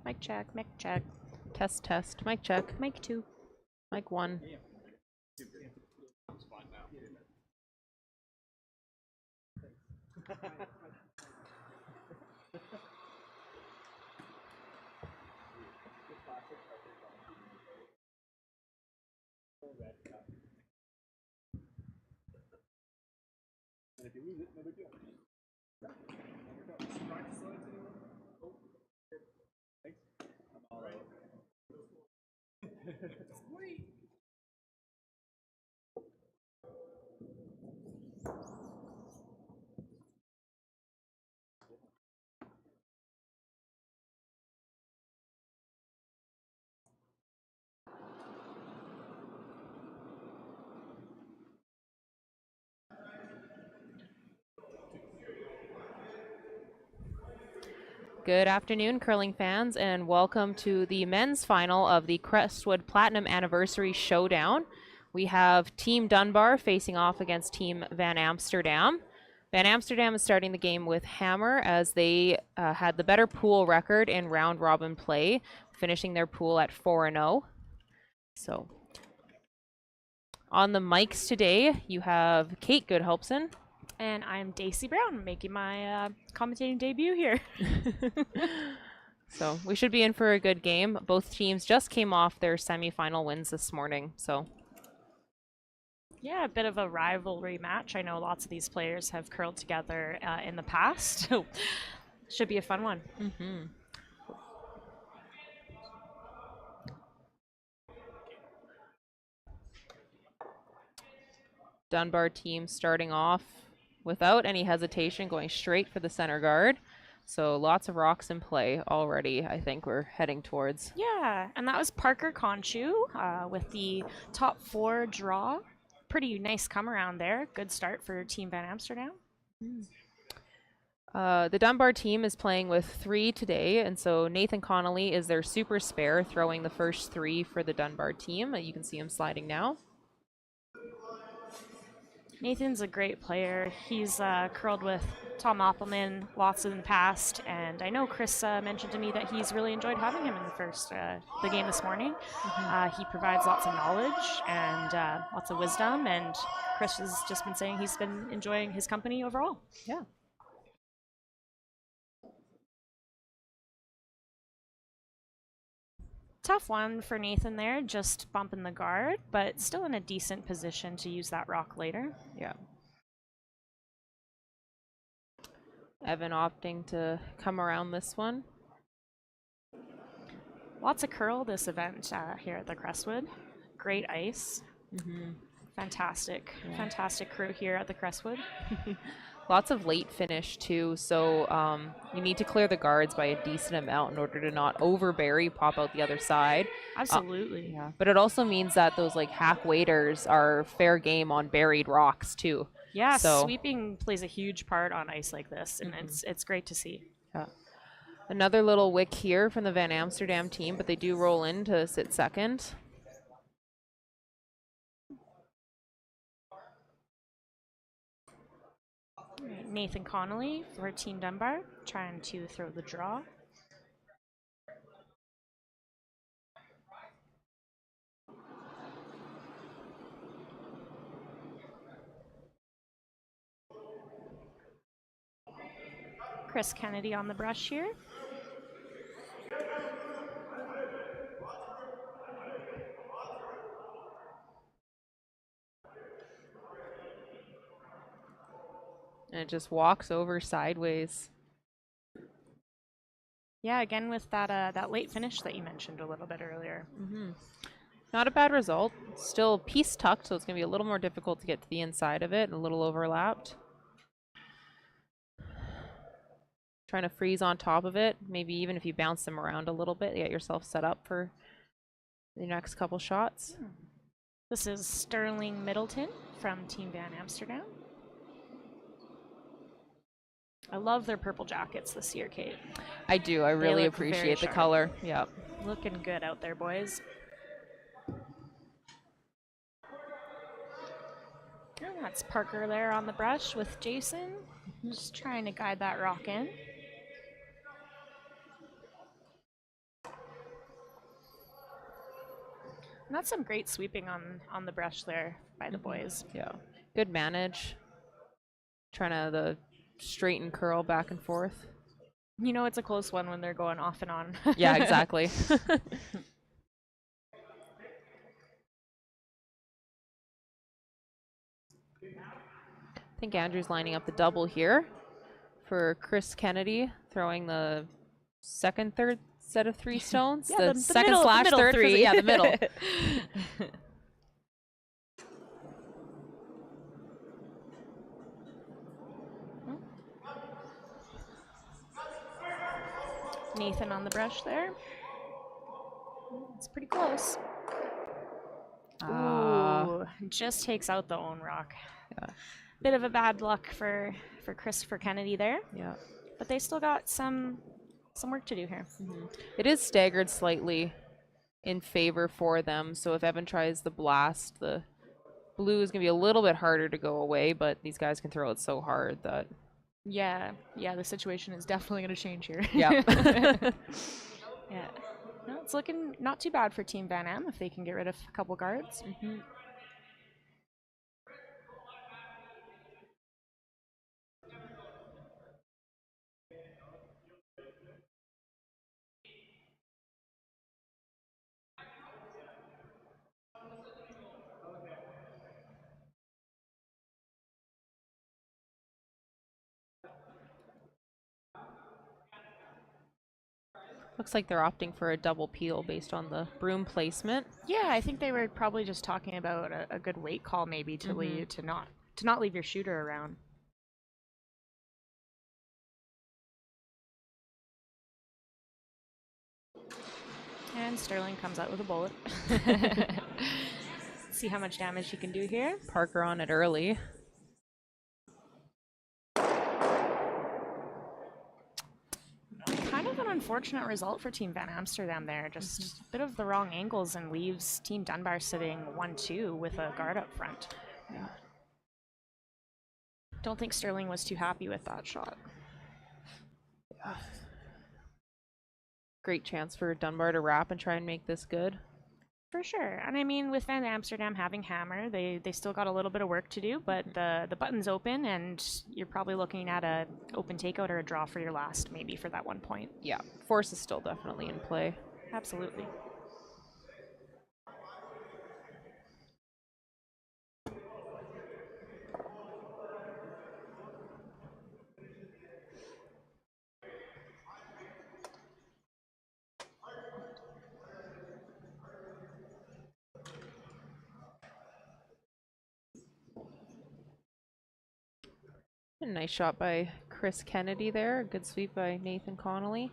Mic check, mic check. Test, test. Mic check. Mic 2. Mic 1. Good afternoon, curling fans, and welcome to the men's final of the Crestwood Platinum Anniversary Showdown. We have Team Dunbar facing off against Team Van Amsterdam. Van Amsterdam is starting the game with Hammer as they had the better pool record in round robin play, finishing their pool at 4-0. So, on the mics today, you have Kate Goodhelpson. And I'm Daisy Brown, making my commentating debut here. So we should be in for a good game. Both teams just came off their semifinal wins this morning, so. Yeah, a bit of a rivalry match. I know lots of these players have curled together in the past, so should be a fun one. Mm-hmm. Dunbar team starting off without any hesitation, going straight for the center guard. So lots of rocks in play already, I think we're heading towards. Yeah, and that was Parker Conchu with the top 4 draw. Pretty nice come around there. Good start for Team Van Amsterdam. The Dunbar team is playing with 3 today, and so Nathan Connolly is their super spare, throwing the first 3 for the Dunbar team. You can see him sliding now. Nathan's a great player. He's curled with Tom Oppelman lots in the past, and I know Chris mentioned to me that he's really enjoyed having him in the game this morning. He provides lots of knowledge and lots of wisdom, and Chris has just been saying he's been enjoying his company overall. Yeah. Tough one for Nathan there, just bumping the guard, but still in a decent position to use that rock later. Yeah. Evan opting to come around this one. Lots of curl this event here at the Crestwood. Great ice. Fantastic, fantastic crew here at the Crestwood. Lots of late finish too, so you need to clear the guards by a decent amount in order to not overbury, pop out the other side. Absolutely. Yeah, but it also means that those like hack waders are fair game on buried rocks too. Yeah, so sweeping plays a huge part on ice like this, and it's great to see. Yeah. Another little wick here from the Van Amsterdam team, but they do roll in to sit second. Nathan Connolly for Team Dunbar, trying to throw the draw. Chris Kennedy on the brush here. And it just walks over sideways. Yeah, again with that late finish that you mentioned a little bit earlier. Not a bad result. Still piece tucked, so it's going to be a little more difficult to get to the inside of it, a little overlapped. Trying to freeze on top of it. Maybe even if you bounce them around a little bit, get yourself set up for the next couple shots. This is Sterling Middleton from Team Van Amsterdam. I love their purple jackets this year, Kate. I do. I really appreciate the color. Yep. Looking good out there, boys. And that's Parker there on the brush with Jason. Just trying to guide that rock in. And that's some great sweeping on the brush there by the boys. Yeah. Good manage. Trying to the straighten curl back and forth. You know it's a close one when they're going off and on. Yeah, exactly. I think Andrew's lining up the double here for Chris Kennedy, throwing the third set of 3 stones. Yeah, the second slash middle third. three. Yeah, the middle. Nathan on the brush there. It's pretty close. Ooh, just takes out the own rock. Yeah. Bit of a bad luck for Christopher Kennedy there. Yeah. But they still got some work to do here. It is staggered slightly in favor for them. So if Evan tries the blast, the blue is going to be a little bit harder to go away, but these guys can throw it so hard that... Yeah, the situation is definitely going to change here. Yeah. Yeah. No, it's looking not too bad for Team Van Am if they can get rid of a couple guards. Looks like they're opting for a double peel based on the broom placement. Yeah, I think they were probably just talking about a good weight call maybe to leave to not leave your shooter around. And Sterling comes out with a bullet. See how much damage he can do here. Parker on it early. Kind of an unfortunate result for Team Van Amsterdam there. Just a bit of the wrong angles and leaves Team Dunbar sitting 1-2 with a guard up front. Yeah. Don't think Sterling was too happy with that shot. Yeah. Great chance for Dunbar to wrap and try and make this good. For sure. And I mean, with Van Amsterdam having hammer, they still got a little bit of work to do, but the button's open and you're probably looking at a open takeout or a draw for your last, maybe for that 1 point. Yeah, force is still definitely in play. Absolutely. A nice shot by Chris Kennedy there. Good sweep by Nathan Connolly.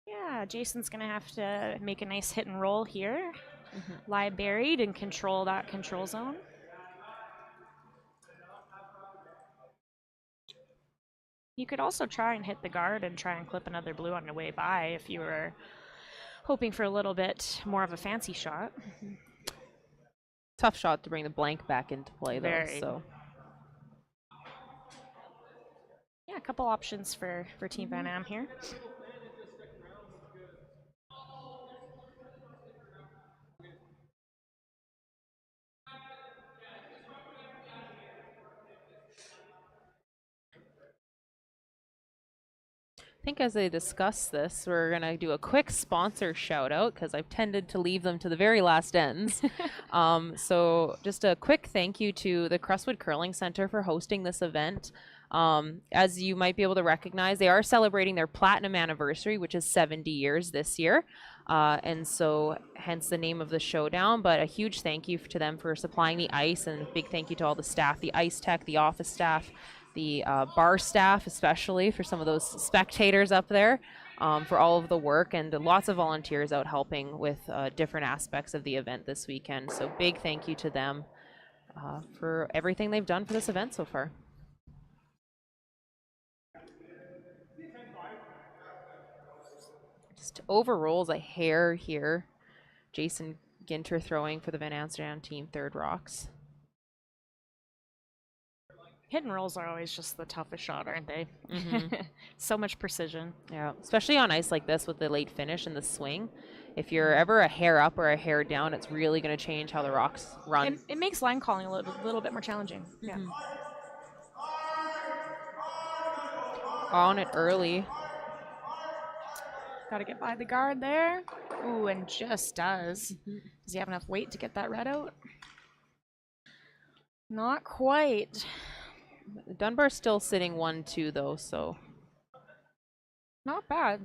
Yeah, Jason's going to have to make a nice hit and roll here. Lie buried and control that control zone. You could also try and hit the guard and try and clip another blue on your way by if you were hoping for a little bit more of a fancy shot. Tough shot to bring the blank back into play, though. Very. So yeah, a couple options for Team Van Am here. I think as they discuss this, we're going to do a quick sponsor shout out because I've tended to leave them to the very last ends. So just a quick thank you to the Crestwood Curling Center for hosting this event. As you might be able to recognize, they are celebrating their platinum anniversary, which is 70 years this year. And so hence the name of the Showdown, but a huge thank you to them for supplying the ice, and a big thank you to all the staff, the ice tech, the office staff, the bar staff, especially for some of those spectators up there, for all of the work, and lots of volunteers out helping with different aspects of the event this weekend. So big thank you to them for everything they've done for this event so far. Just overrolls a hair here. Jason Ginter throwing for the Van Amsterdam team, third rocks. Hit and rolls are always just the toughest shot, aren't they? Mm-hmm. So much precision. Yeah, especially on ice like this with the late finish and the swing. If you're ever a hair up or a hair down, it's really going to change how the rocks run. It makes line calling a little bit more challenging. Yeah. On it early. Got to get by the guard there. Ooh, and just does. Does he have enough weight to get that red out? Not quite. Dunbar's still sitting 1-2 though, so. Not bad.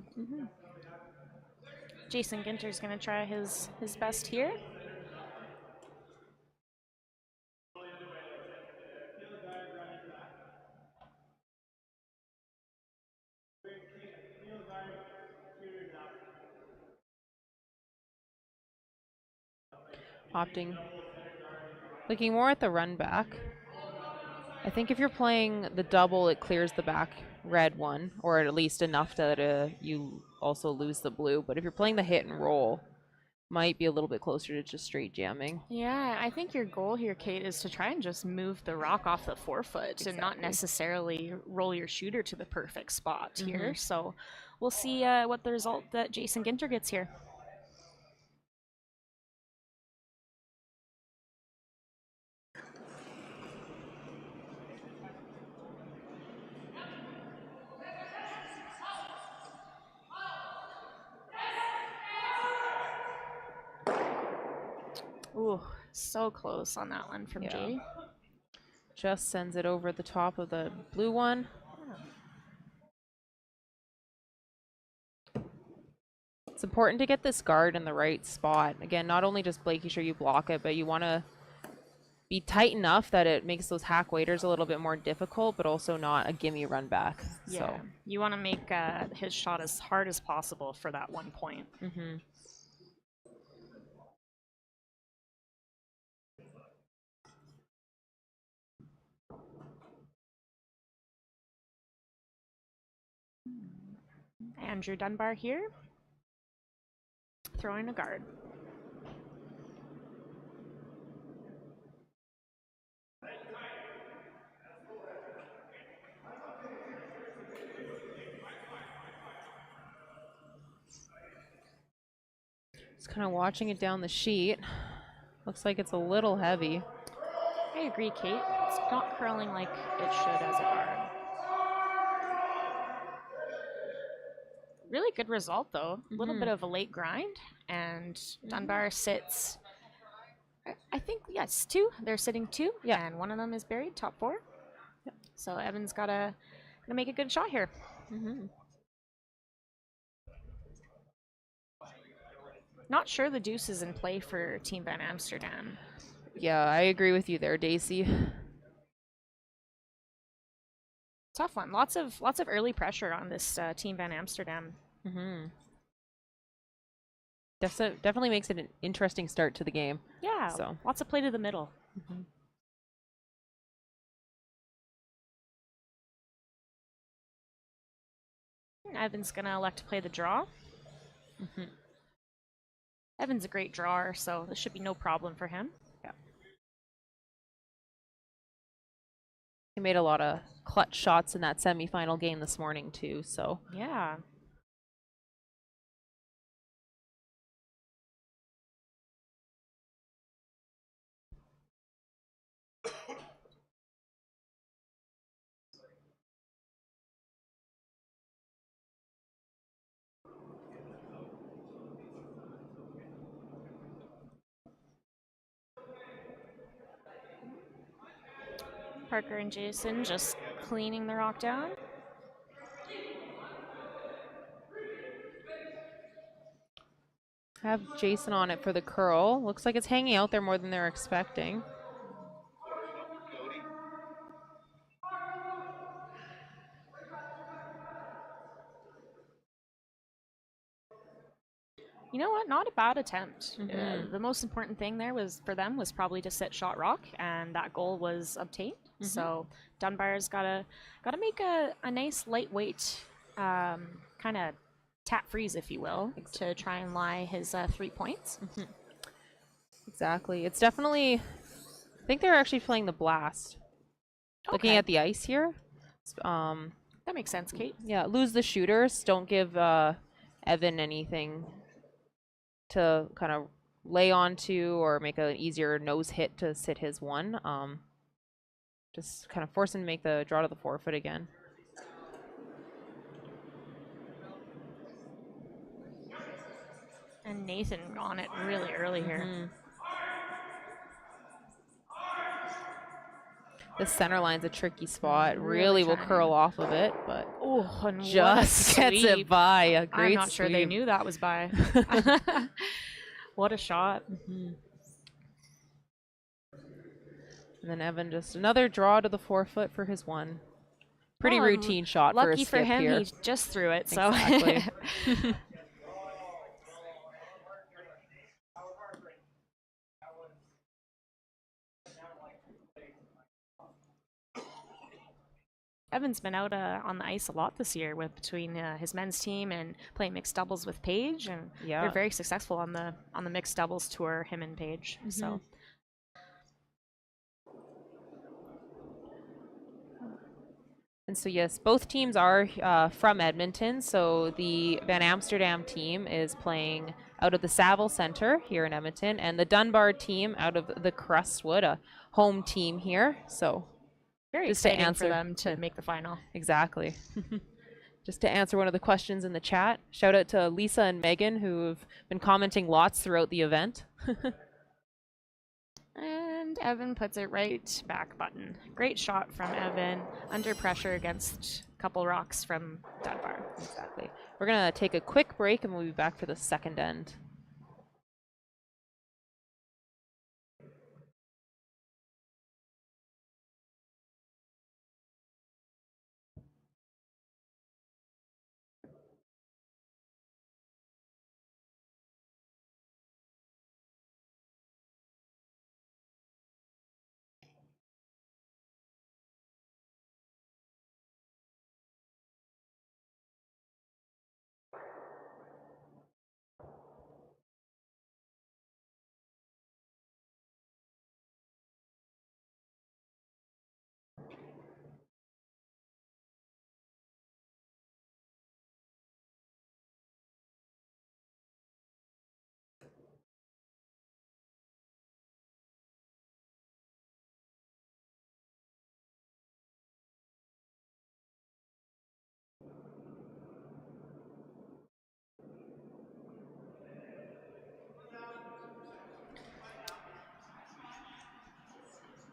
Jason Ginter's going to try his best here. Looking more at the run back. I think if you're playing the double, it clears the back red one, or at least enough that you also lose the blue. But if you're playing the hit and roll, might be a little bit closer to just straight jamming. Yeah, I think your goal here, Kate, is to try and just move the rock off the forefoot and not necessarily roll your shooter to the perfect spot here. So we'll see what the result that Jason Ginter gets here. Ooh, so close on that one from Jay. Just sends it over the top of the blue one. It's important to get this guard in the right spot. Again, not only just making sure you block it, but you want to be tight enough that it makes those hack waiters a little bit more difficult, but also not a gimme run back. Yeah, So you want to make his shot as hard as possible for that 1 point. Andrew Dunbar here, throwing a guard. just kind of watching it down the sheet. Looks like it's a little heavy. I agree, Kate. It's not curling like it should as a guard. Really good result, though. A little bit of a late grind, and Dunbar sits, I think, yes, 2. They're sitting 2, and one of them is buried, top 4. So Evan's gotta make a good shot here. Not sure the deuce is in play for Team Van Amsterdam. Yeah, I agree with you there, Daisy. Tough one. Lots of early pressure on this Team Van Amsterdam. Definitely makes it an interesting start to the game. Yeah, So lots of play to the middle. Evan's gonna elect to play the draw. Evan's a great drawer, so this should be no problem for him. He made a lot of clutch shots in that semifinal game this morning too, so. Yeah. Parker and Jason just cleaning the rock down. Have Jason on it for the curl. Looks like it's hanging out there more than they're expecting. You know what? Not a bad attempt. The most important thing there was for them was probably to sit shot rock, and that goal was obtained. So Dunbar's gotta make a nice lightweight kind of tap freeze, if you will, to try and lie his 3 points. Exactly. It's definitely. I think they're actually playing the blast. Looking Okay. at the ice here, That makes sense, Kate. yeah, lose the shooters. Don't give Evan anything to kind of lay onto or make an easier nose hit to sit his one. Just kind of force him to make the draw to the forefoot again. And Nathan on it really early here. The center line's a tricky spot. Really Really will trying. curl off of it, but Oh, and just what a gets sweep. it by. A great I'm not sure they sweep. knew that was by. What a shot. And then Evan just another draw to the forefoot for his one. Pretty Well, routine shot for a lucky skip for him, here. he just threw it. So. Exactly. Evan's been out on the ice a lot this year with between his men's team and playing mixed doubles with Paige, and they're very successful on the mixed doubles tour. Him and Paige. So. And so yes, both teams are from Edmonton. So the Van Amsterdam team is playing out of the Saville Center here in Edmonton, and the Dunbar team out of the Crestwood, a home team here. So very just exciting to answer for them to make the final. Exactly. Just to answer one of the questions in the chat, shout out to Lisa and Megan who have been commenting lots throughout the event. And Evan puts it right back button. Great shot from Evan, under pressure against a couple rocks from Dunbar. Exactly. We're going to take a quick break and we'll be back for the second end.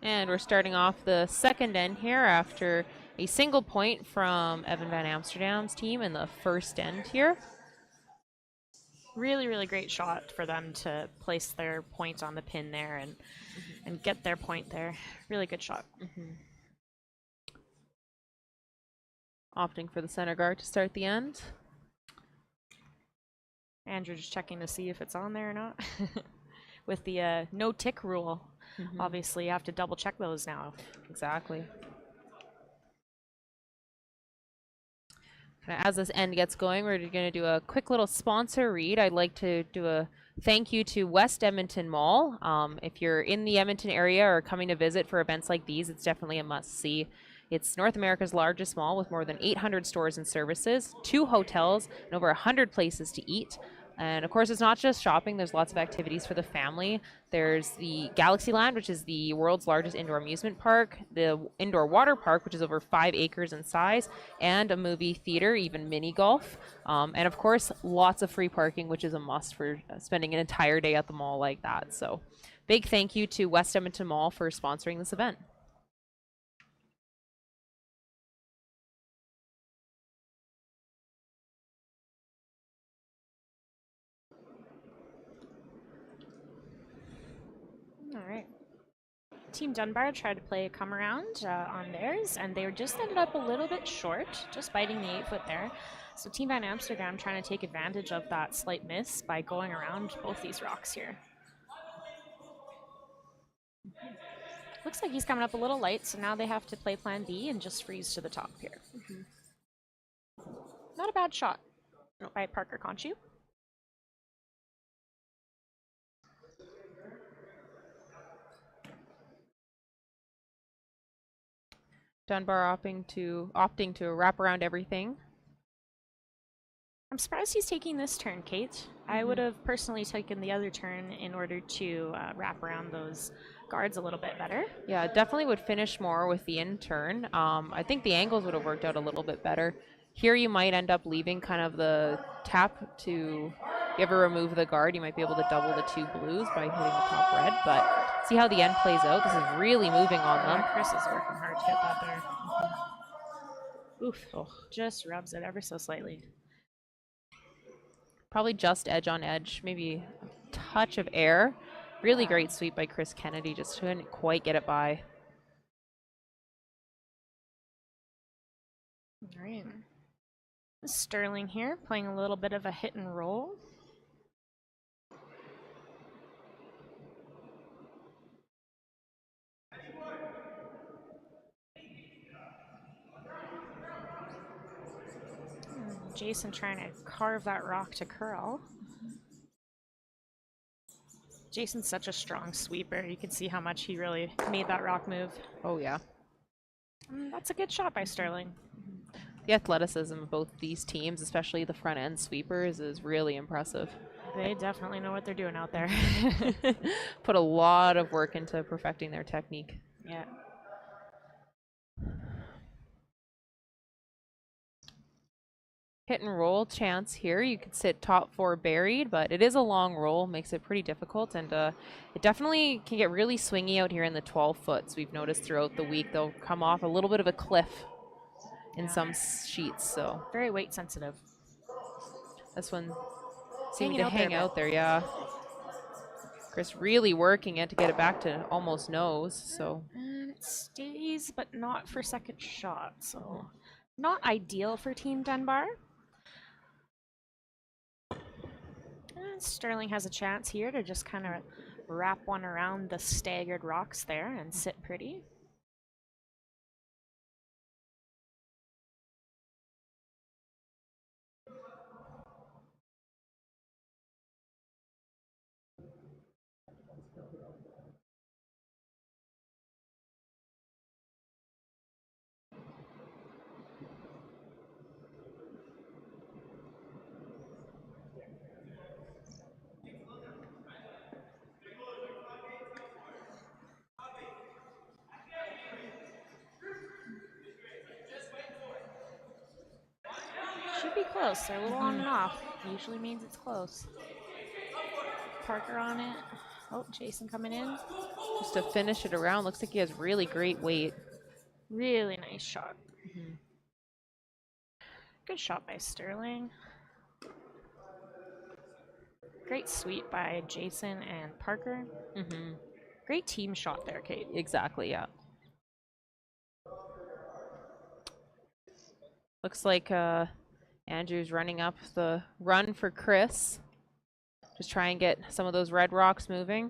And we're starting off the second end here after a single point from Evan Van Amsterdam's team in the first end here. Really, really great shot for them to place their point on the pin there and get their point there. Really good shot. Opting for the center guard to start the end. Andrew just checking to see if it's on there or not. With the no tick rule, obviously you have to double check those now. Exactly. As this end gets going, we're going to do a quick little sponsor read. I'd like to do a thank you to West Edmonton Mall. If you're in the Edmonton area or coming to visit for events like these, it's definitely a must-see. It's North America's largest mall with more than 800 stores and services, 2 hotels, and over 100 places to eat. And of course, it's not just shopping. There's lots of activities for the family. There's the Galaxyland, which is the world's largest indoor amusement park, the indoor water park, which is over 5 acres in size, and a movie theater, even mini golf. And of course, lots of free parking, which is a must for spending an entire day at the mall like that. So big thank you to West Edmonton Mall for sponsoring this event. All right. Team Dunbar tried to play a come around on theirs, and they just ended up a little bit short, just biting the 8-foot there. So Team Van Amsterdam trying to take advantage of that slight miss by going around both these rocks here. Looks like he's coming up a little light, so now they have to play plan B and just freeze to the top here. Not a bad shot by Parker Conchu. Dunbar opting to wrap around everything. I'm surprised he's taking this turn, Kate. I would have personally taken the other turn in order to wrap around those guards a little bit better. Yeah, definitely would finish more with the in turn. I think the angles would have worked out a little bit better. Here you might end up leaving kind of the tap to, if you ever remove the guard, you might be able to double the 2 blues by hitting the top red, but see how the end plays out. This is really moving on them. Chris is working hard to hit that there. Oof, just rubs it ever so slightly. Probably just edge on edge, maybe a touch of air. Really great sweep by Chris Kennedy, just couldn't quite get it by. All right. Sterling here, playing a little bit of a hit and roll. Jason trying to carve that rock to curl. Jason's such a strong sweeper. You can see how much he really made that rock move. Oh, yeah. That's a good shot by Sterling. The athleticism of both these teams, especially the front end sweepers, is really impressive. They definitely know what they're doing out there. Put a lot of work into perfecting their technique. Yeah. Hit and roll chance here. You could sit top 4 buried, but it is a long roll, makes it pretty difficult, and it definitely can get really swingy out here in the 12 foots. We've noticed throughout the week they'll come off a little bit of a cliff in some sheets, so very weight sensitive. this one seemed to hang out there, yeah. Chris really working it to get it back to almost nose, so. And it stays, but not for second shot, so not ideal for Team Dunbar. And Sterling has a chance here to just kind of wrap one around the staggered rocks there and sit pretty. Should be close. They're a little on and off. Usually means it's close. Parker on it. Oh, Jason coming in. Just to finish it around, looks like he has really great weight. Really nice shot. Good shot by Sterling. Great sweep by Jason and Parker. Great team shot there, Kate. Exactly, yeah. Looks like Andrew's running up the run for Chris. Just try and get some of those red rocks moving.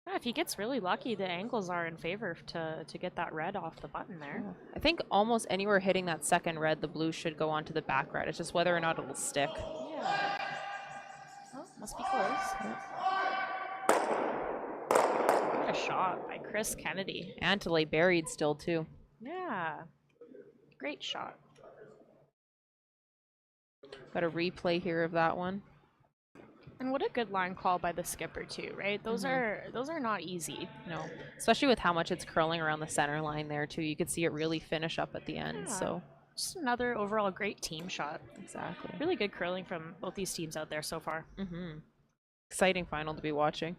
Yeah, if he gets really lucky, the angles are in favor to get that red off the button there. Yeah. I think almost anywhere hitting that second red, the blue should go onto the back red. It's just whether or not it'll stick. Yeah. Oh, must be close. What a shot by Chris Kennedy. And to lay buried still, too. Yeah. Great shot. Got a replay here of that one. And what a good line call by the skipper too, right? Those are not easy. No, especially with how much it's curling around the center line there too. You could see it really finish up at the end. Yeah. So just another overall great team shot. Exactly. Really good curling from both these teams out there so far. Exciting final to be watching.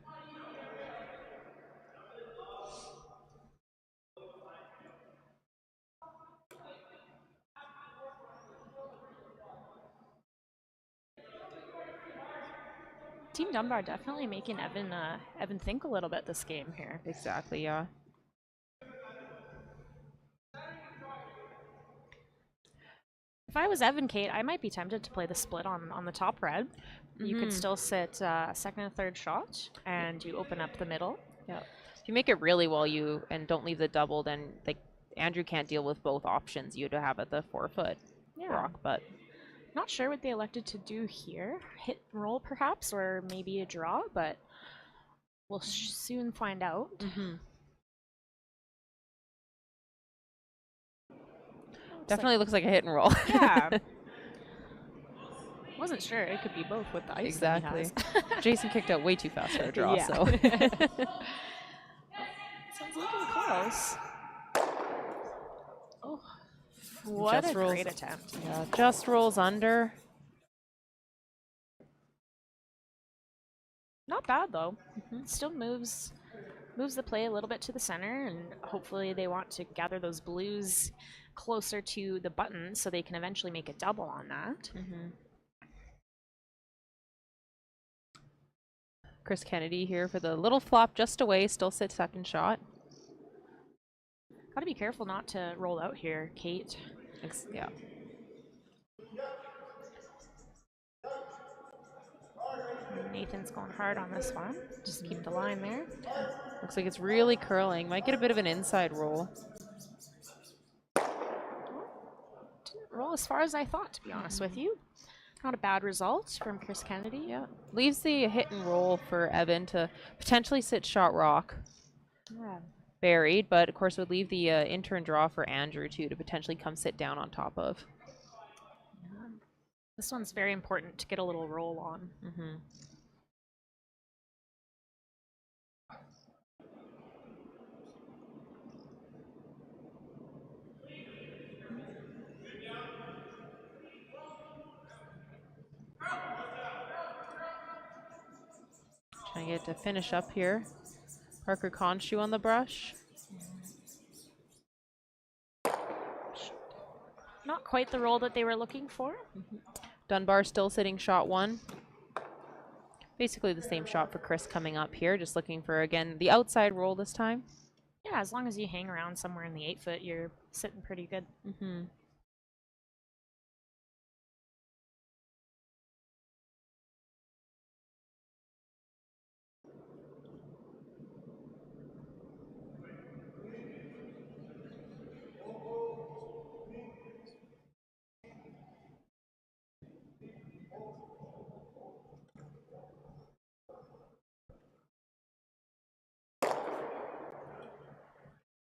Team Dunbar definitely making Evan think a little bit this game here. Exactly, yeah. If I was Evan, Kate, I might be tempted to play the split on the top red. You could still sit second and third shot, and you open up the middle. Yeah. If you make it really well, and don't leave the double, then Andrew can't deal with both options you'd have at the 4-foot rock, but. Not sure what they elected to do here. Hit and roll, perhaps, or maybe a draw, but we'll soon find out. Definitely looks like a hit and roll. Yeah. Wasn't sure. It could be both with the ice. Exactly. That he has. Jason kicked out way too fast for a draw, Yeah. so. Sounds looking close. Oh, what Just a rolls. great attempt. Yeah, just rolls under. Not bad though. Still moves the play a little bit to the center, and hopefully they want to gather those blues closer to the button so they can eventually make a double on that. Chris Kennedy here for the little flop just away, still sits second shot. Gotta be careful not to roll out here, Kate. Yeah. Nathan's going hard on this one. Just keep the line there. Looks like it's really curling. Might get a bit of an inside roll. Didn't roll as far as I thought, to be honest with you. Not a bad result from Chris Kennedy. Yeah. Leaves the hit and roll for Evan to potentially sit shot rock. Yeah. Buried, but of course would leave the in-turn draw for Andrew too to potentially come sit down on top of. Yeah. This one's very important to get a little roll on. Trying to get to finish up here. Parker Conshoe on the brush. Not quite the roll that they were looking for. Dunbar still sitting shot one. Basically the same shot for Chris coming up here, just looking for, again, the outside roll this time. Yeah, as long as you hang around somewhere in the 8-foot, you're sitting pretty good.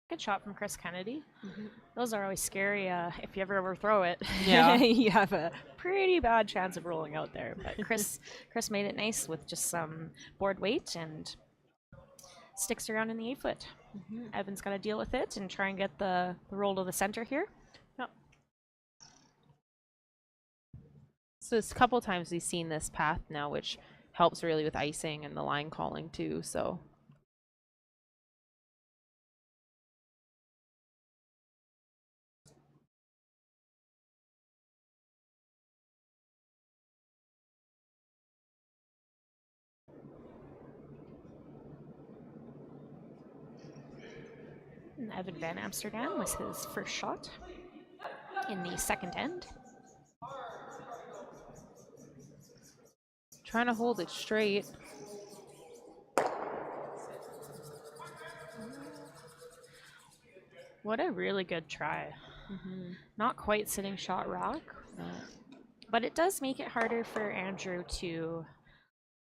Good shot from Chris Kennedy. Those are always scary if you ever overthrow it. Yeah. You have a pretty bad chance of rolling out there. But Chris made it nice with just some board weight and sticks around in the 8-foot. Evan's got to deal with it and try and get the roll to the center here. Yep. So it's a couple times we've seen this path now, which helps really with icing and the line calling too, so. And Evan Van Amsterdam was his first shot in the second end. Trying to hold it straight. What a really good try. Not quite sitting shot rock, but it does make it harder for Andrew to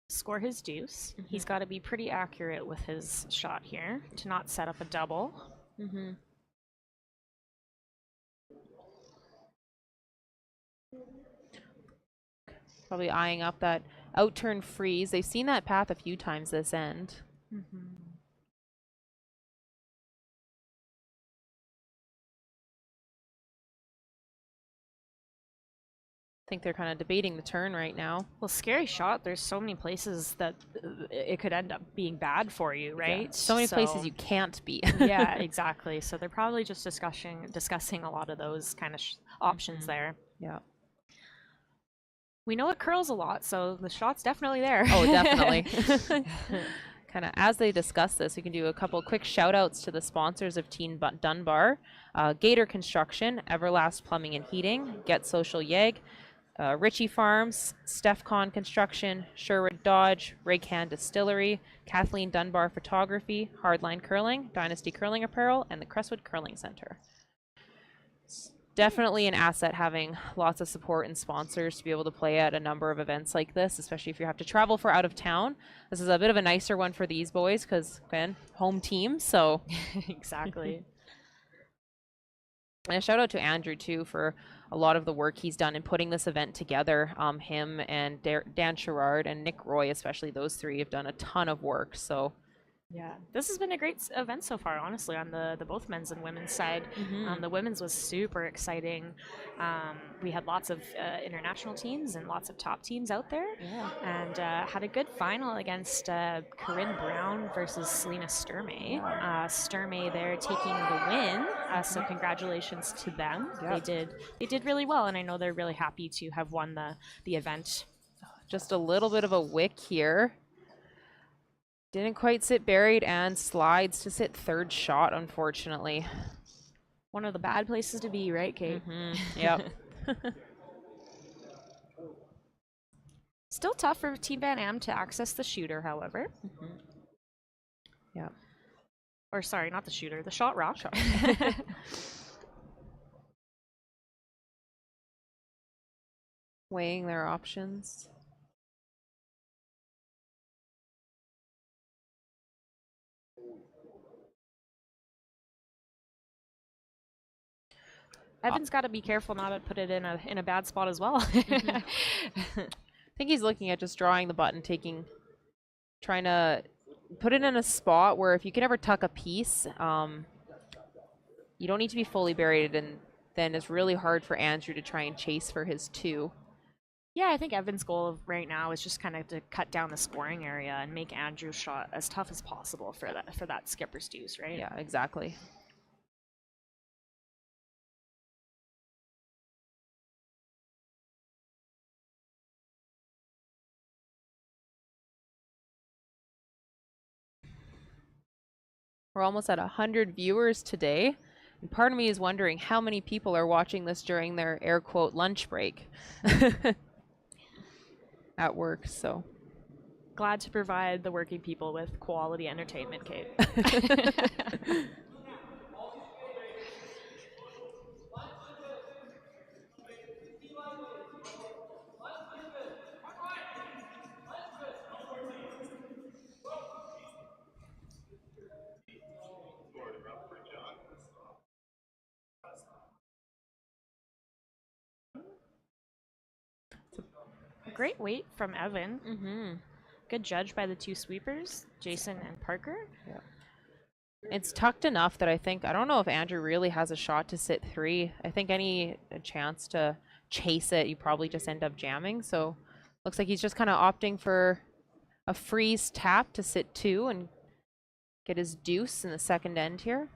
score his deuce. He's got to be pretty accurate with his shot here to not set up a double. Probably eyeing up that out-turn freeze. They've seen that path a few times this end. I think they're kind of debating the turn right now. Well, scary shot. There's so many places that it could end up being bad for you, right? Yeah. So many places you can't be. Yeah, exactly. So they're probably just discussing a lot of those kind of options there. Yeah. We know it curls a lot, so the shot's definitely there. Oh, definitely. Kind of as they discuss this, we can do a couple quick shout outs to the sponsors of Team Dunbar. Gator Construction, Everlast Plumbing and Heating, Get Social Yeg, Ritchie Farms, Stefcon Construction, Sherwood Dodge, Raycan Distillery, Kathleen Dunbar Photography, Hardline Curling, Dynasty Curling Apparel, and the Crestwood Curling Center. It's definitely an asset having lots of support and sponsors to be able to play at a number of events like this, especially if you have to travel for out of town. This is a bit of a nicer one for these boys because, again, home team, so. Exactly. And a shout out to Andrew too for a lot of the work he's done in putting this event together. Him and Dan Sherrard and Nick Roy, especially those three, have done a ton of work. So Yeah, this has been a great event so far, honestly, on the both men's and women's side. The women's was super exciting. We had lots of international teams and lots of top teams out there, and had a good final against Corinne Brown versus Selena Sturmey. Sturmey there taking the win, so congratulations to them. They did really well, and I know they're really happy to have won the event. Just a little bit of a wick here. Didn't quite sit buried and slides to sit third shot, unfortunately. One of the bad places to be, right, Kate? Yep. Still tough for Team Van Am to access the shooter, however. Yeah. Or sorry, not the shooter, the shot rock. Weighing their options. Evan's got to be careful not to put it in a bad spot as well. I think he's looking at just drawing the button, trying to put it in a spot where if you can ever tuck a piece, you don't need to be fully buried, and then it's really hard for Andrew to try and chase for his 2. Yeah, I think Evan's goal right now is just kind of to cut down the scoring area and make Andrew's shot as tough as possible for that skipper's deuce, right? Yeah, exactly. We're almost at 100 viewers today, and part of me is wondering how many people are watching this during their air quote lunch break at work. So Glad to provide the working people with quality entertainment, Kate. Great weight from Evan. Good judge by the 2 sweepers, Jason and Parker. Yeah. It's tucked enough that I don't know if Andrew really has a shot to sit 3. I think any chance to chase it, you probably just end up jamming. So looks like he's just kind of opting for a freeze tap to sit 2 and get his deuce in the second end here.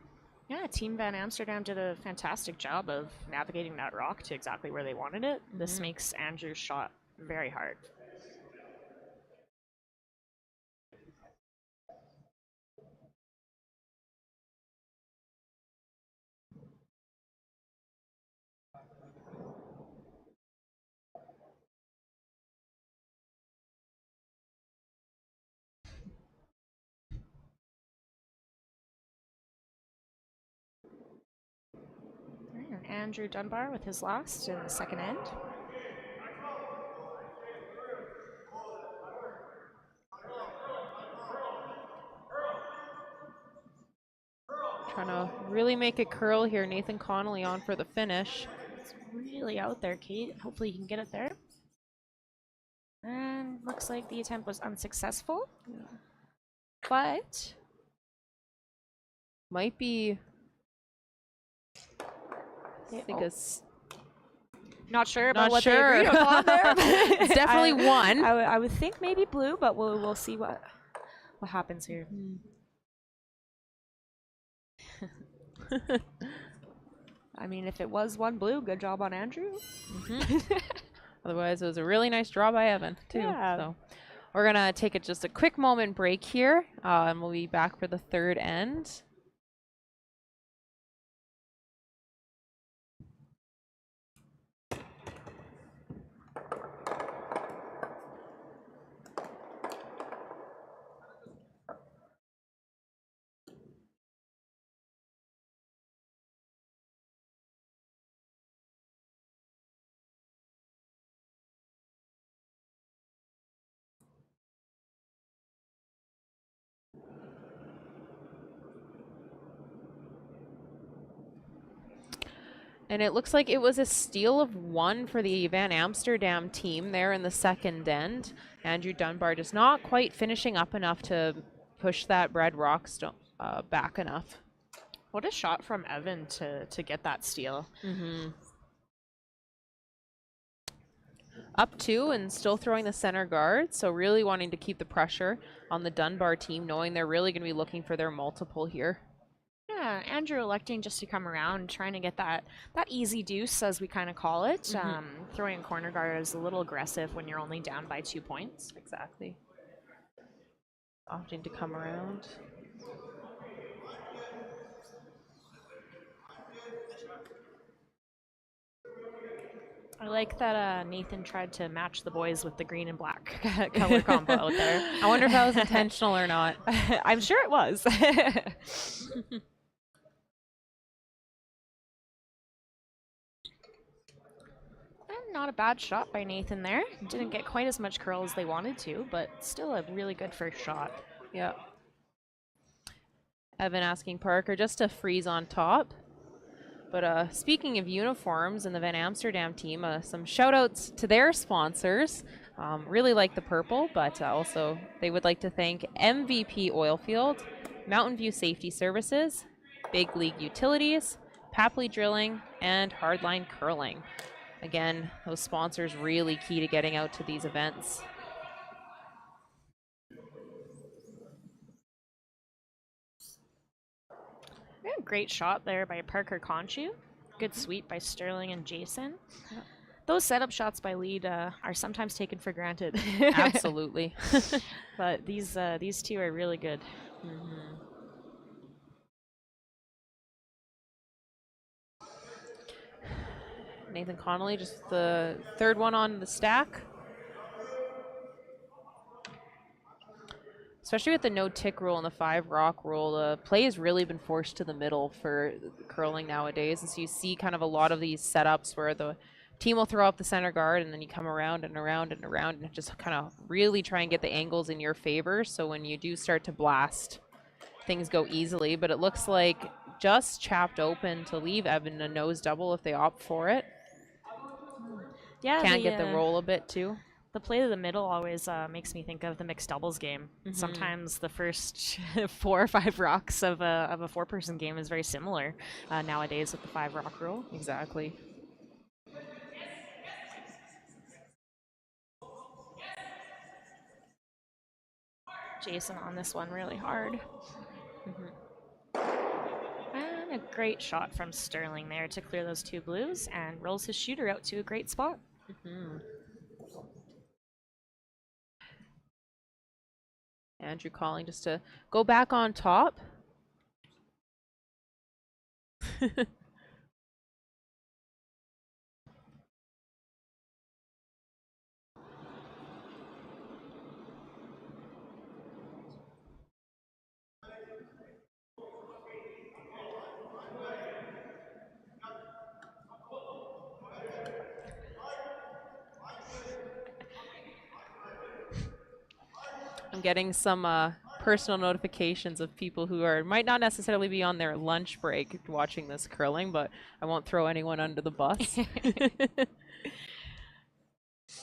Yeah, Team Van Amsterdam did a fantastic job of navigating that rock to exactly where they wanted it. This makes Andrew's shot very hard. And Andrew Dunbar with his last in the second end. Trying to really make it curl here. Nathan Connolly on for the finish. It's really out there, Kate. Hopefully you can get it there. And looks like the attempt was unsuccessful. But might be, I think not sure about what they agreed upon there. It's definitely one. I would think maybe blue, but we'll see what happens here. I mean, if it was one blue, good job on Andrew. Otherwise, it was a really nice draw by Evan, too. Yeah. So we're going to take just a quick moment break here, and we'll be back for the third end. And it looks like it was a steal of 1 for the Van Amsterdam team there in the second end. Andrew Dunbar just not quite finishing up enough to push that red rock back enough. What a shot from Evan to get that steal. Up 2 and still throwing the center guard, so really wanting to keep the pressure on the Dunbar team, knowing they're really going to be looking for their multiple here. Yeah, Andrew electing just to come around, trying to get that easy deuce, as we kind of call it. Throwing a corner guard is a little aggressive when you're only down by 2 points. Exactly. Opting to come around. I like that Nathan tried to match the boys with the green and black color combo out there. I wonder if that was intentional or not. I'm sure it was. Not a bad shot by Nathan there. Didn't get quite as much curl as they wanted to, but still a really good first shot. Yeah. Evan asking Parker just to freeze on top. But speaking of uniforms and the Van Amsterdam team, some shout outs to their sponsors. Really like the purple, but also they would like to thank MVP Oilfield, Mountain View Safety Services, Big League Utilities, Papley Drilling, and Hardline Curling. Again, those sponsors really key to getting out to these events. Yeah, great shot there by Parker Conchu. Good sweep by Sterling and Jason. Yeah. Those setup shots by lead are sometimes taken for granted. Absolutely. But these two are really good. Nathan Connolly, just the third one on the stack. Especially with the no tick rule and the 5 rock rule, the play has really been forced to the middle for curling nowadays. And so you see kind of a lot of these setups where the team will throw up the center guard and then you come around and around and around and just kind of really try and get the angles in your favor. So when you do start to blast, things go easily. But it looks like just chapped open to leave Evan a nose double if they opt for it. Yeah, can get the roll a bit too. The play to the middle always makes me think of the mixed doubles game. Sometimes the first 4 or 5 rocks of a 4-person game is very similar nowadays with the 5 rock rule. Exactly. Jason on this one really hard. And a great shot from Sterling there to clear those 2 blues and rolls his shooter out to a great spot. Andrew calling just to go back on top. I'm getting some personal notifications of people who might not necessarily be on their lunch break watching this curling, but I won't throw anyone under the bus.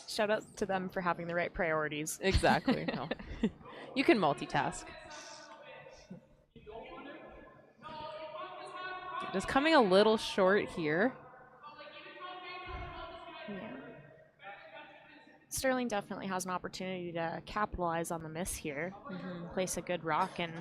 Shout out to them for having the right priorities. Exactly. No. You can multitask. Just coming a little short here. Yeah. Sterling definitely has an opportunity to capitalize on the miss here, place a good rock, and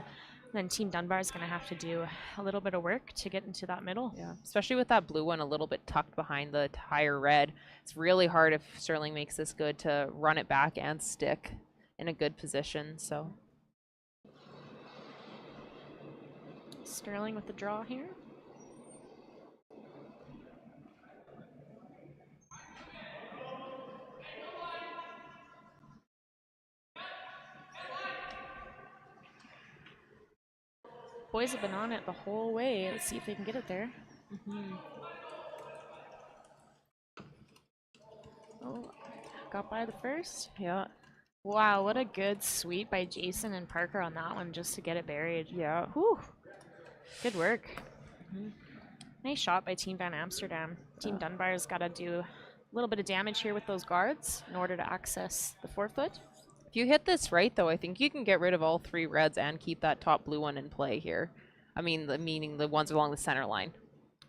then Team Dunbar is going to have to do a little bit of work to get into that middle. Yeah, especially with that blue one a little bit tucked behind the higher red. It's really hard if Sterling makes this good to run it back and stick in a good position. So Sterling with the draw here. Boys have been on it the whole way. Let's see if they can get it there. Oh, got by the first. yeah. Wow, what a good sweep by Jason and Parker on that one just to get it buried. Yeah. Whew. Good work. Nice shot by Team Van Amsterdam. Team Dunbar's got to do a little bit of damage here with those guards in order to access the forefoot. If you hit this right, though, I think you can get rid of all 3 reds and keep that top blue one in play here. I mean, meaning the ones along the center line.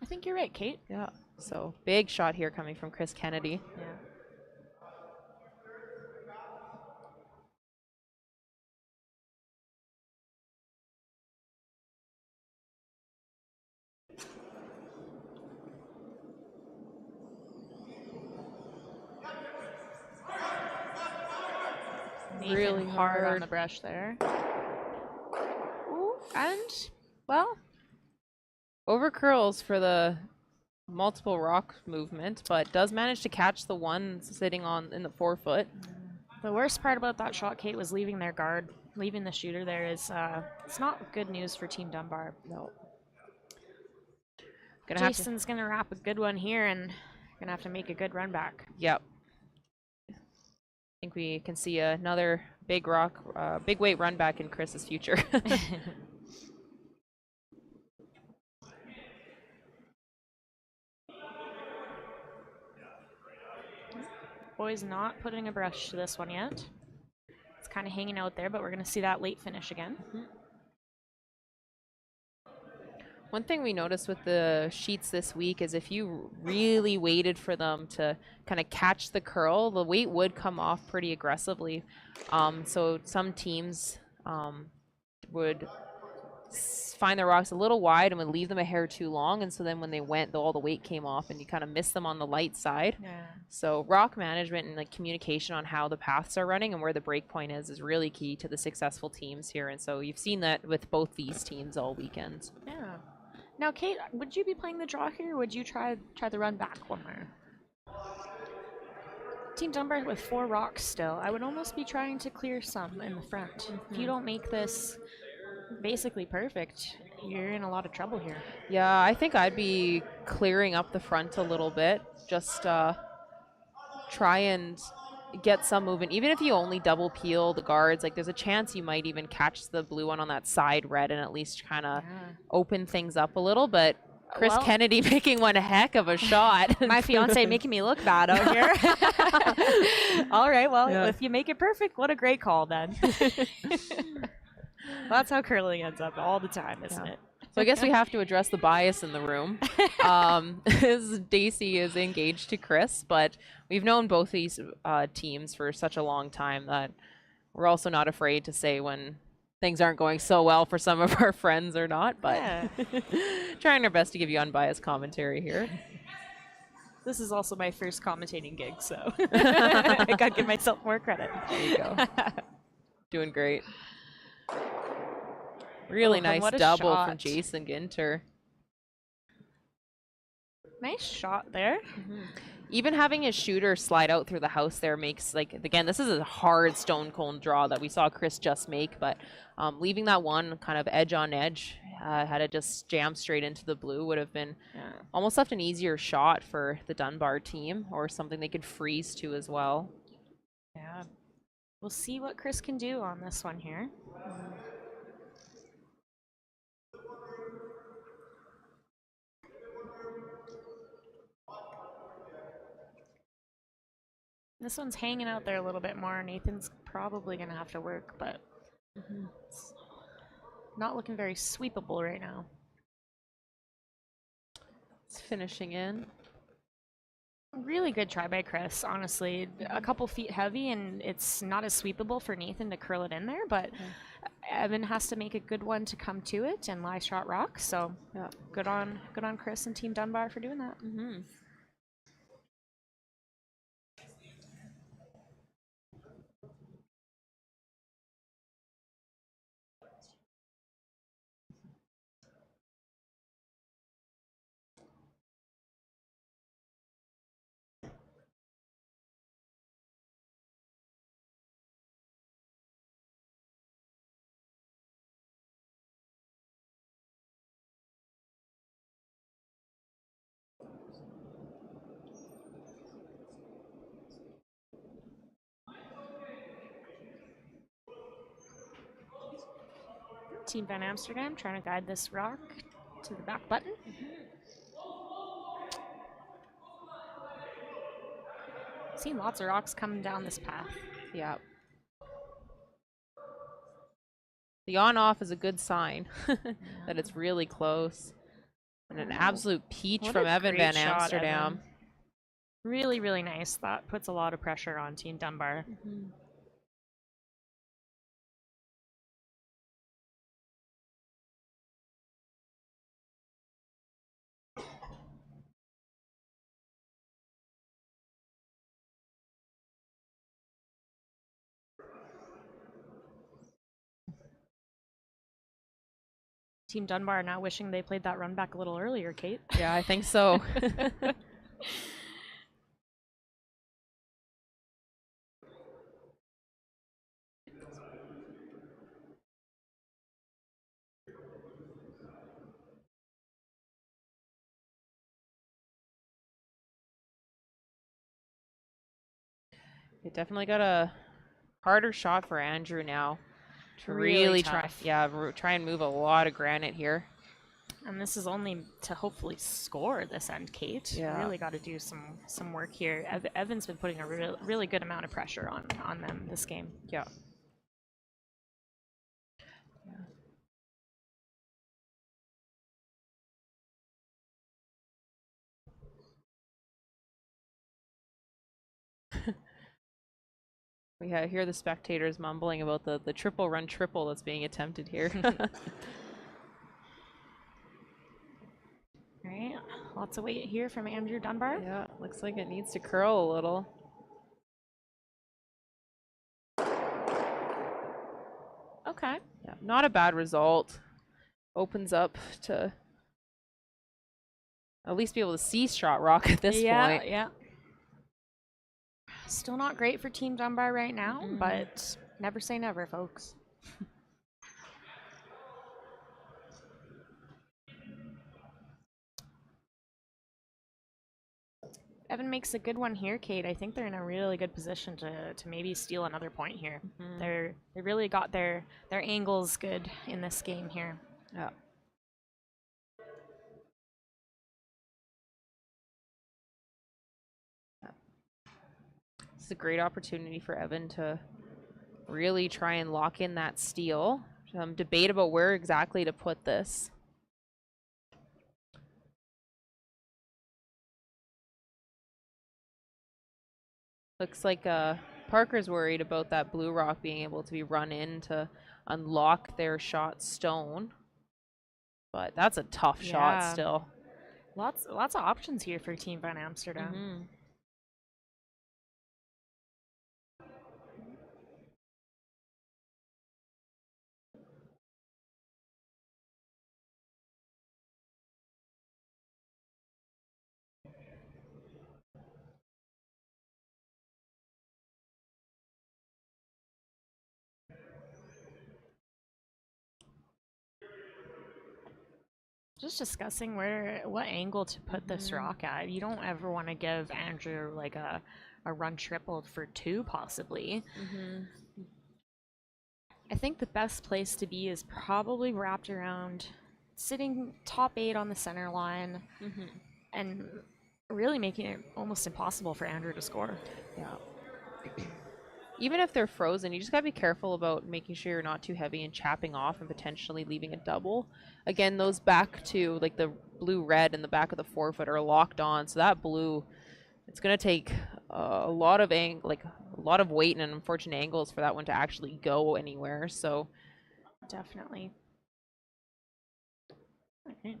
I think you're right, Kate. Yeah. So big shot here coming from Chris Kennedy. Yeah. Nathan Really hard on hard. the brush there. Ooh, and, well, Over curls for the multiple rock movement, but does manage to catch the one sitting on in the forefoot. the worst part about that shot, Kate, was leaving their guard. Leaving the shooter there is, it's not good news for Team Dunbar. No. Jason's going to wrap a good one here and going to have to make a good run back. Yep. I think we can see another big rock, big weight run back in Chris's future. Boys not putting a brush to this one yet. It's kind of hanging out there, but we're going to see that late finish again. One thing we noticed with the sheets this week is if you really waited for them to kind of catch the curl, the weight would come off pretty aggressively. So some teams would find their rocks a little wide and would leave them a hair too long, and so then when they went, all the weight came off and you kind of missed them on the light side. Yeah. So rock management and like communication on how the paths are running and where the break point is really key to the successful teams here, and so you've seen that with both these teams all weekend. Yeah. Now, Kate, would you be playing the draw here, or would you try the run back one more? Team Dunbar with 4 rocks still. I would almost be trying to clear some in the front. If you don't make this basically perfect, you're in a lot of trouble here. Yeah, I think I'd be clearing up the front a little bit. Just try and get some movement. Even if you only double peel the guards, like there's a chance you might even catch the blue one on that side red and at least kind of open things up a little. But Chris Kennedy making one heck of a shot. My fiance making me look bad out here. All right, well, if you make it perfect, what a great call then. That's how curling ends up all the time, isn't it? So I guess we have to address the bias in the room. Daisy is engaged to Chris, but we've known both these teams for such a long time that we're also not afraid to say when things aren't going so well for some of our friends or not, but trying our best to give you unbiased commentary here. This is also my first commentating gig, so I gotta give myself more credit. There you go. Doing great. Really nice double from Jason Ginter. Nice shot there. Even having his shooter slide out through the house there makes, like, again, this is a hard stone cold draw that we saw Chris just make, but leaving that one kind of edge on edge, had it just jammed straight into the blue, would have been almost left an easier shot for the Dunbar team, or something they could freeze to as well. Yeah. We'll see what Chris can do on this one here. This one's hanging out there a little bit more. Nathan's probably going to have to work, but it's not looking very sweepable right now. It's finishing in. Really good try by Chris, honestly. A couple feet heavy, and it's not as sweepable for Nathan to curl it in there, but Evan has to make a good one to come to it and lie shot rock, so good on Chris and Team Dunbar for doing that. Team Van Amsterdam trying to guide this rock to the back button. seen lots of rocks coming down this path. Yeah. The on-off is a good sign that it's really close. And an absolute peach What from a Evan great Van shot, Amsterdam. Evan. Really, really nice. That puts a lot of pressure on Team Dunbar. Team Dunbar now wishing they played that run back a little earlier, Kate. Yeah, I think so. It definitely got a harder shot for Andrew now to really try, tough. try and move a lot of granite here. And this is only to hopefully score this end, Kate. Yeah. Really got to do some work here. Evan's been putting a really good amount of pressure on them this game. Yeah. We hear the spectators mumbling about the triple run triple that's being attempted here. All right, lots of weight here from Andrew Dunbar. Yeah, looks like it needs to curl a little. Okay. Yeah, not a bad result. Opens up to at least be able to see shot rock at this point. Yeah. Still not great for Team Dunbar right now, but never say never, folks. Evan makes a good one here, Kate. I think they're in a really good position to maybe steal another point here. They really got their angles good in this game here. Yeah. This is a great opportunity for Evan to really try and lock in that steal. Debate about where exactly to put this. Looks like Parker's worried about that blue rock being able to be run in to unlock their shot stone. But that's a tough shot still. Lots of options here for Team Van Amsterdam. Just discussing what angle to put this rock at. You don't ever want to give Andrew like a run triple for 2 possibly. I think the best place to be is probably wrapped around sitting top 8 on the center line and really making it almost impossible for Andrew to score. Yeah. Even if they're frozen, you just gotta be careful about making sure you're not too heavy and chapping off and potentially leaving a double. Again, those back to like the blue-red in the back of the forefoot are locked on, so that blue, it's gonna take a lot of weight and unfortunate angles for that one to actually go anywhere. So definitely. Okay.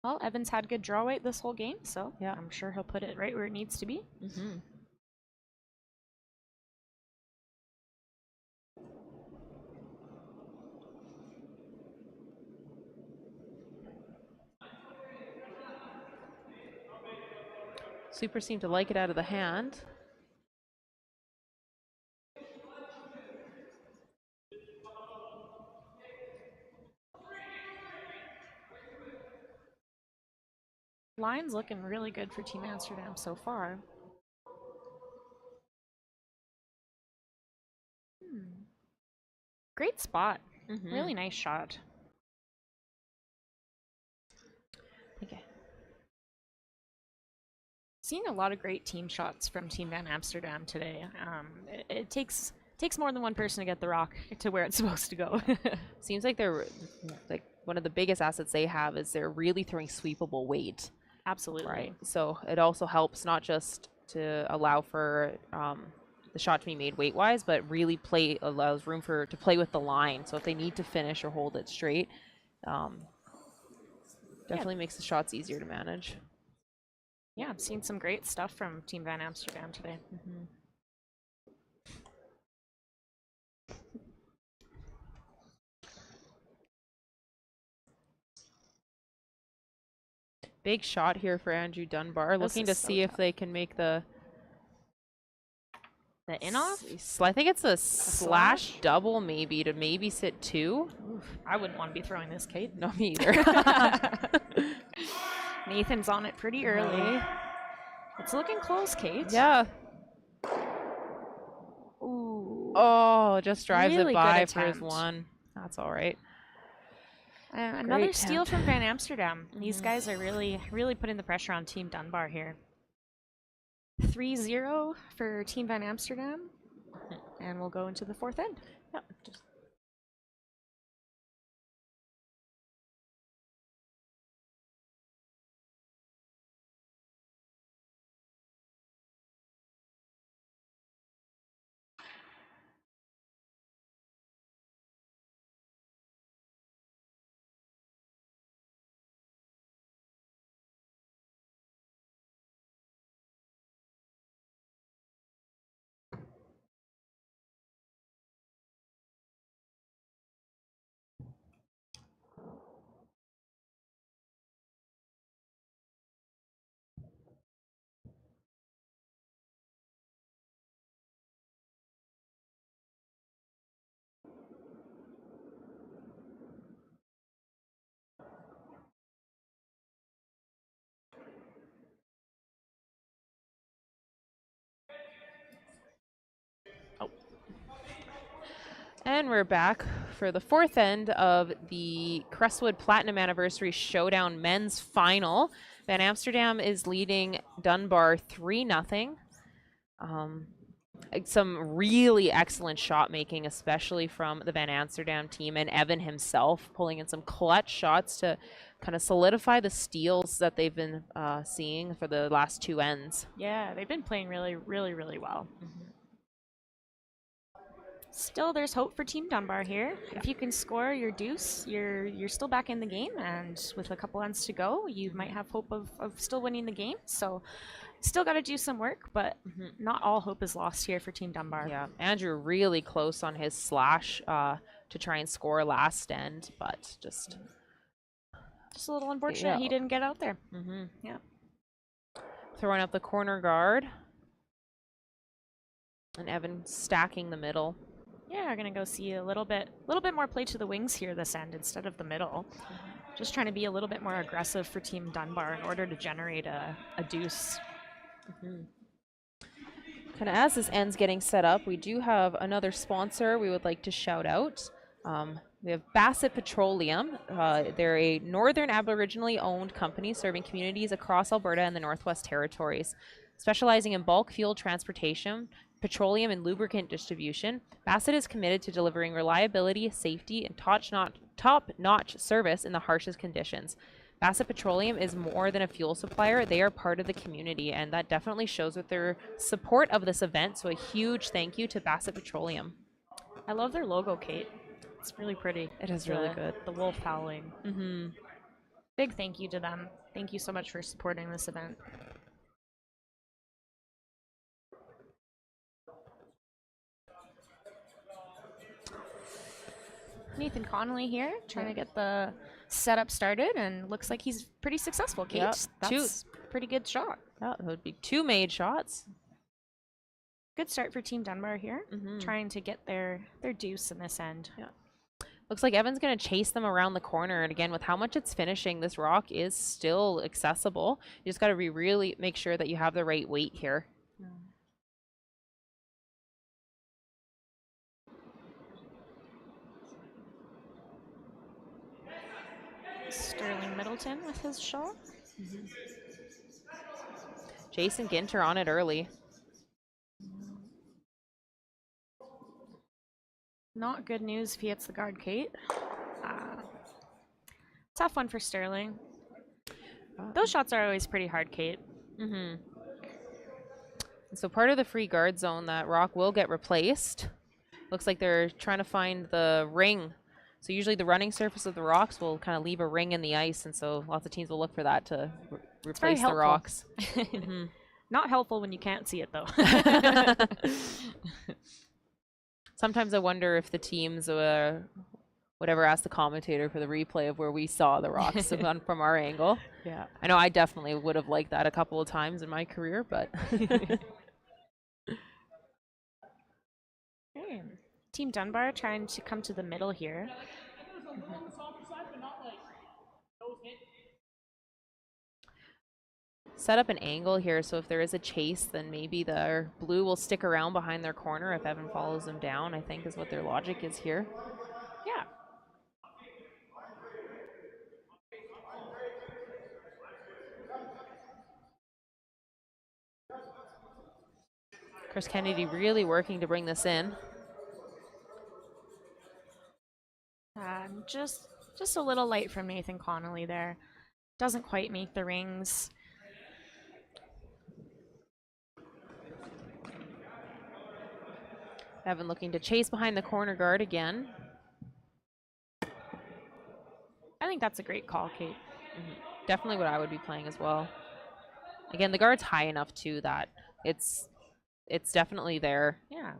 Well, Evans had good draw weight this whole game, so yeah, I'm sure he'll put it right where it needs to be. Super seemed to like it out of the hand. Line's looking really good for Team Amsterdam so far. Great spot. Really nice shot. Seen a lot of great team shots from Team Van Amsterdam today. It takes more than one person to get the rock to where it's supposed to go. Seems like they're like one of the biggest assets they have is they're really throwing sweepable weight. Absolutely. Right. So it also helps not just to allow for the shot to be made weight-wise, but really allows room to play with the line. So if they need to finish or hold it straight, definitely makes the shots easier to manage. Yeah, I've seen some great stuff from Team Van Amsterdam today. Big shot here for Andrew Dunbar, looking to see if they can make the in-off? I think it's a slash double maybe to maybe sit 2. Oof, I wouldn't want to be throwing this, Kate. No, me either. Nathan's on it pretty early. It's looking close, Kate. Yeah. Ooh. Oh, just drives Really it by good for his attempt. 1. That's all right. Another steal from Van Amsterdam. These guys are really putting the pressure on Team Dunbar here. 3-0 for Team Van Amsterdam. And we'll go into the 4th end. Yeah. And we're back for the 4th end of the Crestwood Platinum Anniversary Showdown Men's Final. Van Amsterdam is leading Dunbar 3-0. Some really excellent shot making, especially from the Van Amsterdam team, and Evan himself pulling in some clutch shots to kind of solidify the steals that they've been seeing for the last 2 ends. Yeah, they've been playing really well. Still, there's hope for Team Dunbar here. If you can score your deuce, you're still back in the game, and with a couple ends to go, you might have hope of still winning the game. So, still got to do some work, but not all hope is lost here for Team Dunbar. Yeah, Andrew really close on his slash to try and score last end, but just a little unfortunate he didn't get out there. Yeah. Throwing up the corner guard, and Evan stacking the middle. Yeah, we're gonna go see a little bit more play to the wings here this end instead of the middle. Just trying to be a little bit more aggressive for Team Dunbar in order to generate a deuce. Kind of as this end's getting set up, we do have another sponsor we would like to shout out. We have Bassett Petroleum. They're a Northern Aboriginally owned company serving communities across Alberta and the Northwest Territories. Specializing in bulk fuel transportation, petroleum and lubricant distribution, Bassett is committed to delivering reliability, safety, and top-notch service in the harshest conditions. Bassett Petroleum is more than a fuel supplier. They are part of the community, and that definitely shows with their support of this event. So a huge thank you to Bassett Petroleum. I love their logo, Kate. It's really pretty. It is really good. The wolf howling. Big thank you to them. Thank you so much for supporting this event. Nathan Connolly here, trying to get the setup started, and looks like he's pretty successful, Kate. Yep. That's pretty good shot. That would be 2 made shots. Good start for Team Dunbar here, trying to get their deuce in this end. Yeah. Looks like Evan's going to chase them around the corner, and again, with how much it's finishing, this rock is still accessible. You just got to really make sure that you have the right weight here. Sterling Middleton with his shot. Jason Ginter on it early. Not good news if he hits the guard, Kate. Tough one for Sterling. Those shots are always pretty hard, Kate. Mm-hmm. So part of the free guard zone, that rock will get replaced. Looks like they're trying to find the ring. So usually the running surface of the rocks will kind of leave a ring in the ice, and so lots of teams will look for that to replace the rocks. Mm-hmm. Not helpful when you can't see it, though. Sometimes I wonder if the teams would ever ask the commentator for the replay of where we saw the rocks from our angle. Yeah. I know I definitely would have liked that a couple of times in my career, but... Okay. Team Dunbar trying to come to the middle here. Set up an angle here, so if there is a chase, then maybe the blue will stick around behind their corner if Evan follows them down, I think is what their logic is here. Yeah. Chris Kennedy really working to bring this in. Just a little light from Nathan Connolly there. Doesn't quite make the rings. Evan looking to chase behind the corner guard again. I think that's a great call, Kate. Mm-hmm. Definitely what I would be playing as well. Again, the guard's high enough too that it's definitely there. Yeah.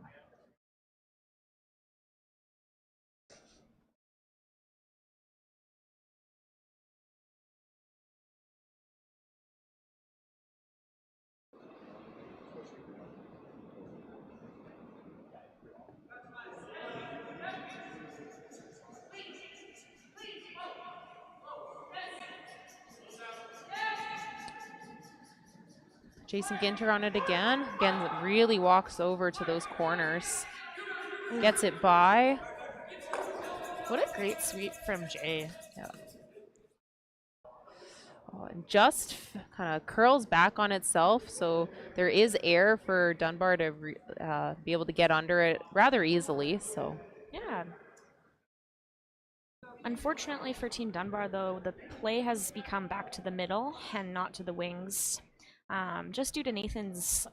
Jason Ginter on it again. Again, really walks over to those corners. Gets it by. What a great sweep from Jay. Yeah. Oh, and just kind of curls back on itself, so there is air for Dunbar to be able to get under it rather easily. So yeah. Unfortunately for Team Dunbar, though, the play has become back to the middle and not to the wings. Just due to Nathan's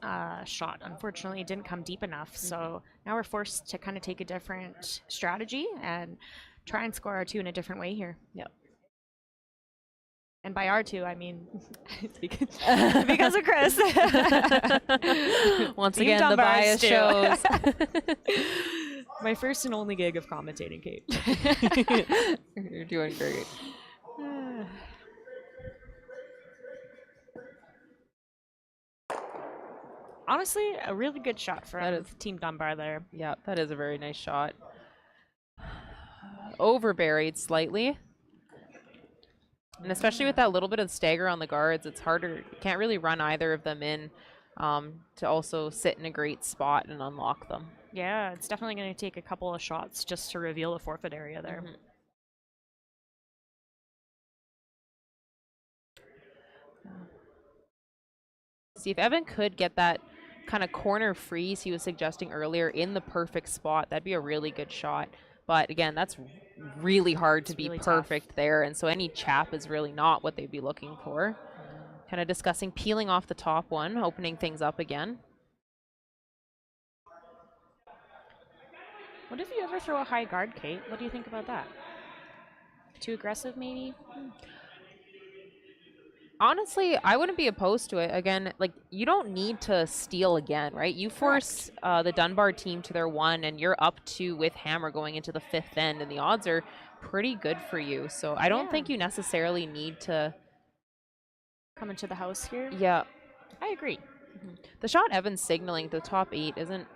shot, unfortunately, it didn't come deep enough. So now we're forced to kind of take a different strategy and try and score our two in a different way here. Yep. And by our two, I mean because of Chris. Once again, the bias shows. My first and only gig of commentating, Kate. You're doing great. Honestly, a really good shot from Team Dunbar there. Yeah, that is a very nice shot. Over-buried slightly. And especially with that little bit of stagger on the guards, it's harder. You can't really run either of them in to also sit in a great spot and unlock them. Yeah, it's definitely going to take a couple of shots just to reveal the forfeit area there. Mm-hmm. See, if Evan could get that kind of corner freeze he was suggesting earlier in the perfect spot, that'd be a really good shot. But again, that's really hard to be really perfect tough there, and so any chap is really not what they'd be looking for. Kind of discussing peeling off the top one, opening things up again. What if you ever throw a high guard, Kate? What do you think about that? Too aggressive, maybe? Honestly, I wouldn't be opposed to it. Again, like, you don't need to steal again, right? You force the Dunbar team to their one, and you're up two with hammer going into the fifth end, and the odds are pretty good for you. So I don't think you necessarily need to come into the house here. Yeah. I agree. Mm-hmm. The shot Evan's signaling the top 8 isn't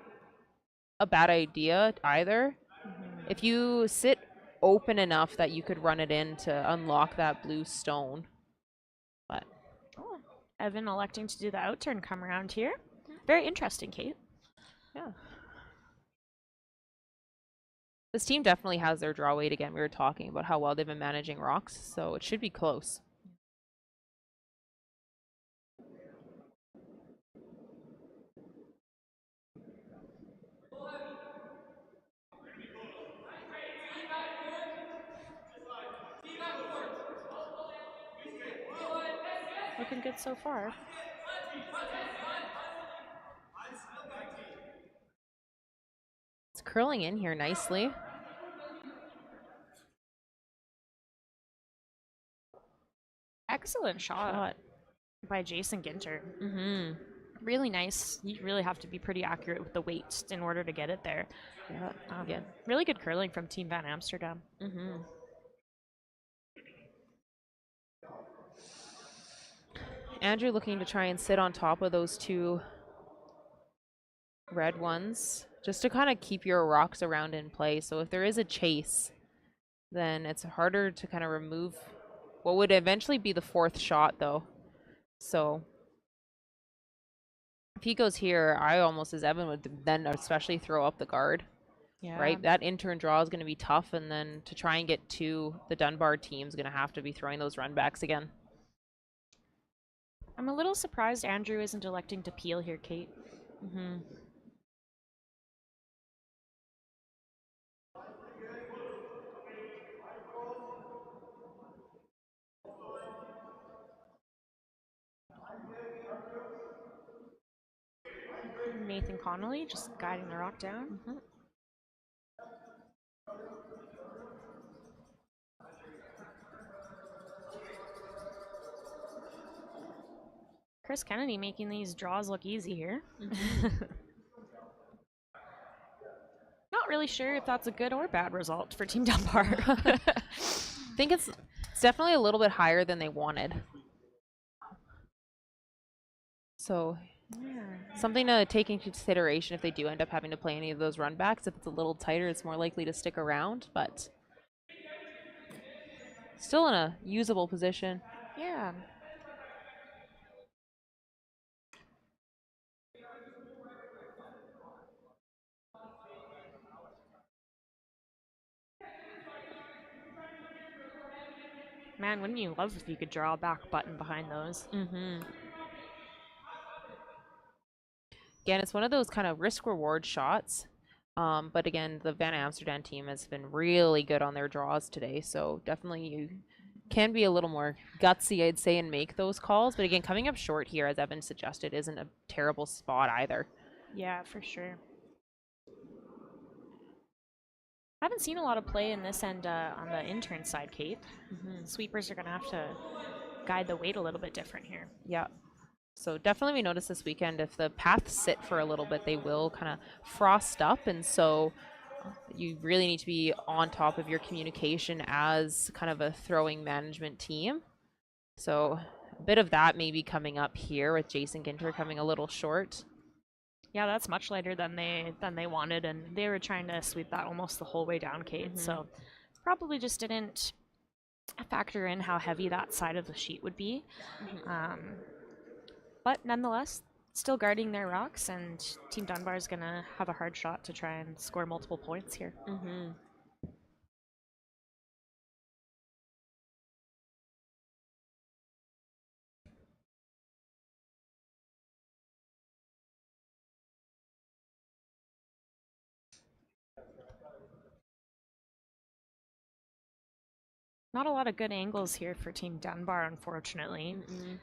a bad idea either. Mm-hmm. If you sit open enough that you could run it in to unlock that blue stone. But Evan electing to do the outturn come around here. Very interesting, Kate. Yeah. This team definitely has their draw weight again. We were talking about how well they've been managing rocks, so it should be close. looking good so far. It's curling in here nicely. Excellent shot by Jason Ginter. Mm-hmm. Really nice. You really have to be pretty accurate with the weight in order to get it there. Yeah. Again, really good curling from Team Van Amsterdam. Mm-hmm. Andrew looking to try and sit on top of those two red ones just to kind of keep your rocks around in play. So if there is a chase, then it's harder to kind of remove what would eventually be the fourth shot, though. So if he goes here, I almost, as Evan, would then especially throw up the guard. Yeah. Right? That in-turn draw is going to be tough, and then to try and get to the Dunbar team is going to have to be throwing those runbacks again. I'm a little surprised Andrew isn't electing to peel here, Kate. Mm-hmm. Nathan Connolly just guiding the rock down. Mm-hmm. Chris Kennedy making these draws look easy here. Mm-hmm. Not really sure if that's a good or bad result for Team Dunbar. I think it's definitely a little bit higher than they wanted. So something to take into consideration if they do end up having to play any of those runbacks. If it's a little tighter, it's more likely to stick around, but still in a usable position. Yeah. Man, wouldn't you love if you could draw a back button behind those? Mm-hmm. Again, it's one of those kind of risk-reward shots. But again, the Van Amsterdam team has been really good on their draws today, so definitely you can be a little more gutsy, I'd say, and make those calls. But again, coming up short here, as Evan suggested, isn't a terrible spot either. Yeah, for sure. Haven't seen a lot of play in this end on the intern side, Kate. Mm-hmm. Sweepers are going to have to guide the weight a little bit different here. Yeah. So definitely we noticed this weekend if the paths sit for a little bit, they will kind of frost up. And so you really need to be on top of your communication as kind of a throwing management team. So a bit of that may be coming up here with Jason Ginter coming a little short. Yeah, that's much lighter than they wanted, and they were trying to sweep that almost the whole way down, Kate. Mm-hmm. So probably just didn't factor in how heavy that side of the sheet would be. Mm-hmm. But nonetheless, still guarding their rocks, and Team Dunbar is going to have a hard shot to try and score multiple points here. Mm-hmm. Not a lot of good angles here for Team Dunbar, unfortunately. Mm-mm.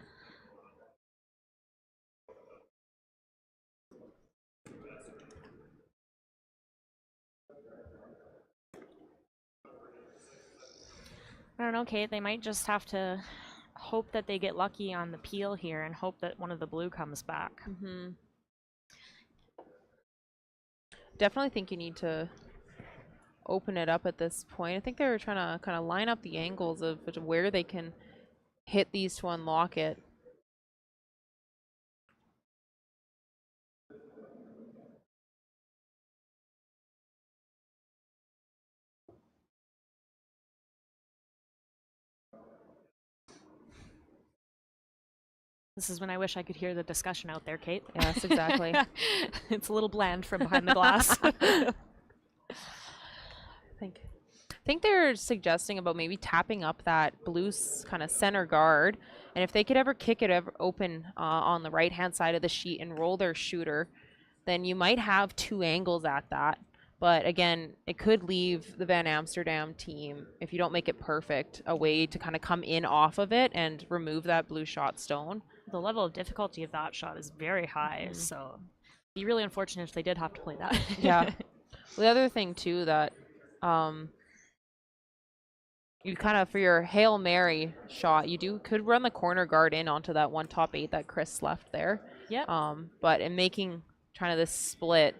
I don't know, Kate. They might just have to hope that they get lucky on the peel here and hope that one of the blue comes back. Mm-hmm. Definitely think you need to open it up at this point. I think they were trying to kind of line up the angles of where they can hit these to unlock it. This is when I wish I could hear the discussion out there, Kate. Yes, exactly. It's a little bland from behind the glass. I think they're suggesting about maybe tapping up that blue kind of center guard, and if they could ever kick it open on the right hand side of the sheet and roll their shooter, then you might have two angles at that. But again, it could leave the Van Amsterdam team, if you don't make it perfect, a way to kind of come in off of it and remove that blue shot stone. The level of difficulty of that shot is very high, so it'd be really unfortunate if they did have to play that. Yeah. The other thing too that you kind of, for your Hail Mary shot, could run the corner guard in onto that one top 8 that Chris left there. Yeah. But in trying to this split,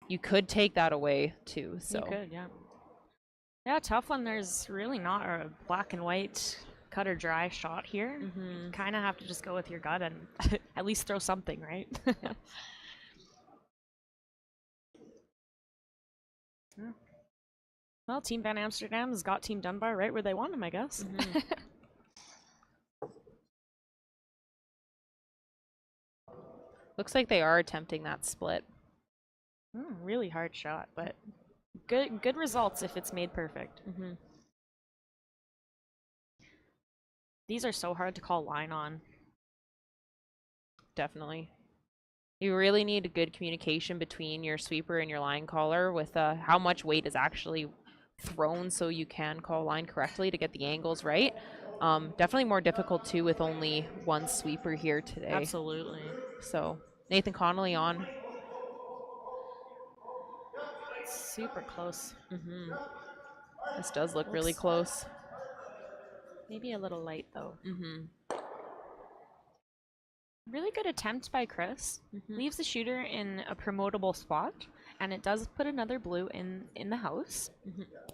you could take that away too. So You could, yeah. Yeah, tough one. There's really not a black and white cut or dry shot here. You kind of have to just go with your gut and at least throw something, right? Yeah. Yeah. Well, Team Van Amsterdam has got Team Dunbar right where they want them, I guess. Looks like they are attempting that split. Really hard shot, but good results if it's made perfect. These are so hard to call line on. Definitely. You really need a good communication between your sweeper and your line caller with how much weight is actually thrown so you can call line correctly to get the angles right. Definitely more difficult too with only one sweeper here today. Absolutely. So Nathan Connolly on. Super close. This does look really close. Maybe a little light though. Really good attempt by Chris. Leaves the shooter in a promotable spot, and it does put another blue in the house.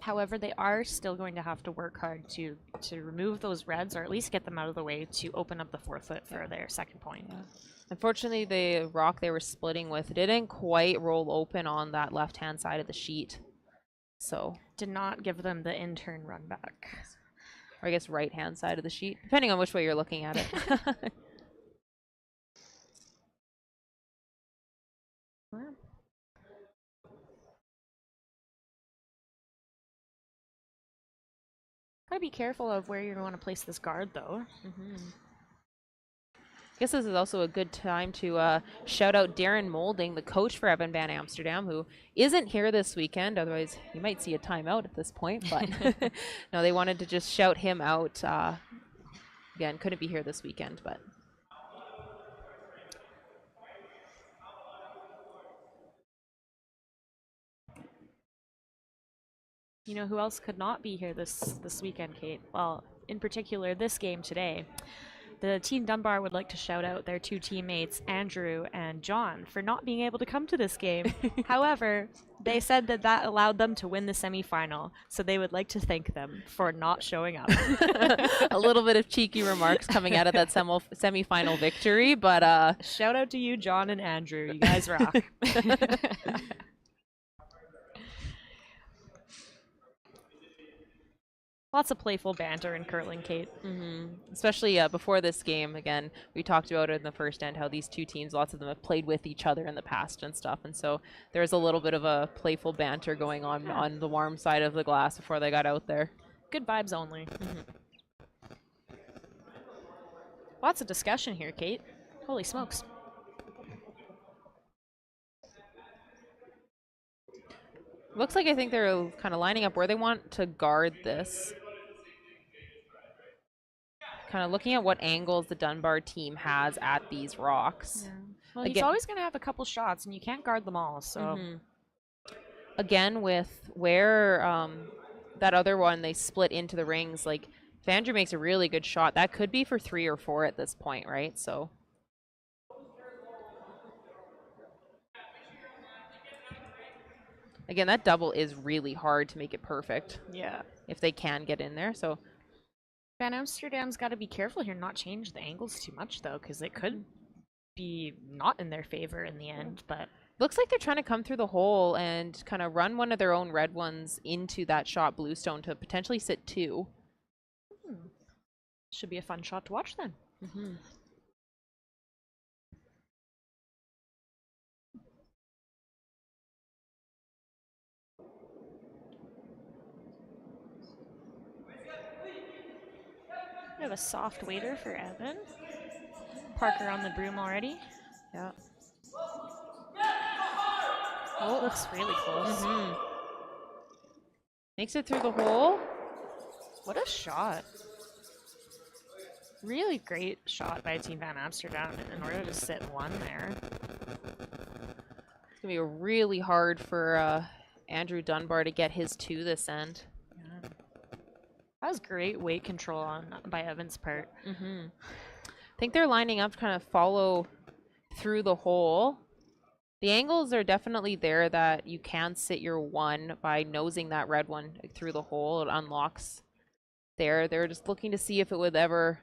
However, they are still going to have to work hard to remove those reds, or at least get them out of the way to open up the 4 foot for their second point. Yeah. Unfortunately, the rock they were splitting with didn't quite roll open on that left-hand side of the sheet. So did not give them the in-turn run back. Or I guess right-hand side of the sheet, depending on which way you're looking at it. Wow. Gotta be careful of where you want to place this guard, though. I guess this is also a good time to shout out Darren Molding, the coach for Evan Van Amsterdam, who isn't here this weekend. Otherwise, you might see a timeout at this point. But no, they wanted to just shout him out. Again, couldn't be here this weekend, but. You know who else could not be here this weekend, Kate? Well, in particular, this game today. The Team Dunbar would like to shout out their 2 teammates, Andrew and John, for not being able to come to this game. However, they said that allowed them to win the semifinal, so they would like to thank them for not showing up. A little bit of cheeky remarks coming out of that semifinal victory, but shout out to you, John and Andrew. You guys rock. Lots of playful banter in curling, Kate. Especially before this game. Again, we talked about it in the first end, how these 2 teams, lots of them have played with each other in the past and stuff. And so there's a little bit of a playful banter going on the warm side of the glass before they got out there. Good vibes only. Lots of discussion here, Kate. Holy smokes. Looks like I think they're kind of lining up where they want to guard this. Kind of looking at what angles the Dunbar team has at these rocks. Yeah. Well, he's always going to have a couple shots, and you can't guard them all. So again, with where that other one they split into the rings, like if Andrew makes a really good shot, that could be for 3 or 4 at this point, right? So. Again, that double is really hard to make it perfect. Yeah. If they can get in there, so. Van Amsterdam's got to be careful here, not change the angles too much, though, because it could be not in their favor in the end, but. Looks like they're trying to come through the hole and kind of run one of their own red ones into that shot bluestone to potentially sit 2. Should be a fun shot to watch then. We have a soft waiter for Evan. Parker on the broom already. Yeah. Oh, it looks really close. Makes it through the hole. What a shot. Really great shot by Team Van Amsterdam in order to sit one there. It's going to be really hard for Andrew Dunbar to get his 2 this end. Yeah. That was great weight control by Evan's part. I think they're lining up to kind of follow through the hole. The angles are definitely there that you can sit your 1 by nosing that red one through the hole. It unlocks there. They're just looking to see if it would ever,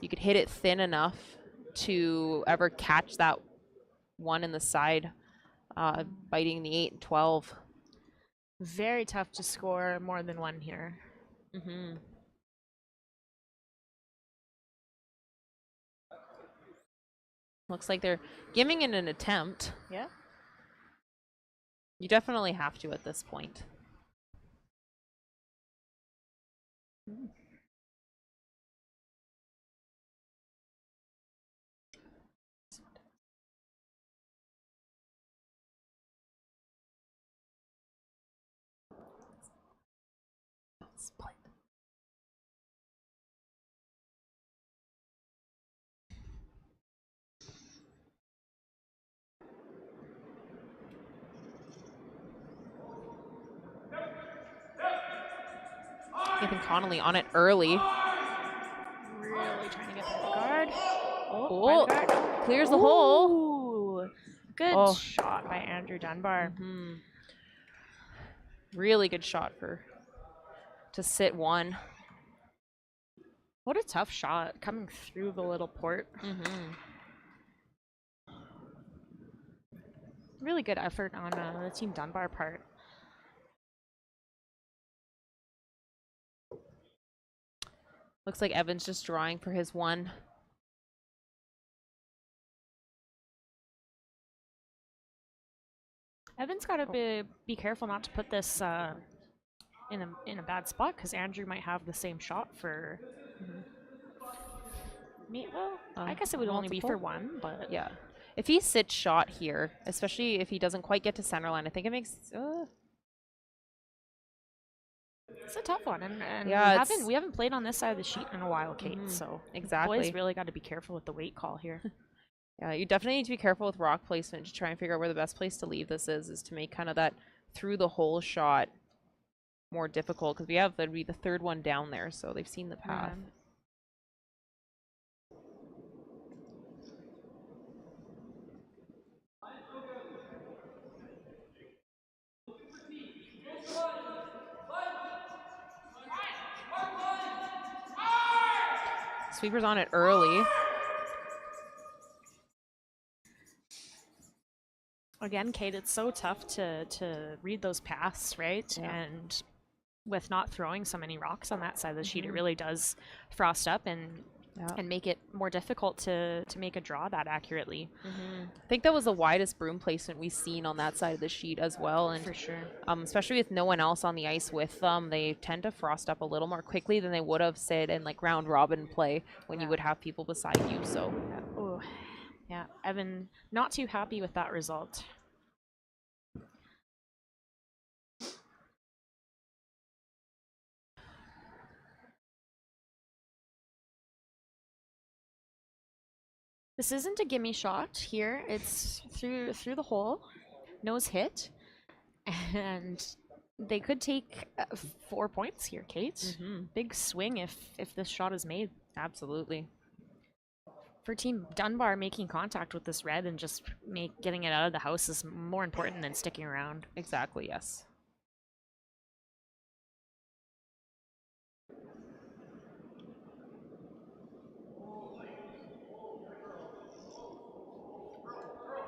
you could hit it thin enough to ever catch that 1 in the side, biting the 8 and 12. Very tough to score more than 1 here. Looks like they're giving it an attempt. Yeah. You definitely have to at this point. Split. Nathan Connolly on it early. Really trying to get by the guard. Oh, by the guard. clears the hole. Ooh, good shot by Andrew Dunbar. Really good shot to sit 1. What a tough shot coming through the little port. Really good effort on the Team Dunbar part. Looks like Evan's just drawing for his 1. Evan's got to be careful not to put this in a bad spot because Andrew might have the same shot for me. Well, I guess it would only be for 1, but yeah. If he sits shot here, especially if he doesn't quite get to center line, I think it makes. It's a tough one, and yeah, we haven't played on this side of the sheet in a while, Kate. So exactly, boys really got to be careful with the weight call here. Yeah, you definitely need to be careful with rock placement to try and figure out where the best place to leave this is to make kind of that through the hole shot more difficult because that'd be the 3rd one down there, so they've seen the path. Sweeper's on it early. Again, Kate, it's so tough to read those paths, right? Yeah. And with not throwing so many rocks on that side of the sheet, it really does frost up and make it more difficult to make a draw that accurately. I think that was the widest broom placement we've seen on that side of the sheet as well. And for sure. Especially with no one else on the ice with them, they tend to frost up a little more quickly than they would have said in like round robin play when you would have people beside you. So yeah, Evan not too happy with that result. This isn't a gimme shot here. It's through the hole, nose hit, and they could take 4 points here, Kate. Big swing if this shot is made. Absolutely. For Team Dunbar, making contact with this red and just getting it out of the house is more important than sticking around. Exactly, yes.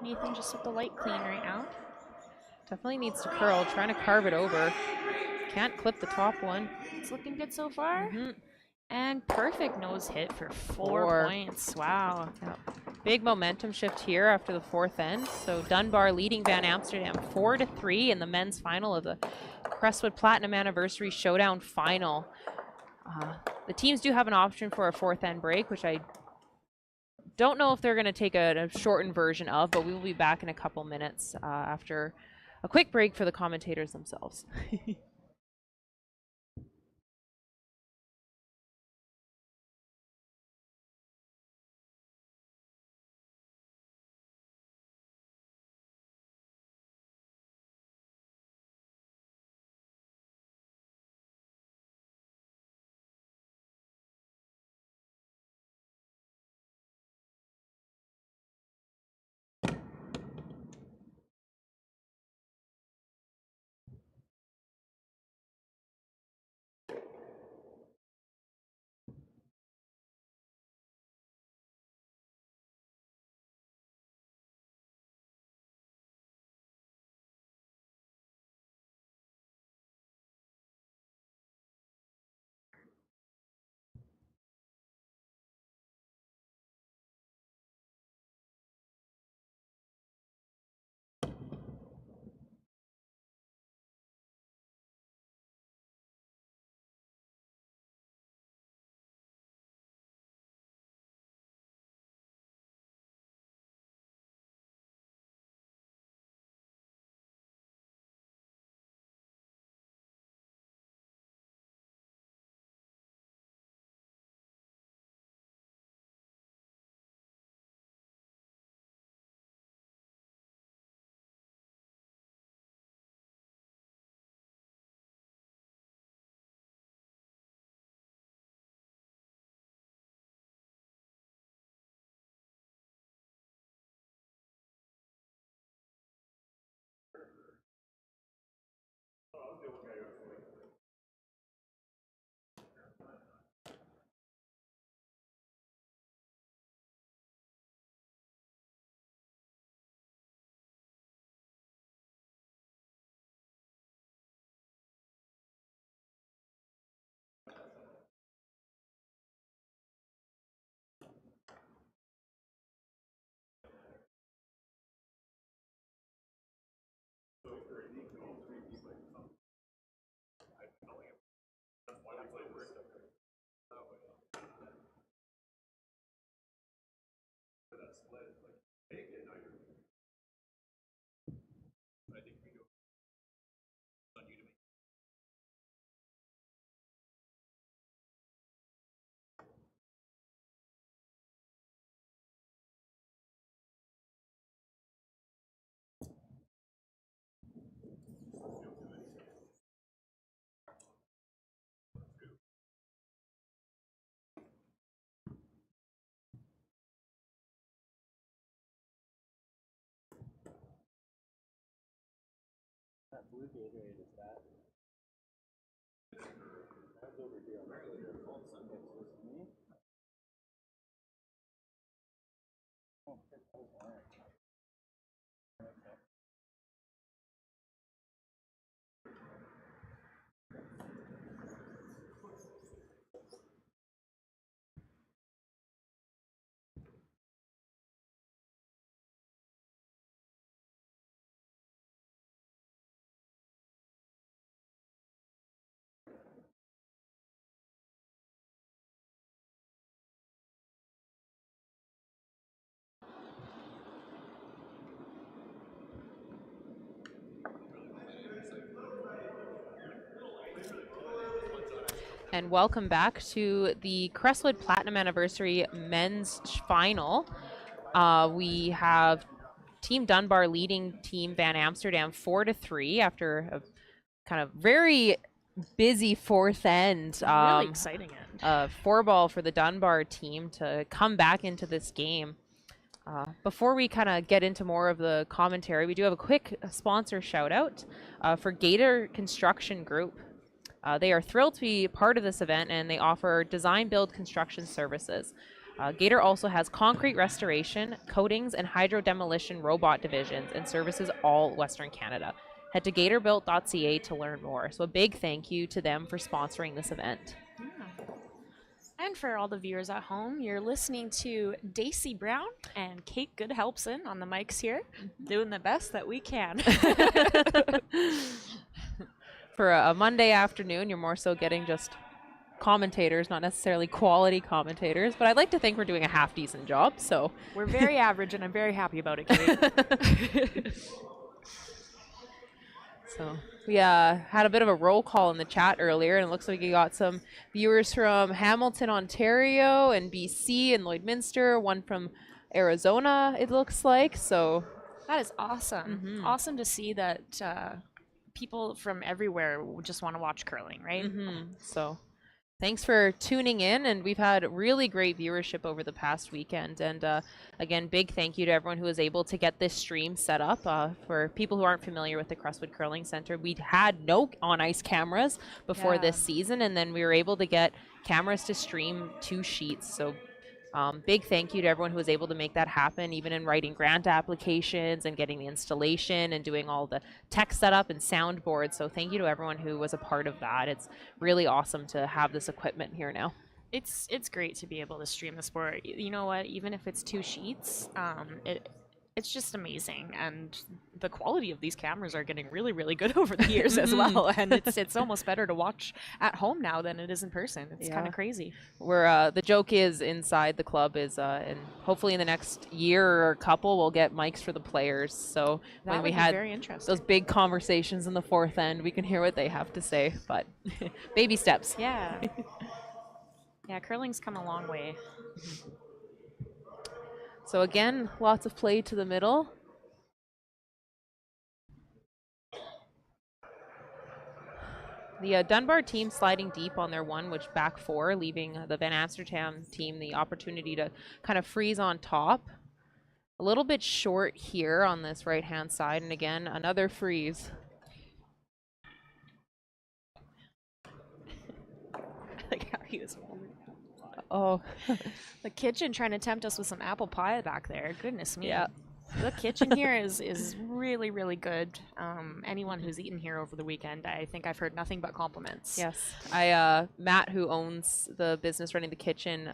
Nathan just with the light clean right now. Definitely needs to curl, trying to carve it over. Can't clip the top one. It's looking good so far. And perfect nose hit for 4 points. Wow. Yep. Big momentum shift here after the 4th end. So Dunbar leading Van Amsterdam 4-3 in the men's final of the Crestwood Platinum Anniversary Showdown final. The teams do have an option for a 4th end break, which I don't know if they're going to take a shortened version of, but we will be back in a couple minutes after a quick break for the commentators themselves. And welcome back to the Crestwood Platinum Anniversary Men's Final. We have Team Dunbar leading Team Van Amsterdam 4-3 after a kind of very busy fourth end. Really exciting end. 4-ball for the Dunbar team to come back into this game. Before we kind of get into more of the commentary, we do have a quick sponsor shout out for Gator Construction Group. They are thrilled to be part of this event, and they offer design build construction services. Gator also has concrete restoration, coatings, and hydro demolition robot divisions and services all Western Canada. Head to gatorbuilt.ca to learn more. So a big thank you to them for sponsoring this event. Yeah. And for all the viewers at home, you're listening to Daisy Brown and Kate Goodhelpson on the mics here, doing the best that we can. For a Monday afternoon, you're more so getting just commentators, not necessarily quality commentators, but I'd like to think we're doing a half-decent job, so. We're very average, and I'm very happy about it, Kate. So we had a bit of a roll call in the chat earlier, and it looks like we got some viewers from Hamilton, Ontario, and BC, and Lloydminster, one from Arizona, it looks like. So That is awesome. Awesome to see that people from everywhere just want to watch curling, right? So thanks for tuning in, and we've had really great viewership over the past weekend. And again, big thank you to everyone who was able to get this stream set up. For people who aren't familiar with the Crestwood Curling Center, we had no on-ice cameras before this season, and then we were able to get cameras to stream 2 sheets. So big thank you to everyone who was able to make that happen, even in writing grant applications and getting the installation and doing all the tech setup and soundboard. So thank you to everyone who was a part of that. It's really awesome to have this equipment here now. It's great to be able to stream the sport. You know what? Even if it's 2 sheets, it's just amazing, and the quality of these cameras are getting really, really good over the years as well. And it's almost better to watch at home now than it is in person. It's kind of crazy. Where the joke is inside the club is, and hopefully in the next year or couple, we'll get mics for the players. So that when we would had be very interesting. Those big conversations in the fourth end, we can hear what they have to say. But baby steps. Yeah. Yeah, curling's come a long way. So again, lots of play to the middle. The Dunbar team sliding deep on their one, which back 4, leaving the Van Amsterdam team the opportunity to kind of freeze on top. A little bit short here on this right-hand side, and again, another freeze. Like how he was holding. Oh, The kitchen trying to tempt us with some apple pie back there. Goodness me. yeah. The kitchen here is really, really good. Anyone who's eaten here over the weekend, I think I've heard nothing but compliments. Yes. Matt, who owns the business running the kitchen,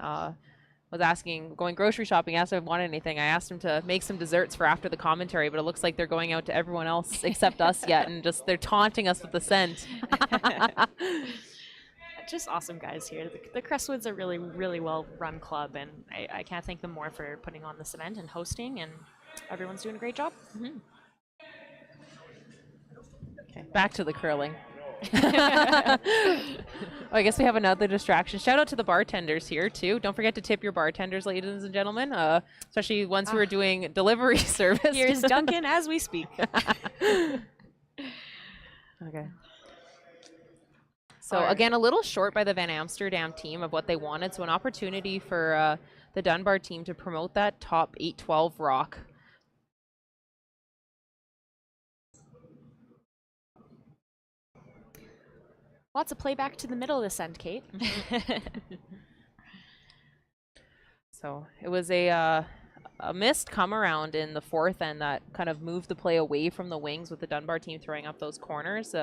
was asking, going grocery shopping, asked if I wanted anything. I asked him to make some desserts for after the commentary, but it looks like they're going out to everyone else except us yet, and just they're taunting us with the scent. Just awesome guys here. The Crestwood's a really, really well-run club, and I can't thank them more for putting on this event and hosting, and everyone's doing a great job. Okay, back to the curling. Oh, I guess we have another distraction. Shout out to the bartenders here too. Don't forget to tip your bartenders, ladies and gentlemen, especially ones who are doing delivery service. Here's Duncan as we speak. Okay. So again, a little short by the Van Amsterdam team of what they wanted. So an opportunity for the Dunbar team to promote that top 8-12 rock. Lots of playback to the middle of this end, Kate. So it was a missed come around in the fourth end that kind of moved the play away from the wings, with the Dunbar team throwing up those corners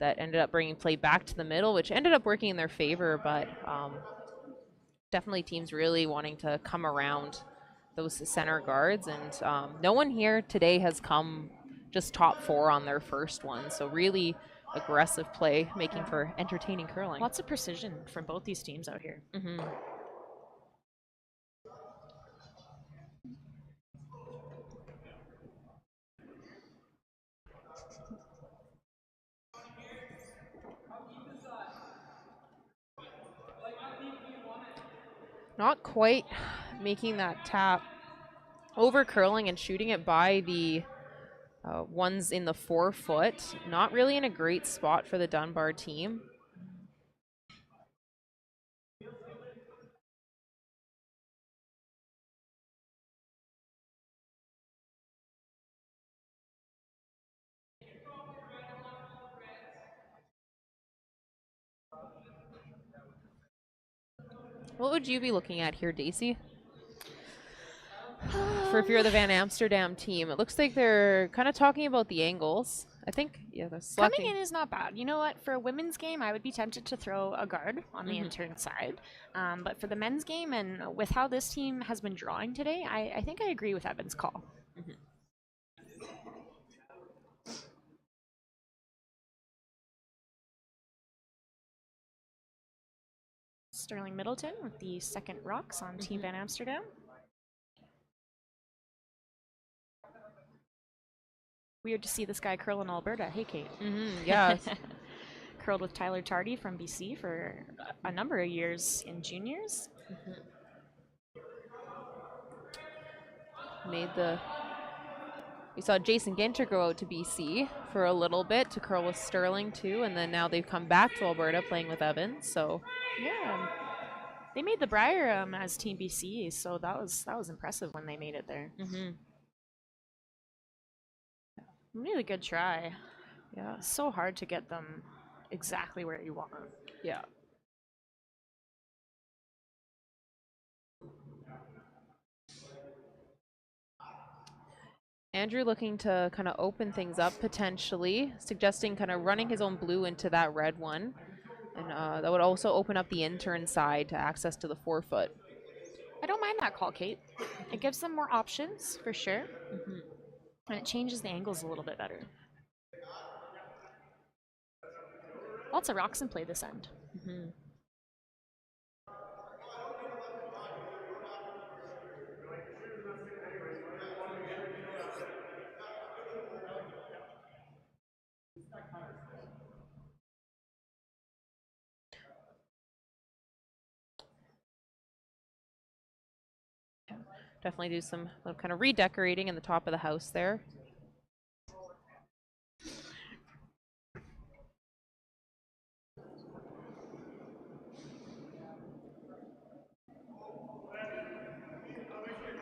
that ended up bringing play back to the middle, which ended up working in their favor. But definitely teams really wanting to come around those center guards, and no one here today has come just top 4 on their first one. So really aggressive play, making for entertaining curling. Lots of precision from both these teams out here. Not quite making that tap, over curling and shooting it by the ones in the 4-foot. Not really in a great spot for the Dunbar team. What would you be looking at here, Daisy? For if you're the Van Amsterdam team, it looks like they're kind of talking about the angles. I think, yeah, they're slacking. Coming in is not bad. You know what? For a women's game, I would be tempted to throw a guard on the intern side. But for the men's game, and with how this team has been drawing today, I think I agree with Evan's call. Sterling Middleton with the second rocks on Team Van Amsterdam. Weird to see this guy curl in Alberta. Hey, Kate. Yeah. Curled with Tyler Tardy from BC for a number of years in juniors. We saw Jason Ginter go out to BC for a little bit to curl with Sterling too, and then now they've come back to Alberta playing with Evan. So yeah, they made the Brier as Team BC, so that was impressive when they made it there. Really good try. Yeah, It's so hard to get them exactly where you want them. yeah. Andrew looking to kind of open things up potentially, suggesting kind of running his own blue into that red one. And that would also open up the intern side to access to the 4-foot. I don't mind that call, Kate. It gives them more options, for sure. And it changes the angles a little bit better. Lots of rocks in play this end. Definitely do some kind of redecorating in the top of the house there.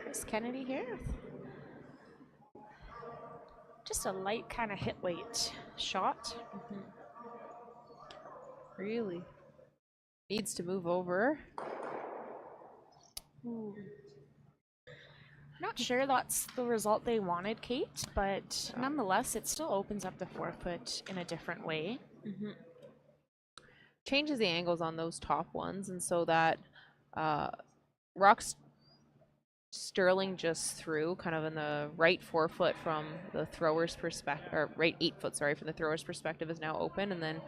Chris Kennedy here. Just a light kind of hit weight shot. Really needs to move over. Not sure that's the result they wanted, Kate, but nonetheless, it still opens up the 4-foot in a different way. Changes the angles on those top ones, and so that rocks Sterling just threw kind of in the right 4-foot from the thrower's perspective, or right 8-foot, sorry, from the thrower's perspective is now open, and then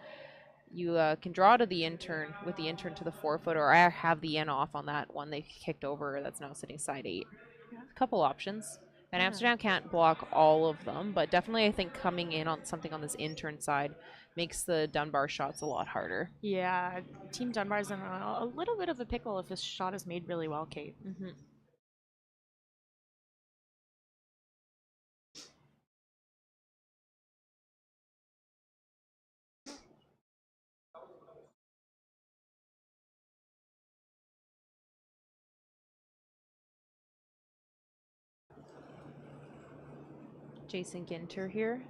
you can draw to the intern with the intern to the 4-foot, or I have the in off on that one they kicked over that's now sitting side 8. A couple options. And Amsterdam can't block all of them, but definitely I think coming in on something on this intern side makes the Dunbar shots a lot harder. Yeah, Team Dunbar's in a little bit of a pickle if this shot is made really well, Kate. Jason Ginter here.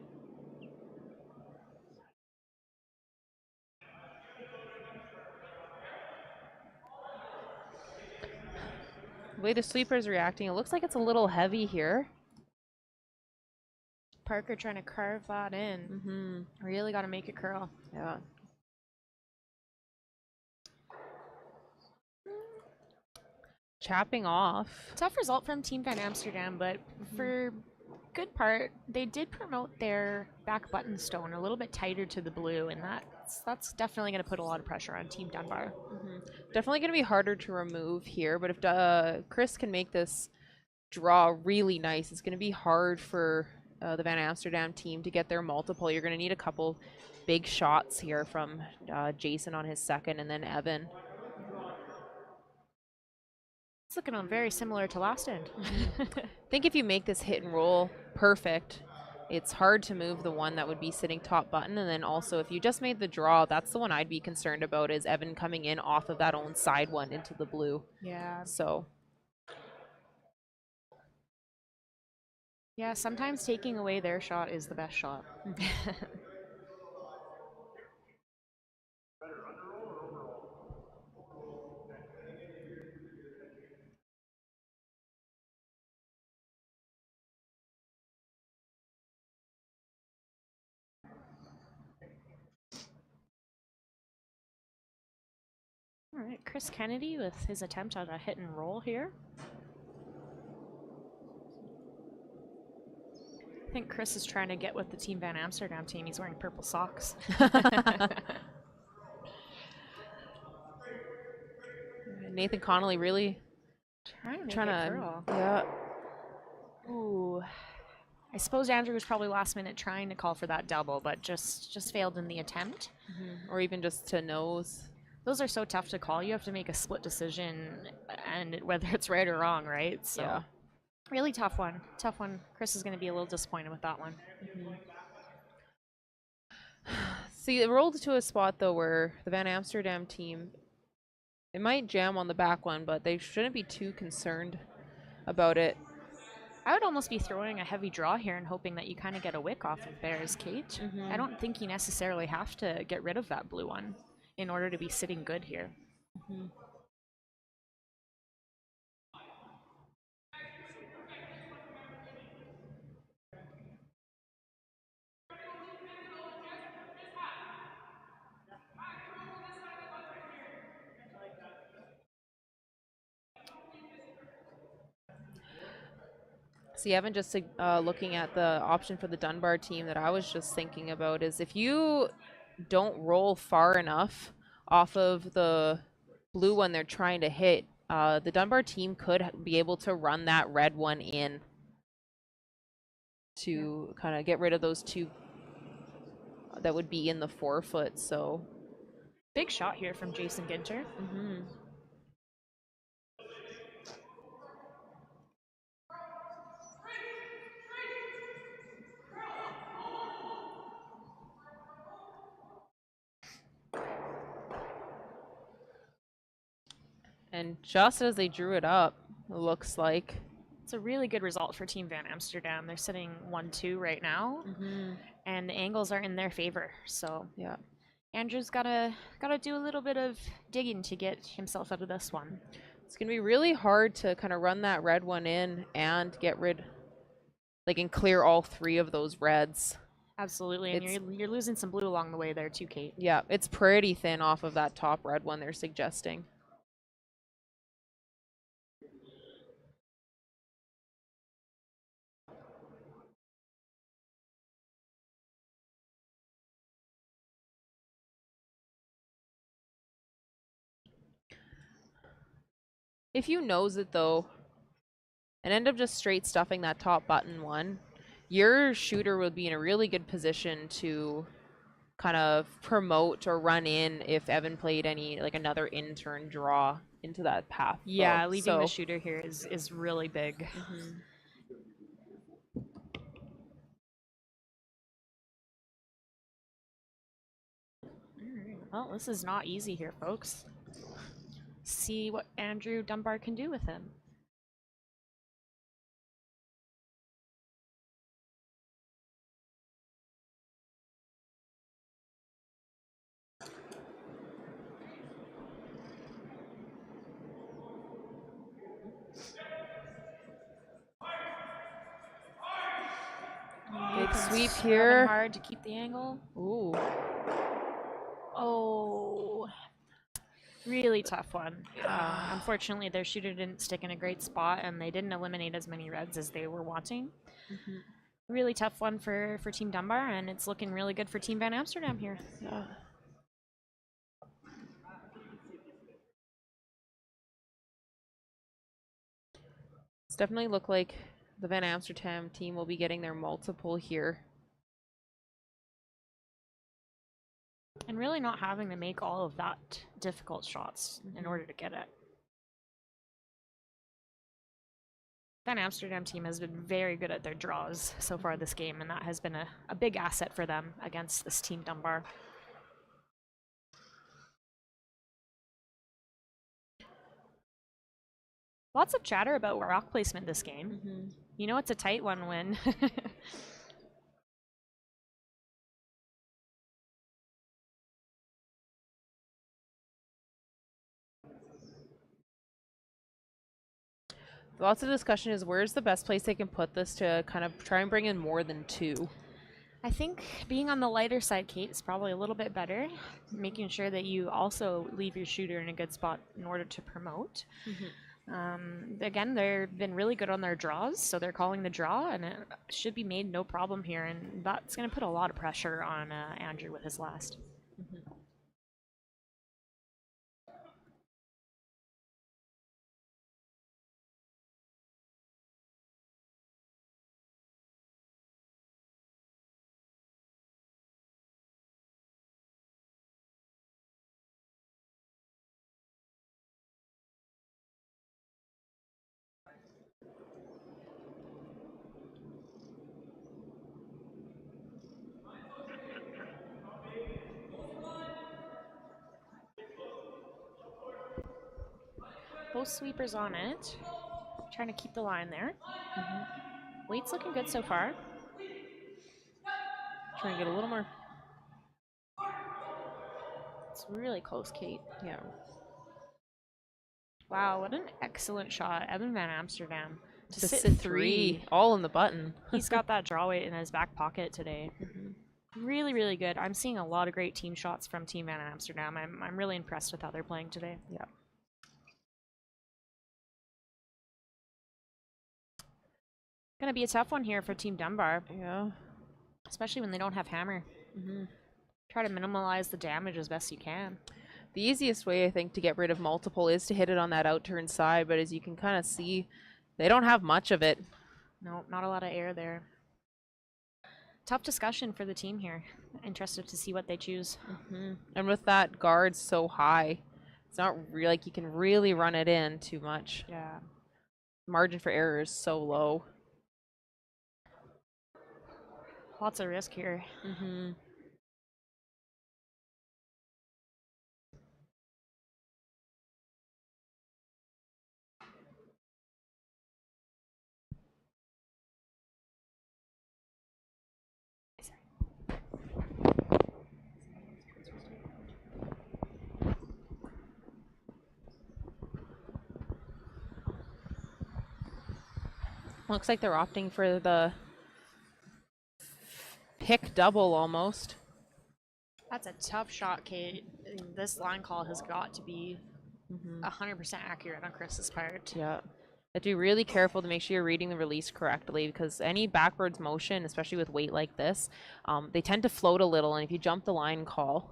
The way the sweeper's reacting, it looks like it's a little heavy here. Parker trying to carve that in. Really got to make it curl. Yeah. Chapping off. Tough result from Team Van Amsterdam, but for good part, they did promote their back button stone a little bit tighter to the blue, and that's definitely going to put a lot of pressure on Team Dunbar. Definitely going to be harder to remove here, but if Chris can make this draw really nice, it's going to be hard for the Van Amsterdam team to get their multiple. You're going to need a couple big shots here from Jason on his second, and then Evan. It's looking very similar to last end. I think if you make this hit and roll perfect, it's hard to move the one that would be sitting top button. And then also if you just made the draw, that's the one I'd be concerned about, is Evan coming in off of that own side one into the blue. Yeah. So. Yeah, sometimes taking away their shot is the best shot. All right, Chris Kennedy with his attempt at a hit and roll here. I think Chris is trying to get with the Team Van Amsterdam team. He's wearing purple socks. Nathan Connolly really trying to yeah. Ooh. I suppose Andrew was probably last minute trying to call for that double, but just failed in the attempt. Or even just to nose. Those are so tough to call. You have to make a split decision, and whether it's right or wrong, right? So, Yeah. really tough one. Tough one. Chris is going to be a little disappointed with that one. See, it rolled to a spot though where the Van Amsterdam team, it might jam on the back one, but they shouldn't be too concerned about it. I would almost be throwing a heavy draw here and hoping that you kind of get a wick off of Bear's Kate. I don't think you necessarily have to get rid of that blue one in order to be sitting good here. See, Evan, just looking at the option for the Dunbar team that I was just thinking about is if you don't roll far enough off of the blue one they're trying to hit, the Dunbar team could be able to run that red one in to kind of get rid of those two that would be in the 4-foot. So Big shot here from Jason Ginter. and just as they drew it up, it looks like. It's a really good result for Team Van Amsterdam. They're sitting 1-2 right now, and the angles are in their favor. So Yeah. Andrew's gotta do a little bit of digging to get himself out of this one. It's going to be really hard to kind of run that red one in and get rid, like, and clear all three of those reds. Absolutely, and you're losing some blue along the way there too, Kate. Yeah, it's pretty thin off of that top red one they're suggesting. If you nose it though, and end up just straight stuffing that top button one, your shooter will be in a really good position to kind of promote or run in if Evan played any, like, another in-turn draw into that path. Yeah, leaving the shooter here is really big. Well, this is not easy here, folks. See what Andrew Dunbar can do with him. Big sweep Scrubbing here. hard to keep the angle. Ooh. Oh, really tough one. Unfortunately, their shooter didn't stick in a great spot, and they didn't eliminate as many reds as they were wanting. Really tough one for Team Dunbar, and it's looking really good for Team Van Amsterdam here. Yeah. It's definitely look like the Van Amsterdam team will be getting their multiple here. And really not having to make all of that difficult shots in order to get it. Van Amsterdam team has been very good at their draws so far this game, and that has been a big asset for them against this Team Dunbar. Lots of chatter about rock placement this game. You know it's a tight one when Lots of discussion is where's the best place they can put this to kind of try and bring in more than two. I think being on the lighter side, Kate, is probably a little bit better. Making sure that you also leave your shooter in a good spot in order to promote. Again, they've been really good on their draws, so they're calling the draw, and it should be made no problem here, and that's going to put a lot of pressure on Andrew with his last. Both sweepers on it. Trying to keep the line there. Weight's looking good so far. Trying to get a little more. It's really close, Kate. Yeah. Wow, what an excellent shot. Evan Van Amsterdam. To sit three. All in the button. He's got that draw weight in his back pocket today. Really, really good. I'm seeing a lot of great team shots from Team Van Amsterdam. I'm really impressed with how they're playing today. Yeah. Gonna be a tough one here for Team Dunbar. Yeah. Especially when they don't have hammer. Try to minimize the damage as best you can. The easiest way, I think, to get rid of multiple is to hit it on that out-turn side, but as you can kind of see, they don't have much of it. No, not a lot of air there. Tough discussion for the team here. Interested to see what they choose. And with that guard so high, it's not really like you can really run it in too much. Yeah. Margin for error is so low. Lots of risk here. Looks like they're opting for the pick double almost. That's a tough shot, Kate. This line call has got to be 100% accurate on Chris's part. Yeah. You have to be really careful to make sure you're reading the release correctly, because any backwards motion, especially with weight like this, they tend to float a little, and if you jump the line call,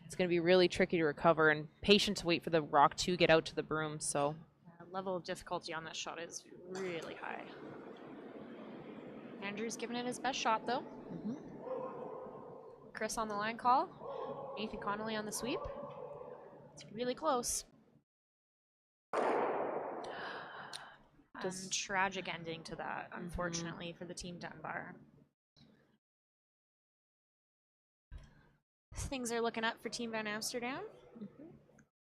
it's going to be really tricky to recover and patient to wait for the rock to get out to the broom. So Level of difficulty on that shot is really high. Andrew's giving it his best shot, though. Chris on the line call. Nathan Connolly on the sweep. It's really close. Tragic ending to that, unfortunately, for the Team Dunbar. Things are looking up for Team Van Amsterdam.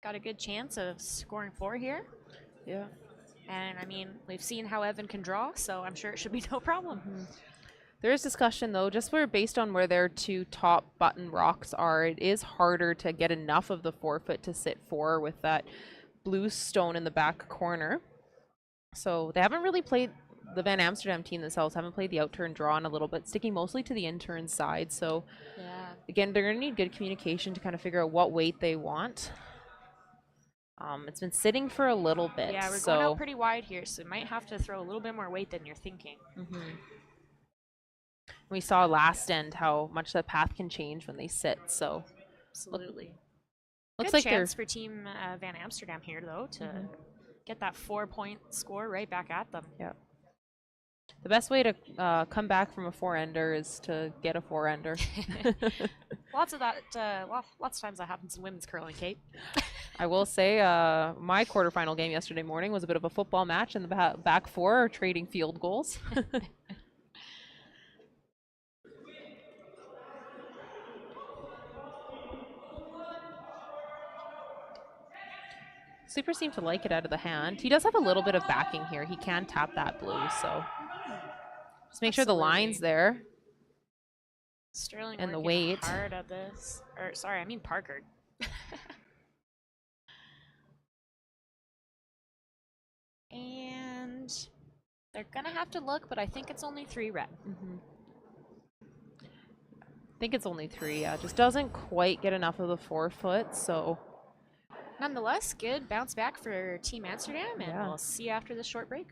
Got a good chance of scoring 4 here. yeah. And, I mean, we've seen how Evan can draw, so I'm sure it should be no problem. There is discussion, though, just based on where their 2 top button rocks are, it is harder to get enough of the forefoot to sit 4 with that blue stone in the back corner. So they haven't really played, the Van Amsterdam team themselves haven't played the out-turn draw in a little bit, sticking mostly to the in-turn side. So, again, they're going to need good communication to kind of figure out what weight they want. It's been sitting for a little bit. Yeah, we're going out pretty wide here, so we might have to throw a little bit more weight than you're thinking. We saw last end how much the path can change when they sit. So absolutely. Looks good like chance for Team Van Amsterdam here, though, to get that 4-point score right back at them. Yeah. The best way to come back from a 4-ender is to get a 4-ender. Lots of that. Lots of times that happens in women's curling, Kate. I will say my quarterfinal game yesterday morning was a bit of a football match, and the back 4 are trading field goals. Super seemed to like it out of the hand. He does have a little bit of backing here. He can tap that blue, so just make sure the line's there. Sterling and the working weight. hard at this. Or sorry, I mean Parker. And they're gonna have to look, but I think it's only 3 red. I think it's only 3. Yeah, just doesn't quite get enough of the forefoot, so. Nonetheless, good bounce back for Team Amsterdam, and we'll see you after this short break.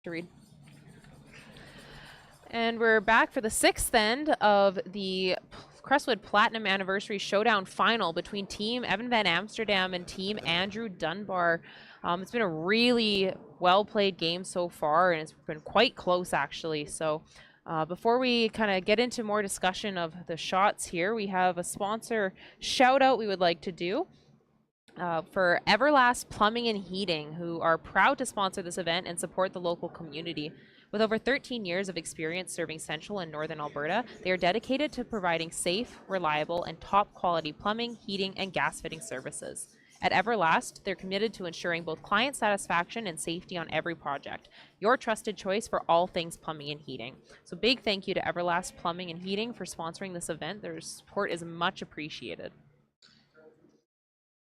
to read. And we're back for the 6th end of the Crestwood Platinum Anniversary Showdown final between Team Evan Van Amsterdam and Team Andrew Dunbar. It's been a really well-played game so far, and it's been quite close, actually. So before we kind of get into more discussion of the shots here, we have a sponsor shout-out we would like to do. For Everlast Plumbing and Heating, who are proud to sponsor this event and support the local community. With over 13 years of experience serving Central and Northern Alberta, they are dedicated to providing safe, reliable, and top-quality plumbing, heating, and gas fitting services. At Everlast, they're committed to ensuring both client satisfaction and safety on every project. Your trusted choice for all things plumbing and heating. So big thank you to Everlast Plumbing and Heating for sponsoring this event. Their support is much appreciated.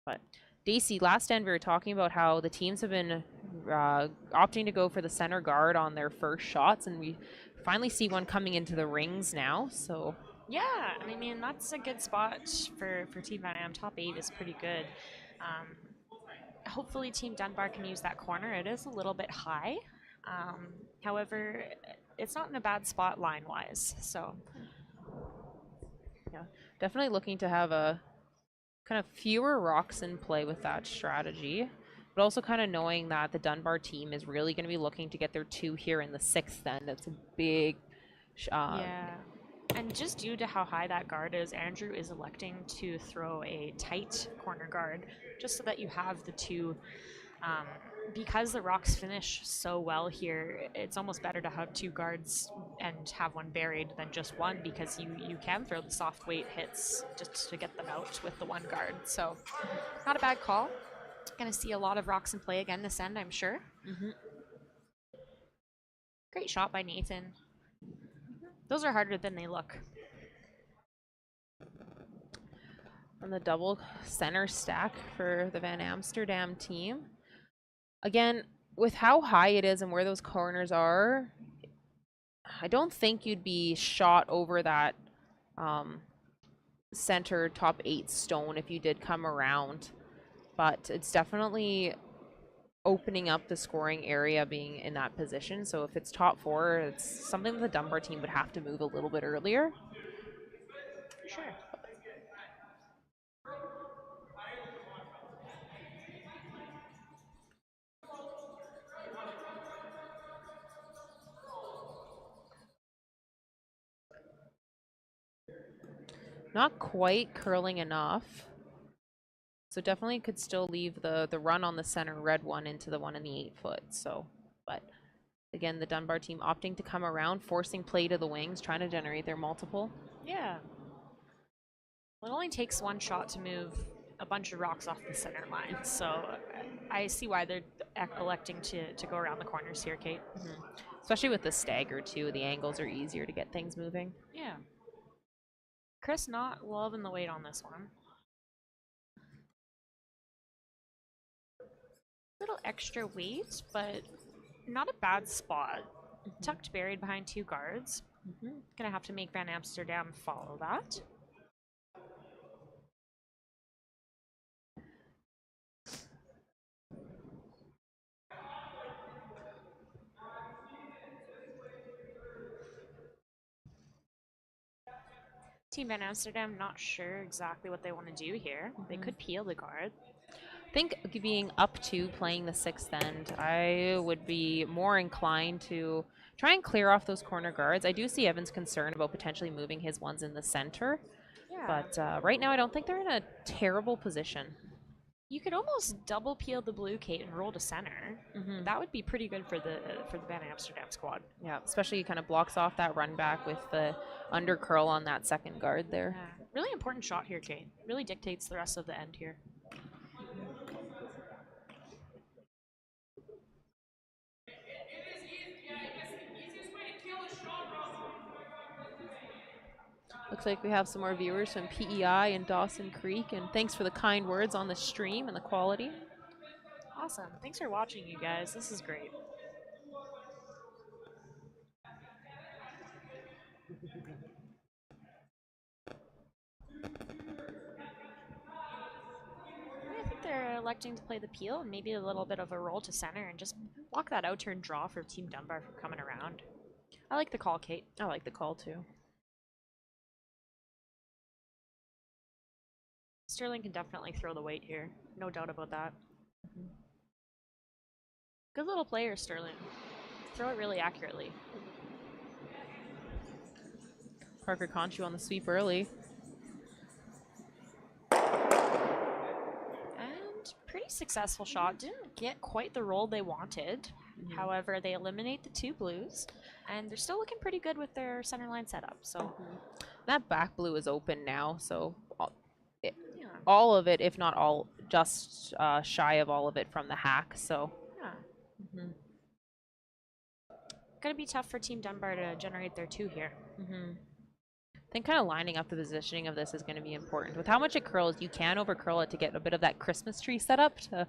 But Daisy, last end we were talking about how the teams have been opting to go for the center guard on their first shots, and we finally see one coming into the rings now. So yeah, I mean that's a good spot for Team Van Am. Top 8 is pretty good. Hopefully Team Dunbar can use that corner. It is a little bit high. However, it's not in a bad spot line-wise. So yeah, definitely looking to have a kind of fewer rocks in play with that strategy, but also kind of knowing that the Dunbar team is really going to be looking to get their 2 here in the 6th end. That's a big yeah. And just due to how high that guard is, Andrew is electing to throw a tight corner guard just so that you have the 2. Because the rocks finish so well here, it's almost better to have 2 guards and have one buried than just one, because you can throw the soft weight hits just to get them out with the 1 guard. So not a bad call. Gonna see a lot of rocks in play again this end, I'm sure. Great shot by Nathan. Those are harder than they look. On the double center stack for the Van Amsterdam team. Again, with how high it is and where those corners are, I don't think you'd be shot over that center top 8 stone if you did come around. But it's definitely opening up the scoring area being in that position. So if it's top 4, it's something that the Dunbar team would have to move a little bit earlier. Sure. Not quite curling enough. So definitely could still leave the run on the center red one into the one in the 8-foot. So, but again, the Dunbar team opting to come around, forcing play to the wings, trying to generate their multiple. Yeah. Well, it only takes 1 shot to move a bunch of rocks off the center line. So I see why they're electing to go around the corners here, Kate. Especially with the stagger too, the angles are easier to get things moving. Yeah. Chris not loving the weight on this one. Little extra weight, but not a bad spot. Tucked buried behind 2 guards. Gonna have to make Van Amsterdam follow that. Team Van Amsterdam not sure exactly what they want to do here. They could peel the guard. I think being up to playing the 6th end, I would be more inclined to try and clear off those corner guards. I do see Evan's concern about potentially moving his ones in the center, but right now I don't think they're in a terrible position. You could almost double peel the blue, Kate, and roll to center. That would be pretty good for the Van Amsterdam squad. Yeah, especially kind of blocks off that run back with the under curl on that second guard there. Yeah. Really important shot here, Kate. Really dictates the rest of the end here. Looks like we have some more viewers from PEI and Dawson Creek, and thanks for the kind words on the stream and the quality. Awesome. Thanks for watching, you guys. This is great. I think they're electing to play the peel and maybe a little bit of a roll to center and just block that out-turn draw for Team Dunbar from coming around. I like the call, Kate. I like the call too. Sterling can definitely throw the weight here. No doubt about that. Good little player, Sterling. Throw it really accurately. Parker Conchu on the sweep early. And pretty successful shot. Didn't get quite the roll they wanted. However, they eliminate the 2 blues, and they're still looking pretty good with their center line setup. So that back blue is open now, so all of it, if not all, just shy of all of it from the hack. So yeah. Gonna be tough for Team Dunbar to generate their 2 here. I think kind of lining up the positioning of this is going to be important. With how much it curls, you can over curl it to get a bit of that Christmas tree setup to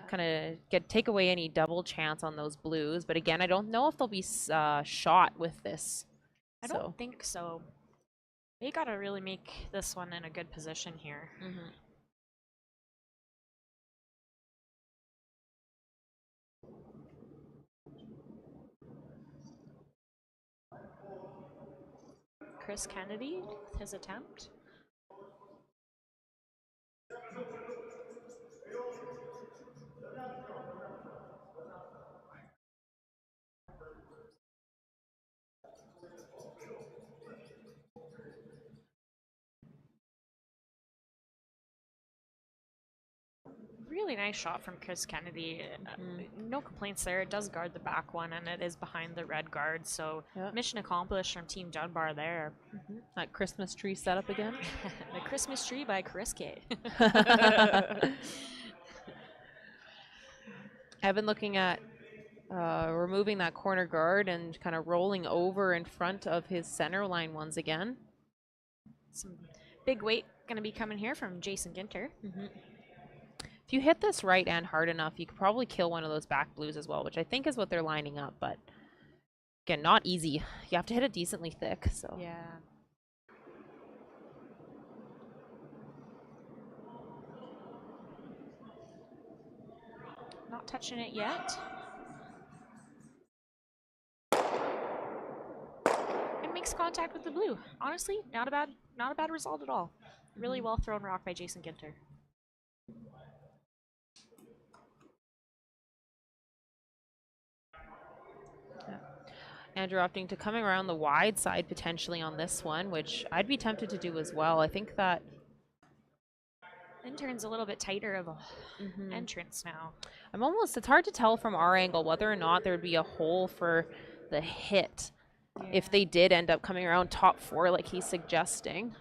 kind of take away any double chance on those blues. But again, I don't know if they'll be shot with this. I don't think so. They gotta really make this one in a good position here. Chris Kennedy with his attempt. Really nice shot from Chris Kennedy. No complaints there. It does guard the back one, and it is behind the red guard, so mission accomplished from Team Dunbar there. That Christmas tree setup again. The Christmas tree by Chris K. I've been looking at removing that corner guard and kind of rolling over in front of his center line once again. Some big weight going to be coming here from Jason Ginter. If you hit this right and hard enough, you could probably kill one of those back blues as well, which I think is what they're lining up, but again, not easy. You have to hit it decently thick, so. Yeah. Not touching it yet. And makes contact with the blue. Honestly, not a bad result at all. Really well thrown rock by Jason Ginter. Andrew opting to coming around the wide side potentially on this one, which I'd be tempted to do as well. I think that Intern's a little bit tighter of a entrance now. It's hard to tell from our angle whether or not there would be a hole for the hit if they did end up coming around top 4 like he's suggesting.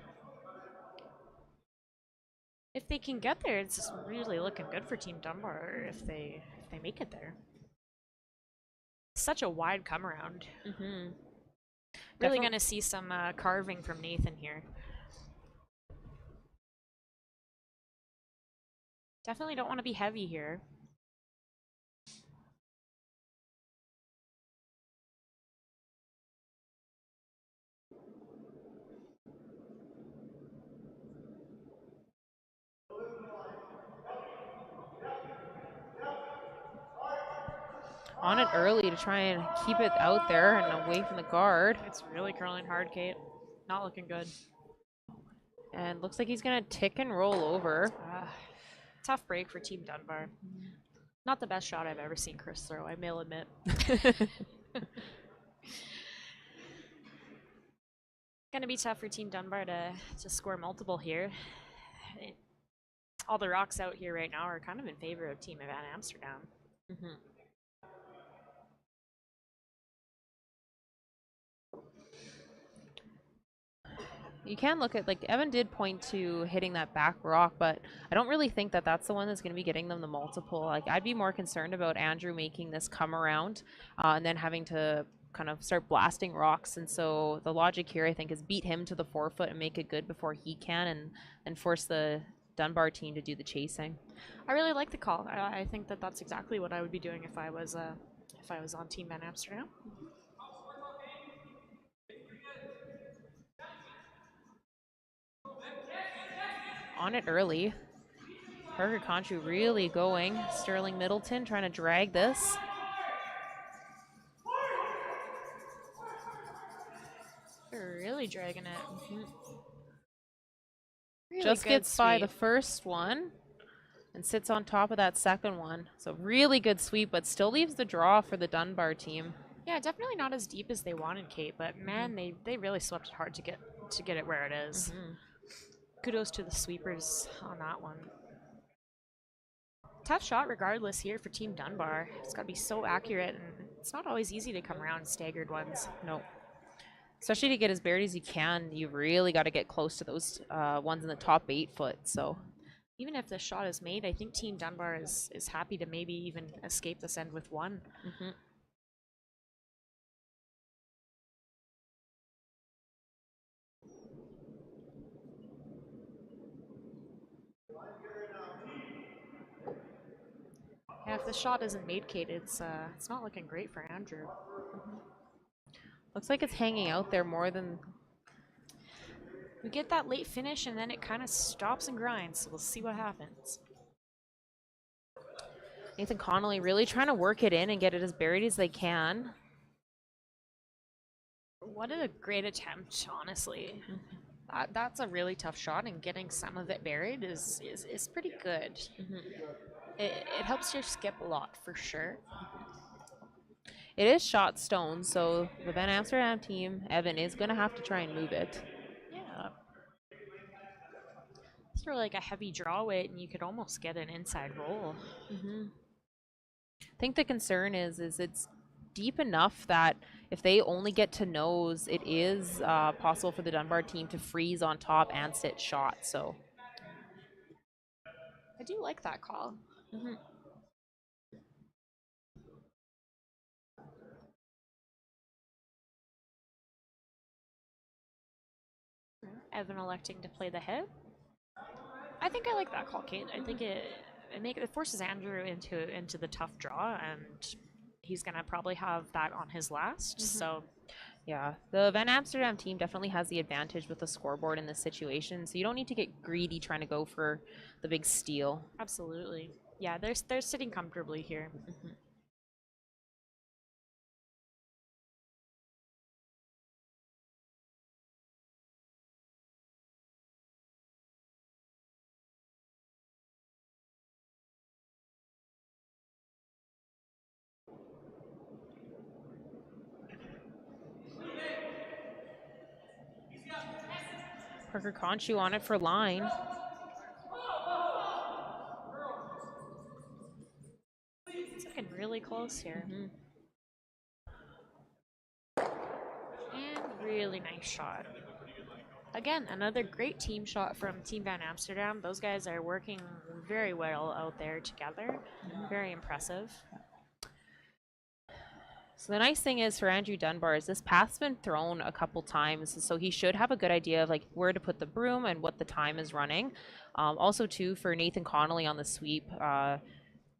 If they can get there, it's really looking good for Team Dunbar if they make it there. Such a wide come around. Really going to see some carving from Nathan here. Definitely don't want to be heavy here. On it early to try and keep it out there and away from the guard. It's really curling hard, Kate. Not looking good. And looks like he's going to tick and roll over. Tough break for Team Dunbar. Not the best shot I've ever seen Chris throw, I will admit. Gonna be tough for Team Dunbar to score multiple here. All the rocks out here right now are kind of in favor of Team Van Amsterdam. You can look at, like, Evan did point to hitting that back rock, but I don't really think that that's the one that's going to be getting them the multiple. Like, I'd be more concerned about Andrew making this come around and then having to kind of start blasting rocks. And so the logic here, I think, is beat him to the forefoot and make it good before he can and force the Dunbar team to do the chasing. I really like the call. I think that that's exactly what I would be doing if I was on Team Van Amsterdam. On it early. Parker Conchu really going. Sterling Middleton trying to drag this. They're really dragging it. Really Just good gets by the sweep. first one and sits on top of that second one. So really good sweep, but still leaves the draw for the Dunbar team. Yeah, definitely not as deep as they wanted, Kate, but man, they really swept it hard to get it where it is. Kudos to the sweepers on that one. Tough shot regardless here for Team Dunbar. It's got to be so accurate, and it's not always easy to come around staggered ones. No. Especially to get as buried as you can, you really got to get close to those ones in the top 8 foot. So even if the shot is made, I think Team Dunbar is happy to maybe even escape this end with one. Yeah, if the shot isn't made, Kate, it's not looking great for Andrew. Looks like it's hanging out there more than... We get that late finish, and then it kind of stops and grinds, so we'll see what happens. Nathan Connolly really trying to work it in and get it as buried as they can. What a great attempt, honestly. That's a really tough shot, and getting some of it buried is pretty good. It helps your skip a lot, for sure. It is shot stone, so the Van Amsterdam team, Evan, is going to have to try and move it. Yeah. Throw like a heavy draw weight, and you could almost get an inside roll. I think the concern is it's deep enough that if they only get to nose, it is possible for the Dunbar team to freeze on top and sit shot. So I do like that call. Evan electing to play the hit. I think I like that call, Kate. I think it forces Andrew into the tough draw, and he's gonna probably have that on his last. So yeah, the Van Amsterdam team definitely has the advantage with the scoreboard in this situation. So you don't need to get greedy trying to go for the big steal. absolutely, yeah, they're sitting comfortably here. Parker Conchu on it for line. It's looking really close here. And really nice shot. Again, another great team shot from Team Van Amsterdam. Those guys are working very well out there together. Very impressive. So the nice thing is for Andrew Dunbar is this path's been thrown a couple times, so he should have a good idea of like where to put the broom and what the time is running. Also too, for Nathan Connolly on the sweep,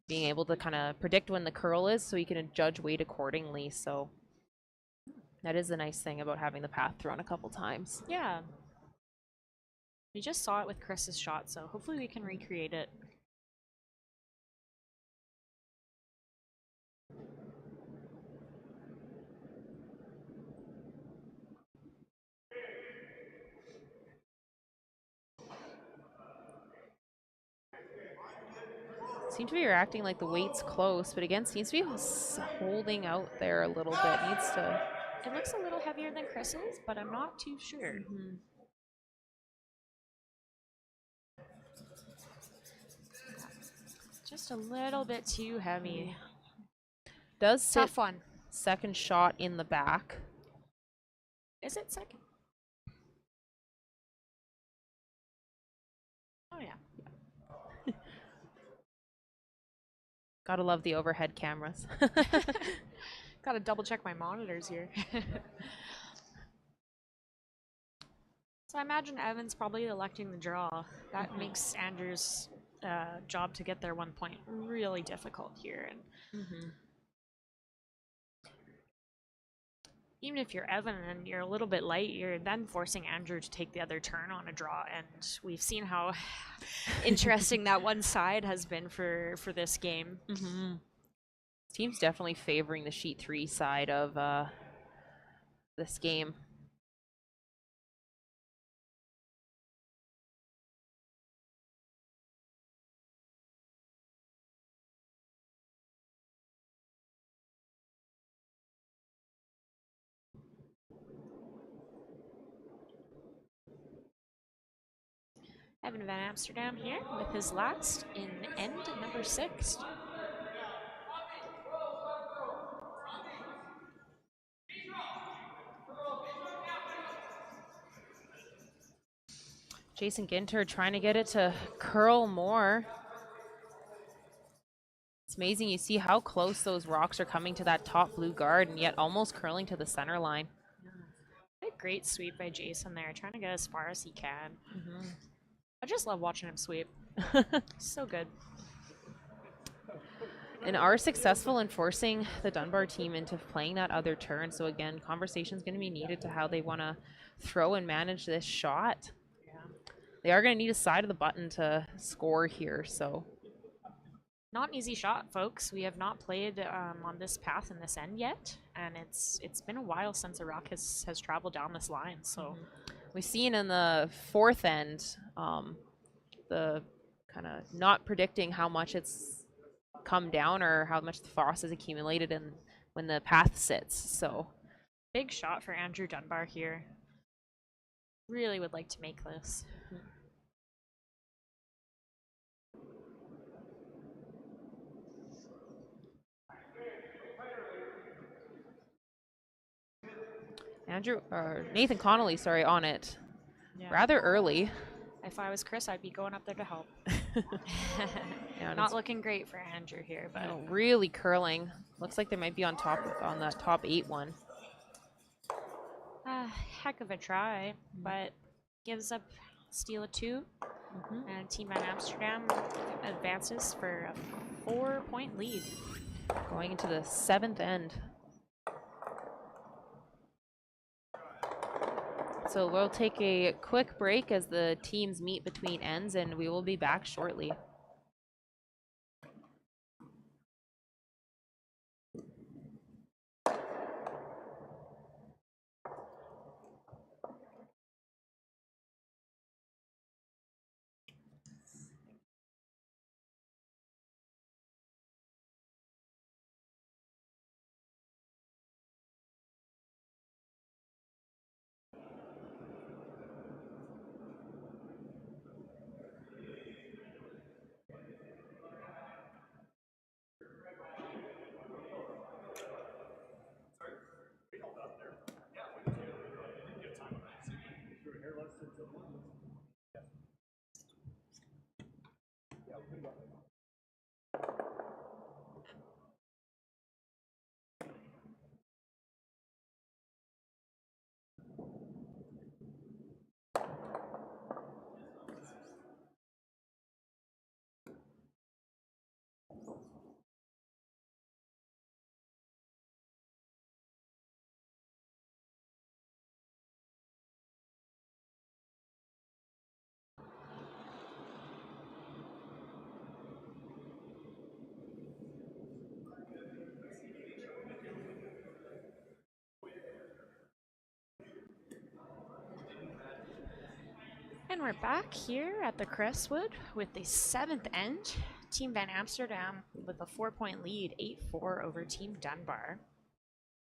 being able to kind of predict when the curl is so he can judge weight accordingly. So that is the nice thing about having the path thrown a couple times. Yeah. We just saw it with Chris's shot, so hopefully we can recreate it. Seem to be reacting like the weight's close, but again, seems to be holding out there a little bit. Needs to... It looks a little heavier than Chris's, but I'm not too sure. Just a little bit too heavy. Does sit Tough one. second shot in the back. Is it second? Oh yeah. Gotta love the overhead cameras. Gotta double check my monitors here. So I imagine Evan's probably electing the draw. That makes Andrew's job to get their 1 point really difficult here. And even if you're Evan and you're a little bit light, you're then forcing Andrew to take the other turn on a draw, and we've seen how interesting that one side has been for this game. Team's definitely favoring the sheet 3 side of this game. Evan Van Amsterdam here with his last in end number 6. Jason Ginter trying to get it to curl more. It's amazing you see how close those rocks are coming to that top blue guard and yet almost curling to the center line. A great sweep by Jason there, trying to get as far as he can. I just love watching him sweep. So good. And are successful in forcing the Dunbar team into playing that other turn. So again, conversation's going to be needed to how they want to throw and manage this shot. They are going to need a side of the button to score here, so. Not an easy shot, folks. We have not played on this path in this end yet, and it's been a while since a rock has traveled down this line, so. We've seen in the 4th end, the kind of not predicting how much it's come down or how much the frost has accumulated in when the path sits, so. Big shot for Andrew Dunbar here. Really would like to make this. Nathan Connolly, sorry, on it rather early. If I was Chris, I'd be going up there to help. Yeah, not looking great for Andrew here, but no, really curling. Looks like they might be on that top 8 one. Heck of a try, but gives up steal of 2, and Team Van Amsterdam advances for a 4-point lead. Going into the 7th end. So we'll take a quick break as the teams meet between ends, and we will be back shortly. And we're back here at the Crestwood with the 7th end. Team Van Amsterdam with a 4-point lead, 8-4 over Team Dunbar.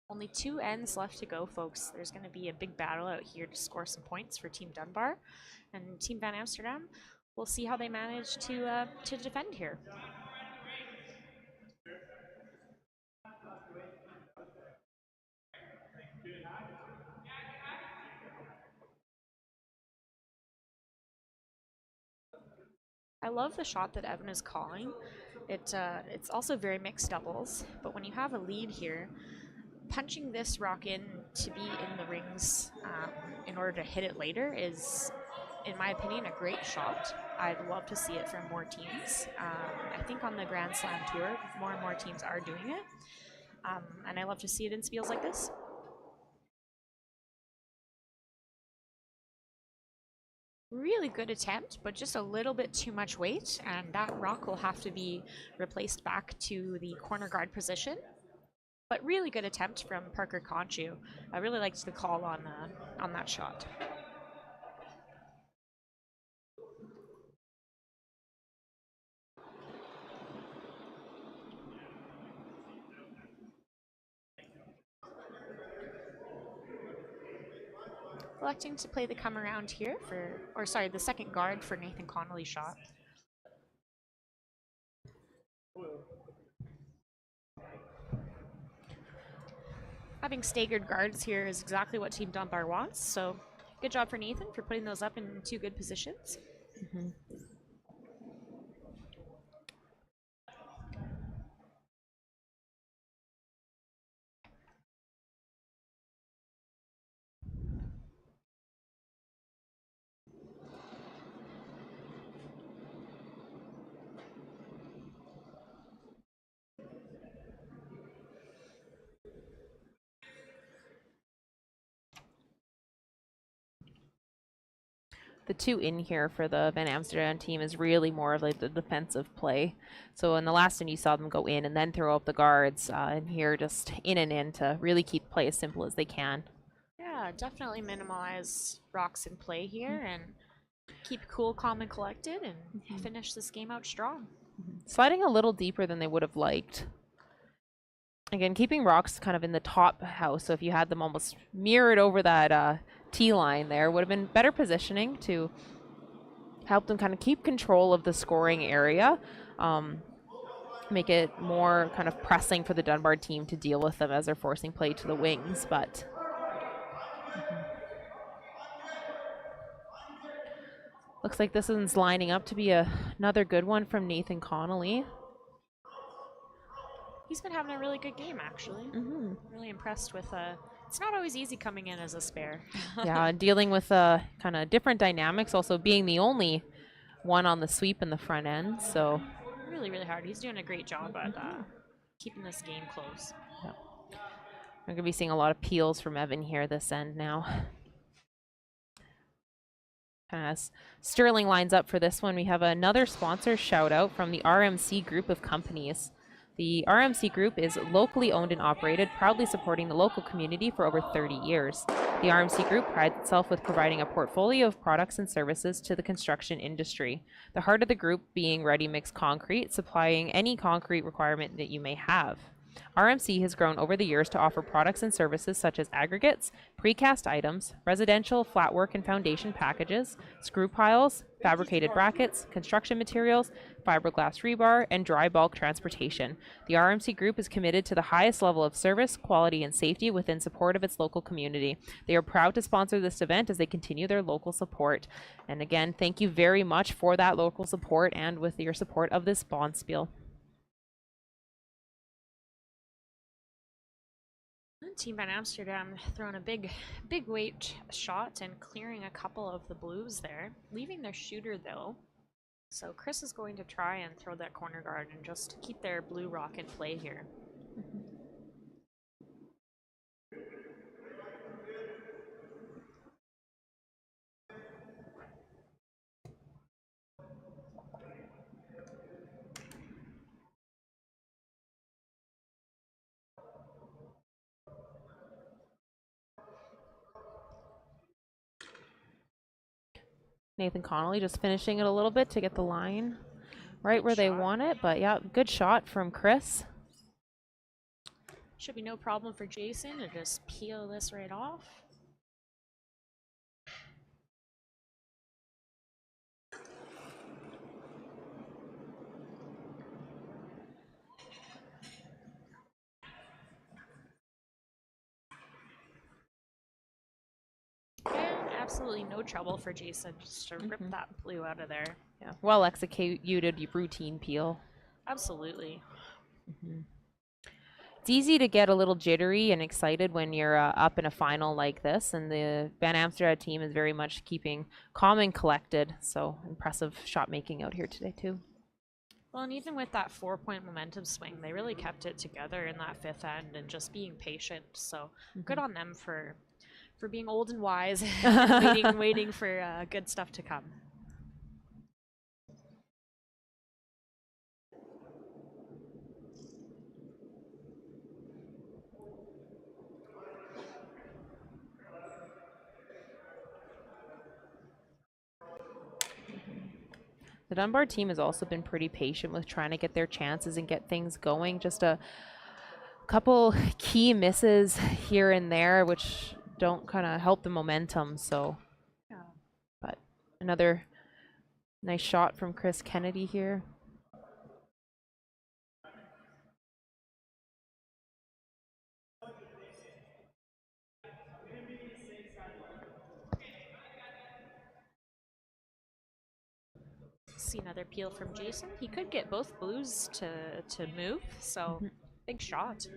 Only 2 ends left to go, folks. There's going to be a big battle out here to score some points for Team Dunbar. And Team Van Amsterdam, we'll see how they manage to defend here. I love the shot that Evan is calling. It's also very mixed doubles, but when you have a lead here, punching this rock in to be in the rings in order to hit it later is, in my opinion, a great shot. I'd love to see it from more teams. I think on the Grand Slam Tour, more and more teams are doing it, and I love to see it in spiels like this. Really good attempt, but just a little bit too much weight, and that rock will have to be replaced back to the corner guard position. But really good attempt from Parker Conchu. I really liked the call on that shot. Electing to play the come around here the second guard for Nathan Connolly's shot. Having staggered guards here is exactly what Team Dunbar wants, so good job for Nathan for putting those up in two good positions. Mm-hmm. The two in here for the Van Amsterdam team is really more of like the defensive play. So in the last one, you saw them go in and then throw up the guards, and here just in and in to really keep play as simple as they can. Yeah, definitely minimize rocks in play here and keep cool, calm, and collected and finish this game out strong. Sliding a little deeper than they would have liked. Again, keeping rocks kind of in the top house, so if you had them almost mirrored over that tee line there, would have been better positioning to help them kind of keep control of the scoring area, make it more kind of pressing for the Dunbar team to deal with them as they're forcing play to the wings, but looks like this one's lining up to be another good one from Nathan Connolly. He's been having a really good game, actually. Really impressed with it's not always easy coming in as a spare. Yeah, dealing with kind of different dynamics, also being the only one on the sweep in the front end, so really, really hard. He's doing a great job at keeping this game close. yeah. We're going to be seeing a lot of peels from Evan here this end now. As Sterling lines up for this one, we have another sponsor shout out from the RMC group of companies. The RMC Group is locally owned and operated, proudly supporting the local community for over 30 years. The RMC Group prides itself with providing a portfolio of products and services to the construction industry. The heart of the group being ready-mix concrete, supplying any concrete requirement that you may have. RMC has grown over the years to offer products and services such as aggregates, precast items, residential flatwork and foundation packages, screw piles, fabricated brackets, construction materials, fiberglass rebar, and dry bulk transportation. The RMC Group is committed to the highest level of service, quality, and safety within support of its local community. They are proud to sponsor this event as they continue their local support. And again, thank you very much for that local support and with your support of this Bonspiel. Team Van Amsterdam throwing a big weight shot and clearing a couple of the blues there, leaving their shooter though. So Chris is going to try and throw that corner guard and just keep their blue rock in play here. Nathan Connolly just finishing it a little bit to get the line right where they want it. But yeah, good shot from Chris. Should be no problem for Jason to just peel this right off. Absolutely no trouble for Jason just to rip that blue out of there. Yeah, well executed routine peel. Absolutely. It's easy to get a little jittery and excited when you're up in a final like this, and the Van Amsterdam team is very much keeping calm and collected. So impressive shot making out here today too. Well, and even with that 4-point momentum swing, they really kept it together in that fifth end and just being patient. So good on them for for being old and wise and waiting for good stuff to come. The Dunbar team has also been pretty patient with trying to get their chances and get things going. Just a couple key misses here and there, which don't kind of help the momentum. So, Yeah. but another nice shot from Chris Kennedy here. See another peel from Jason. He could get both blues to move, so big shot. This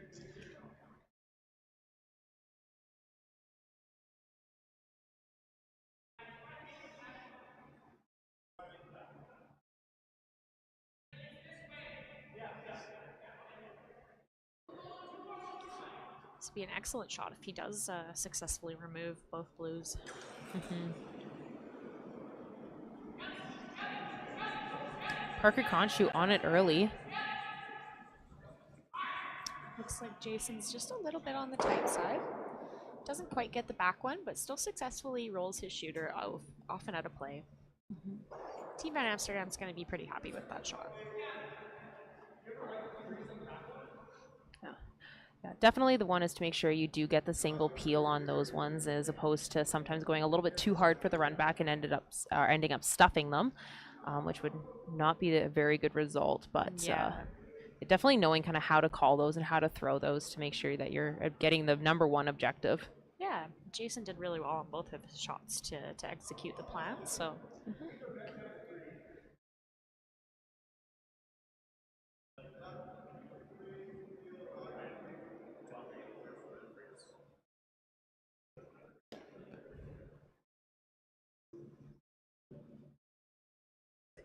would be an excellent shot if he does successfully remove both blues. Parker Conshu on it early. Looks like Jason's just a little bit on the tight side. Doesn't quite get the back one, but still successfully rolls his shooter off and out of play. Team Van Amsterdam's going to be pretty happy with that shot. Yeah, definitely the one is to make sure you do get the single peel on those ones, as opposed to sometimes going a little bit too hard for the run back and ending up stuffing them, which would not be a very good result. But definitely knowing kind of how to call those and how to throw those to make sure that you're getting the #1 objective. Yeah, Jason did really well on both of his shots to execute the plan, so.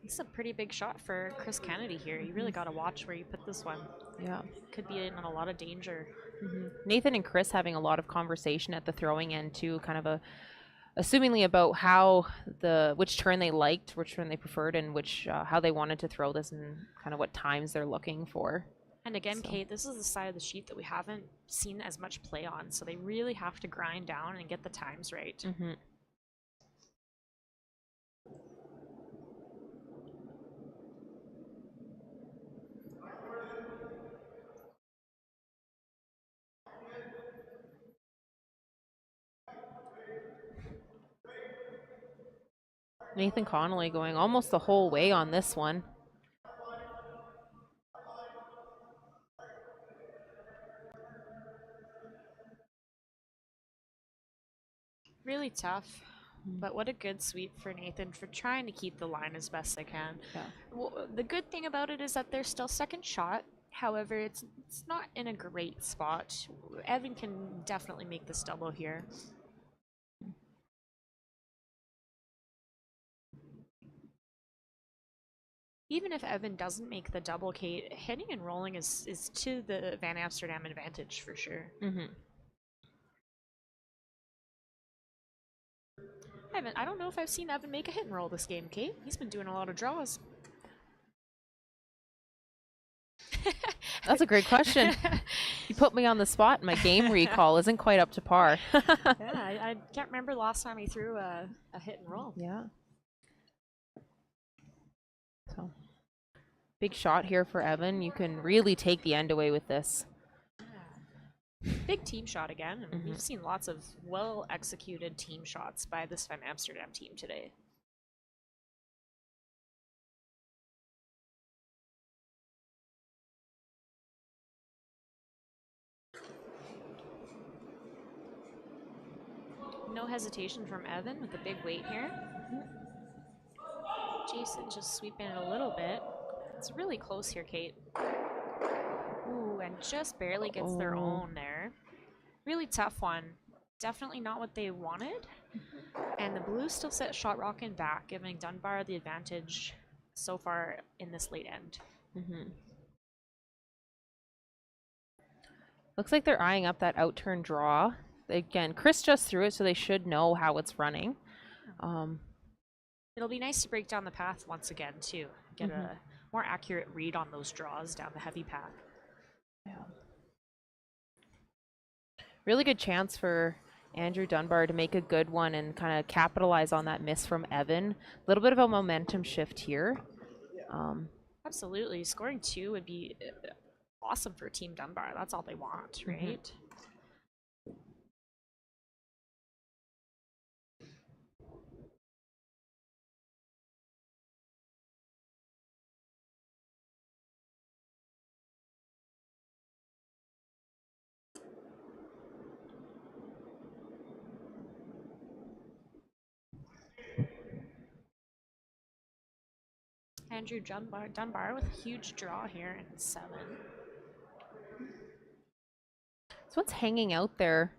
This is a pretty big shot for Chris Kennedy here. You really got to watch where you put this one. Yeah. Could be in a lot of danger. Nathan and Chris having a lot of conversation at the throwing end too, kind of assumingly about how which turn they liked, which turn they preferred, and which how they wanted to throw this and kind of what times they're looking for. And again, Kate, this is the side of the sheet that we haven't seen as much play on, so they really have to grind down and get the times right. Nathan Connolly going almost the whole way on this one. Really tough, but what a good sweep for Nathan for trying to keep the line as best they can. Yeah. Well, the good thing about it is that there's still second shot. However, it's not in a great spot. Evan can definitely make this double here. Even if Evan doesn't make the double, Kate, hitting and rolling is to the Van Amsterdam advantage for sure. I don't know if I've seen Evan make a hit and roll this game, Kate. He's been doing a lot of draws. That's a great question. You put me on the spot. My game recall isn't quite up to par. Yeah, I can't remember the last time he threw a hit and roll. Yeah. So, big shot here for Evan. You can really take the end away with this. Big team shot again, and we've seen lots of well-executed team shots by this Van Amsterdam team today. No hesitation from Evan with the big weight here. Jason just sweeping it a little bit. It's really close here, Kate. Ooh, and just barely gets their own there. Really tough one. Definitely not what they wanted. And the Blues still set shot rocking back, giving Dunbar the advantage so far in this late end. Looks like they're eyeing up that out turn draw. Again, Chris just threw it, so they should know how it's running. It'll be nice to break down the path once again, too. Get a more accurate read on those draws down the heavy path. Yeah. Really good chance for Andrew Dunbar to make a good one and kind of capitalize on that miss from Evan. A little bit of a momentum shift here. Absolutely. Scoring 2 would be awesome for Team Dunbar. That's all they want, right? Andrew Dunbar with a huge draw here in 7. So it's hanging out there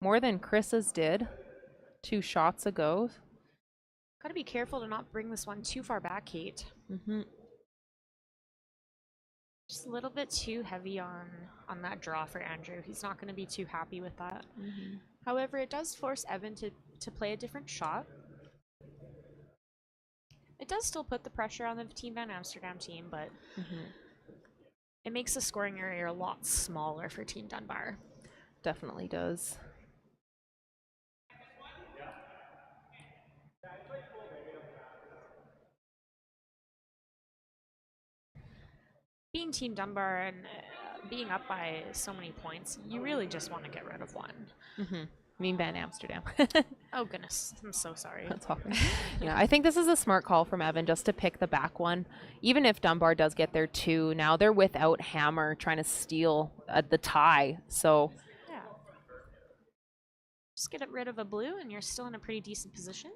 more than Chris's did 2 shots ago. Gotta be careful to not bring this one too far back, Kate. Just a little bit too heavy on that draw for Andrew. He's not going to be too happy with that. However, it does force Evan to play a different shot. It does still put the pressure on the Team Van Amsterdam team, but it makes the scoring area a lot smaller for Team Dunbar. Definitely does. Being Team Dunbar and being up by so many points, you really just want to get rid of one. Mean Van Amsterdam. Oh goodness, I'm so sorry. That's all. Yeah, I think this is a smart call from Evan just to pick the back one. Even if Dunbar does get their 2, now they're without Hammer trying to steal the tie. So yeah, just get rid of a blue and you're still in a pretty decent position.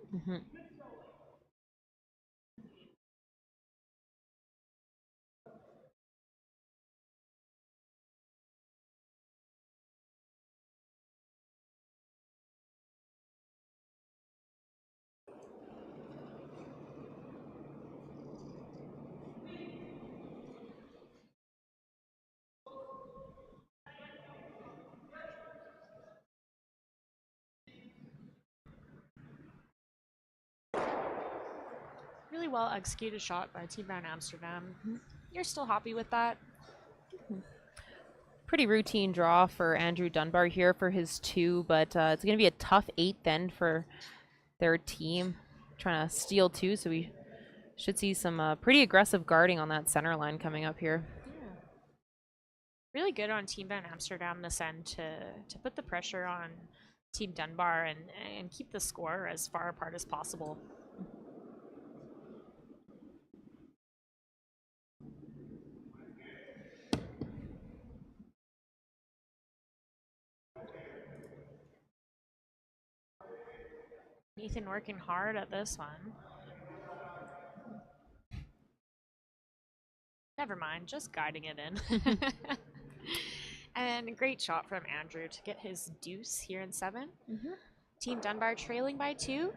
Really well executed shot by Team Van Amsterdam. You're still happy with that? pretty routine draw for Andrew Dunbar here for his 2, but it's going to be a tough 8 then for their team trying to steal 2, so we should see some pretty aggressive guarding on that center line coming up here. Yeah. Really good on Team Van Amsterdam this end to put the pressure on Team Dunbar and keep the score as far apart as possible. Nathan working hard at this one. Never mind, just guiding it in. And a great shot from Andrew to get his deuce here in 7. Team Dunbar trailing by 2,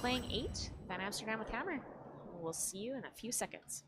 playing 8. Van Amsterdam with hammer. We'll see you in a few seconds.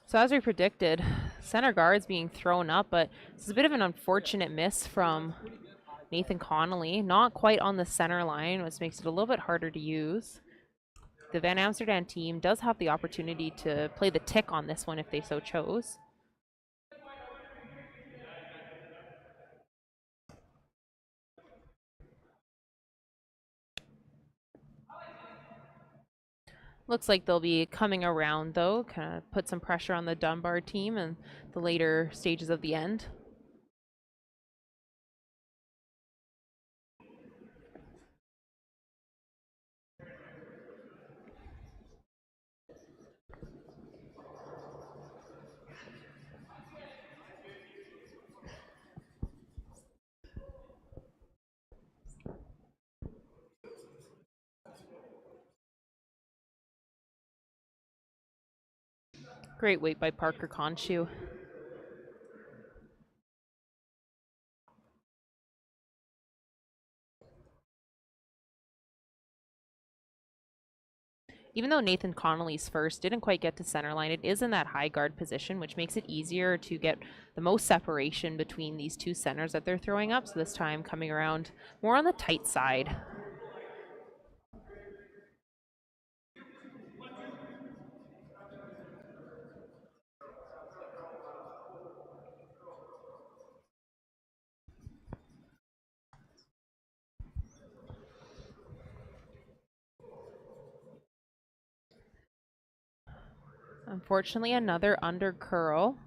So as we predicted, center guard's being thrown up, but this is a bit of an unfortunate miss from Nathan Connolly. Not quite on the center line, which makes it a little bit harder to use. the Van Amsterdam team does have the opportunity to play the tick on this one if they so chose. Looks like they'll be coming around though, kind of put some pressure on the Dunbar team in the later stages of the end. Great weight by Parker Conchu. Even though Nathan Connolly's first didn't quite get to center line, it is in that high guard position, which makes it easier to get the most separation between these two centers that they're throwing up. So this time coming around more on the tight side. Unfortunately, another under curl.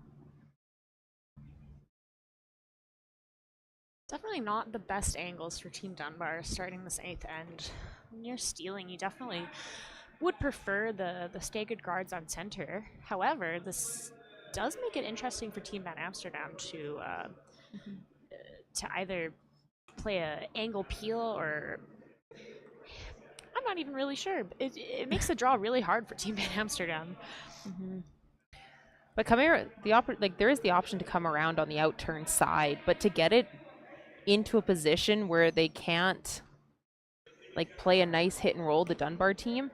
Definitely not the best angles for Team Dunbar starting this 8th end. When you're stealing, you definitely would prefer the staggered guards on center. However, this does make it interesting for Team Van Amsterdam to either play a angle peel or I'm not even really sure. It makes the draw really hard for Team Van Amsterdam. But coming there is the option to come around on the out turn side, but to get it into a position where they can't like play a nice hit and roll, the Dunbar team,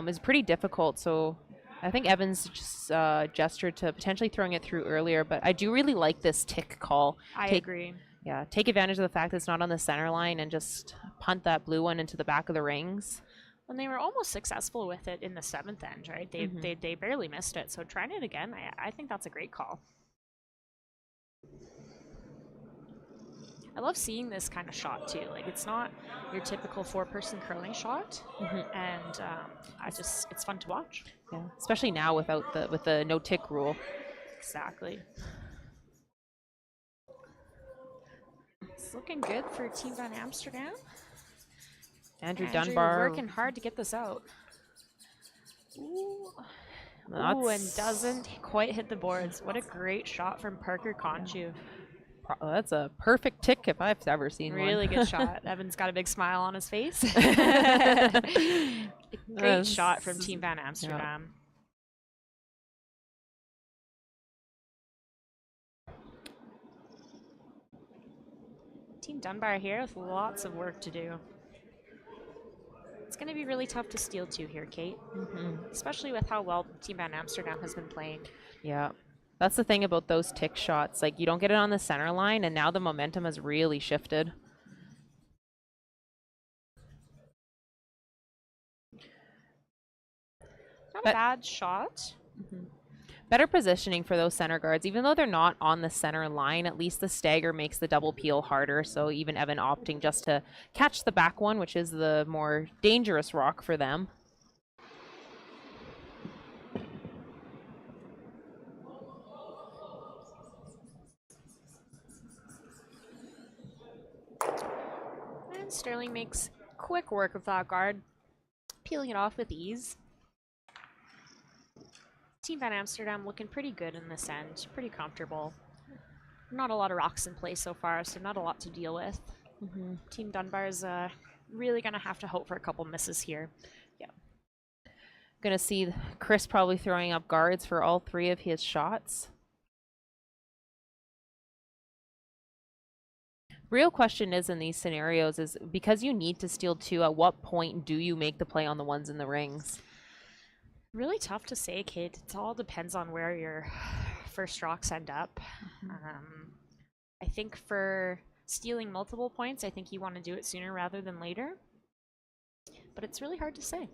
is pretty difficult. So I think Evans just gestured to potentially throwing it through earlier, but I do really like this tick call. I agree. Yeah, take advantage of the fact that it's not on the center line and just punt that blue one into the back of the rings. And they were almost successful with it in the 7th end, right? They barely missed it. So trying it again, I think that's a great call. I love seeing this kind of shot too. Like it's not your typical 4-person curling shot, and it's fun to watch. Yeah, especially now with the no tick rule. Exactly. It's looking good for Team Van Amsterdam. Andrew Dunbar working hard to get this out. Ooh, and doesn't quite hit the boards. What a great shot from Parker Conchu. That's a perfect tick if I've ever seen one. Really good shot. Evan's got a big smile on his face. Great shot from Team Van Amsterdam. Yeah. Team Dunbar here with lots of work to do. It's going to be really tough to steal two here, Kate. Especially with how well Team Van Amsterdam has been playing. Yeah. That's the thing about those tick shots. Like, you don't get it on the center line, and now the momentum has really shifted. Not a bad shot. Better positioning for those center guards. Even though they're not on the center line, at least the stagger makes the double peel harder. So even Evan opting just to catch the back one, which is the more dangerous rock for them. And Sterling makes quick work of that guard, peeling it off with ease. Team Van Amsterdam looking pretty good in this end, pretty comfortable. Not a lot of rocks in play so far, so not a lot to deal with. Team Dunbar is really going to have to hope for a couple misses here. Yeah. Going to see Chris probably throwing up guards for all three of his shots. Real question is in these scenarios is because you need to steal two, at what point do you make the play on the ones in the rings? Really tough to say, Kate. It all depends on where your first rocks end up. I think for stealing multiple points, I think you want to do it sooner rather than later. But it's really hard to say.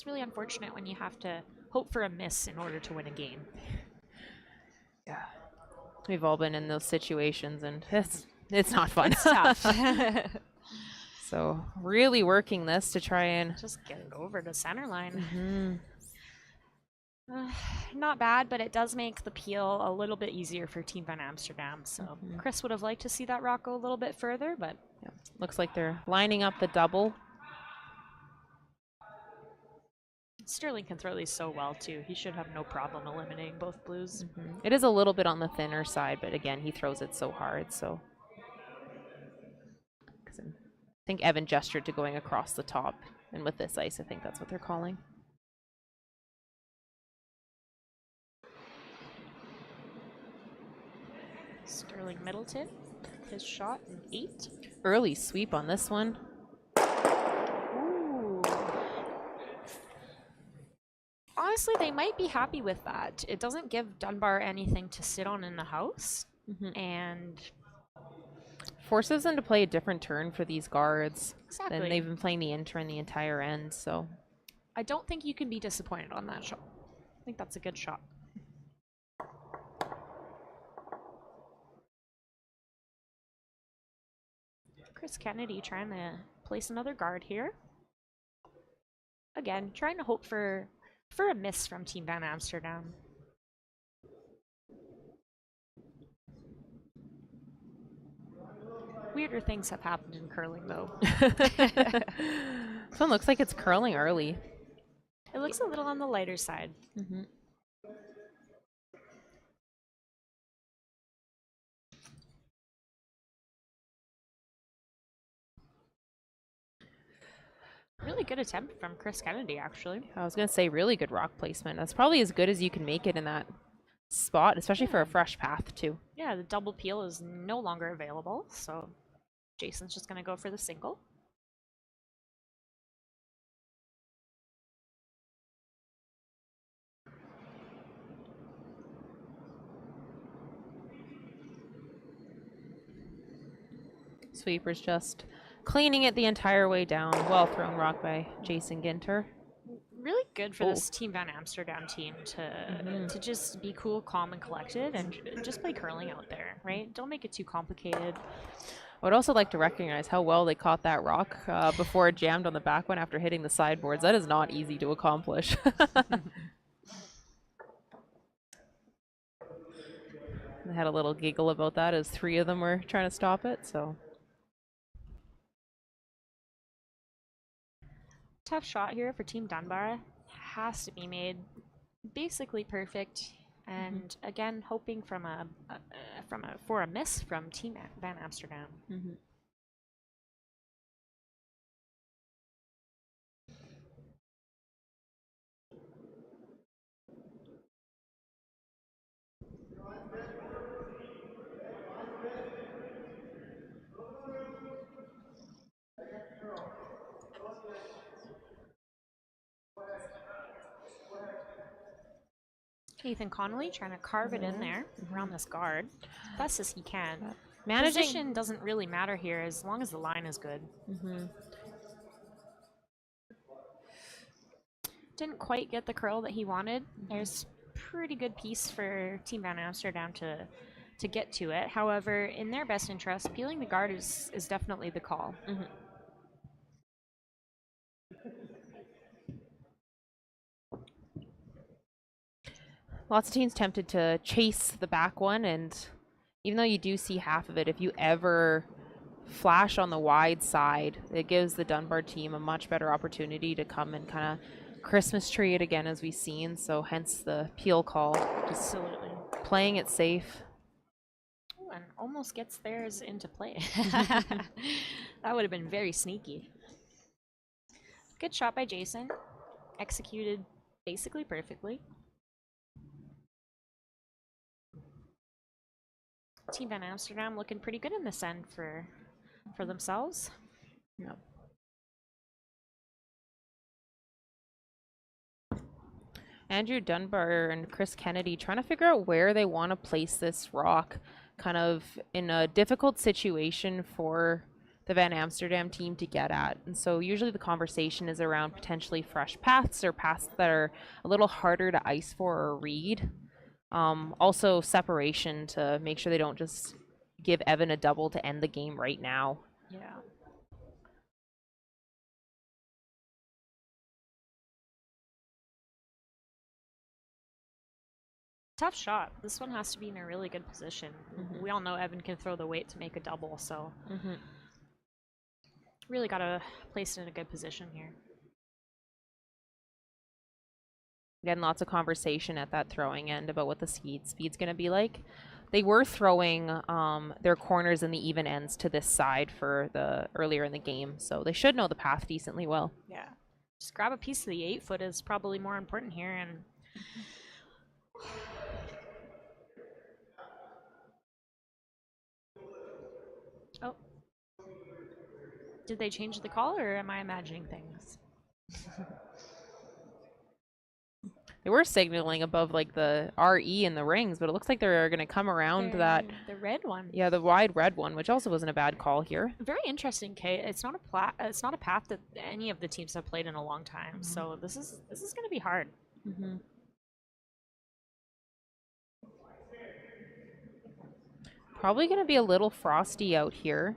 It's really unfortunate when you have to hope for a miss in order to win a game. Yeah. We've all been in those situations, and it's not fun. It's tough. So really working this to try and Just get it over to center line. Not bad, but it does make the peel a little bit easier for Team Van Amsterdam. So Chris would have liked to see that rock go a little bit further, but yeah. Looks like they're lining up the double. Sterling can throw these so well too. He should have no problem eliminating both blues. It is a little bit on the thinner side, but again, he throws it so hard. So I think Evan gestured to going across the top, and with this ice, I think that's what they're calling. Sterling Middleton, his shot in 8. Early sweep on this one. Ooh. Honestly, they might be happy with that. It doesn't give Dunbar anything to sit on in the house, and forces them to play a different turn for these guards than they've been playing the in-turn the entire end. So I don't think you can be disappointed on that shot. I think that's a good shot. Chris Kennedy trying to place another guard here. Again, trying to hope for a miss from Team Van Amsterdam. Weirder things have happened in curling, though. This one looks like it's curling early. It looks a little on the lighter side. Really good attempt from Chris Kennedy, actually. I was going to say really good rock placement. That's probably as good as you can make it in that spot, especially for a fresh path, too. Yeah, the double peel is no longer available, so Jason's just going to go for the single. Sweeper's just cleaning it the entire way down. Well thrown rock by Jason Ginter. Really good for this Team Van Amsterdam team to just be cool, calm, and collected, and just play curling out there, right? Don't make it too complicated. I would also like to recognize how well they caught that rock before it jammed on the back one after hitting the sideboards. That is not easy to accomplish. They had a little giggle about that as 3 of them were trying to stop it, so. Tough shot here for Team Dunbar. Has to be made basically perfect, and again hoping for a miss from Team Van Amsterdam. Nathan Connolly trying to carve it in there around this guard, best as he can. Position doesn't really matter here as long as the line is good. Didn't quite get the curl that he wanted. There's pretty good piece for Team Van Amsterdam to get to it. However, in their best interest, peeling the guard is definitely the call. Lots of teams tempted to chase the back one, and even though you do see half of it, if you ever flash on the wide side, it gives the Dunbar team a much better opportunity to come and kind of Christmas tree it again, as we've seen. So hence the peel call. Just playing it safe. Ooh, and almost gets theirs into play. That would have been very sneaky. Good shot by Jason. Executed basically perfectly. Team Van Amsterdam looking pretty good in this end for themselves. Yep. Andrew Dunbar and Chris Kennedy trying to figure out where they want to place this rock, kind of in a difficult situation for the Van Amsterdam team to get at. And so usually the conversation is around potentially fresh paths or paths that are a little harder to ice for or read. Also separation to make sure they don't just give Evan a double to end the game right now. Yeah. Tough shot. This one has to be in a really good position. We all know Evan can throw the weight to make a double, so really got to place it in a good position here. Again, lots of conversation at that throwing end about what the speed's going to be like. They were throwing their corners and the even ends to this side for the earlier in the game, so they should know the path decently well. Yeah. Just grab a piece of the 8-foot is probably more important here, and oh. Did they change the call, or am I imagining things? They were signaling above like the RE and the rings, but it looks like they're going to come around that. The red one. Yeah, the wide red one, which also wasn't a bad call here. Very interesting, Kate. It's not a path that any of the teams have played in a long time. So this is going to be hard. Probably going to be a little frosty out here.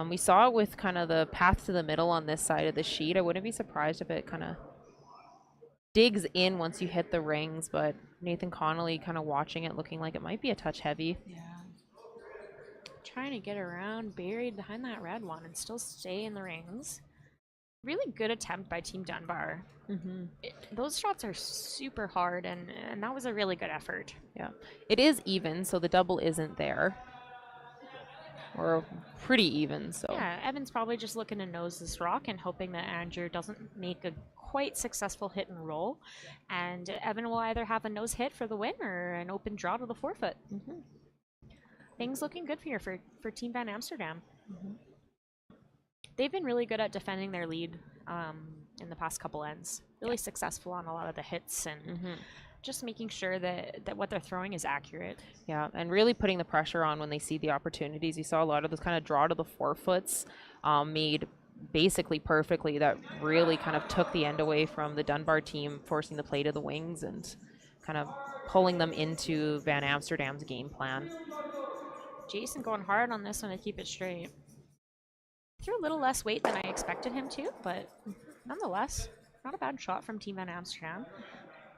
We saw it with kind of the path to the middle on this side of the sheet. I wouldn't be surprised if it kind of digs in once you hit the rings, but Nathan Connolly kind of watching it, looking like it might be a touch heavy. Yeah. Trying to get around, buried behind that red one, and still stay in the rings. Really good attempt by Team Dunbar. Those shots are super hard, and that was a really good effort. Yeah. It is even, so the double isn't there. Or pretty even, so. Yeah, Evan's probably just looking to nose this rock and hoping that Andrew doesn't make a quite successful hit and roll, and Evan will either have a nose hit for the win or an open draw to the 4-foot. Things looking good here for Team Van Amsterdam. They've been really good at defending their lead in the past couple ends. Really successful on a lot of the hits and just making sure that what they're throwing is accurate. Yeah, and really putting the pressure on when they see the opportunities. You saw a lot of those kind of draw to the 4-foots made basically perfectly that really kind of took the end away from the Dunbar team, forcing the play to the wings and kind of pulling them into Van Amsterdam's game plan. Jason going hard on this one to keep it straight. Threw a little less weight than I expected him to, but nonetheless, not a bad shot from Team Van Amsterdam.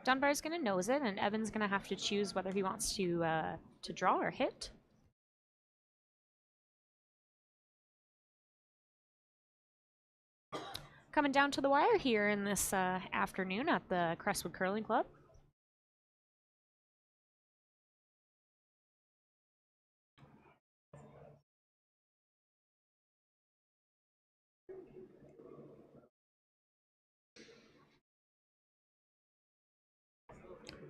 Dunbar's going to nose it, and Evan's going to have to choose whether he wants to draw or hit. Coming down to the wire here in this afternoon at the Crestwood Curling Club.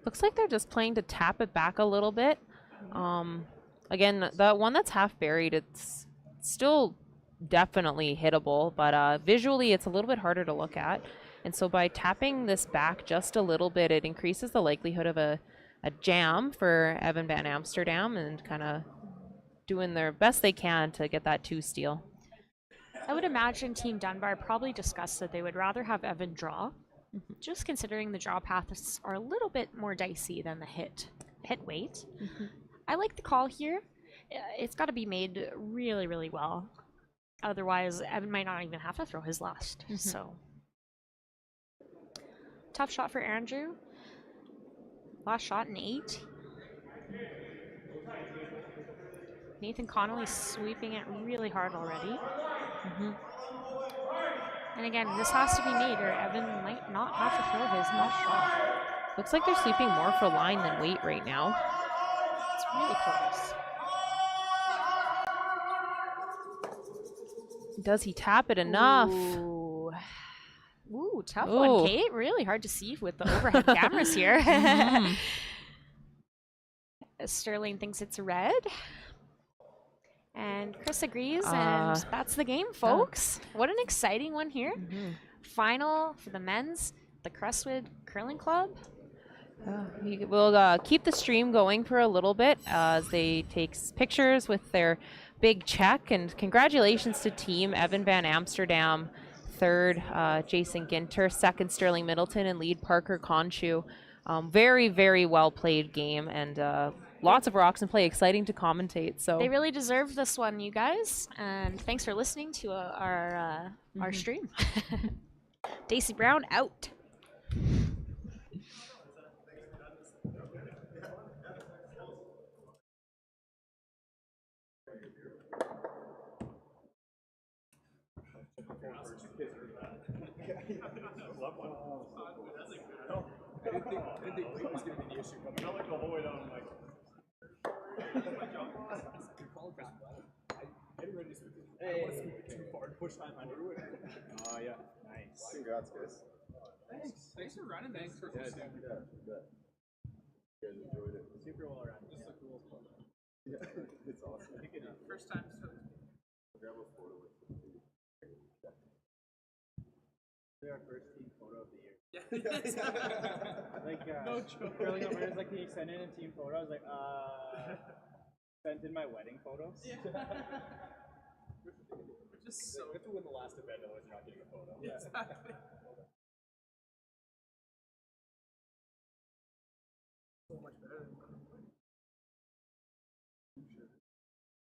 Looks like they're just playing to tap it back a little bit. Again, the one that's half buried, it's still definitely hittable, but visually it's a little bit harder to look at. And so by tapping this back just a little bit, it increases the likelihood of a jam for Evan Van Amsterdam and kind of doing their best they can to get that 2 steal. I would imagine Team Dunbar probably discussed that they would rather have Evan draw, just considering the draw paths are a little bit more dicey than the hit weight. I like the call here. It's got to be made really, really well. Otherwise, Evan might not even have to throw his last. So, tough shot for Andrew. Last shot in 8. Nathan Connolly sweeping it really hard already. And again, this has to be made or Evan might not have to throw his last shot. Looks like they're sweeping more for line than weight right now. It's really close. Does he tap it enough? Ooh, tough one, Kate. Really hard to see with the overhead cameras here. Sterling thinks it's red. And Chris agrees, and that's the game, folks. What an exciting one here. Final for the men's, the Crestwood Curling Club. We'll keep the stream going for a little bit as they take pictures with their big check. And congratulations to team Evan Van Amsterdam, third, Jason Ginter, second, Sterling Middleton, and lead Parker Conchu. Very, very well played game, and lots of rocks in play. Exciting to commentate. So They really deserve this one, you guys. And thanks for listening to our stream. Daisy Brown out. Yeah, nice. Congrats, guys. Thanks for running. Thanks for pushing. Yeah, you bet. You guys enjoyed it. Super well around. This is a cool spot. Yeah, it's awesome. I think first time. Grab a photo with you. They're our first team photo of the year. Yeah. Like, no joke. Growing up, I was like, can you send in a team photo? I was like, sent in my wedding photos. Yeah. Just so. We have to win the last event, otherwise you're not getting a photo. Yeah. Exactly. So much better than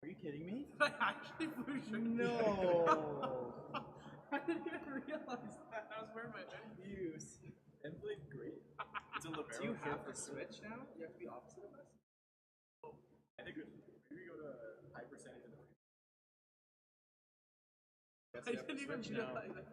Are you kidding me? I actually blew sugar. No. I didn't even realize that. I was wearing my views. And played great. It's a libero. Do you have to switch now? You have to be opposite of us? Oh, I think maybe we go to high percentage in the I didn't even realize that.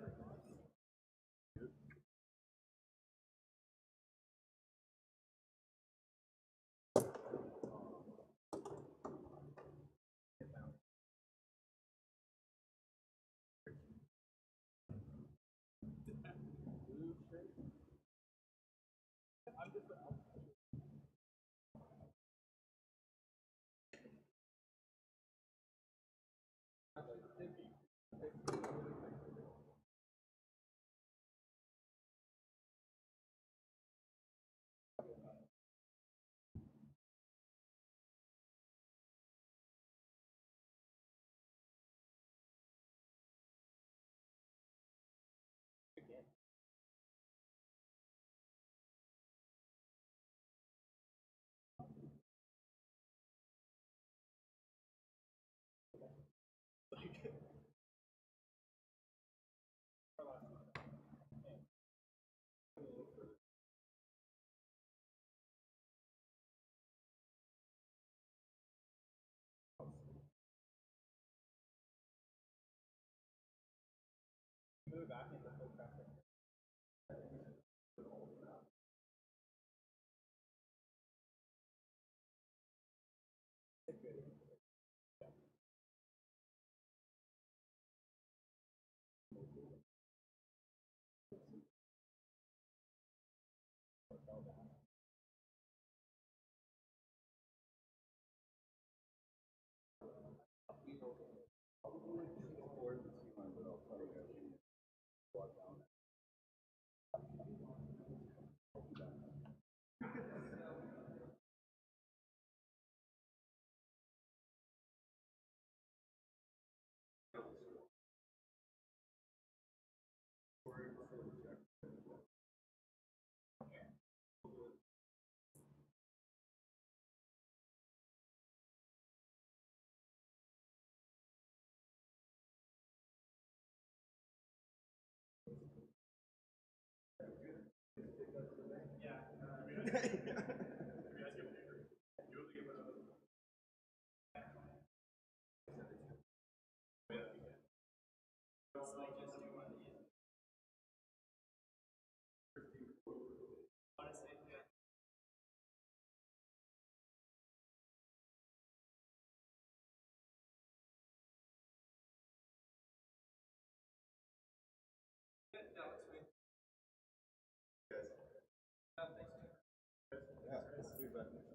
Move back into the traffic.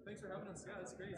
Thanks for having us. Yeah, that's great.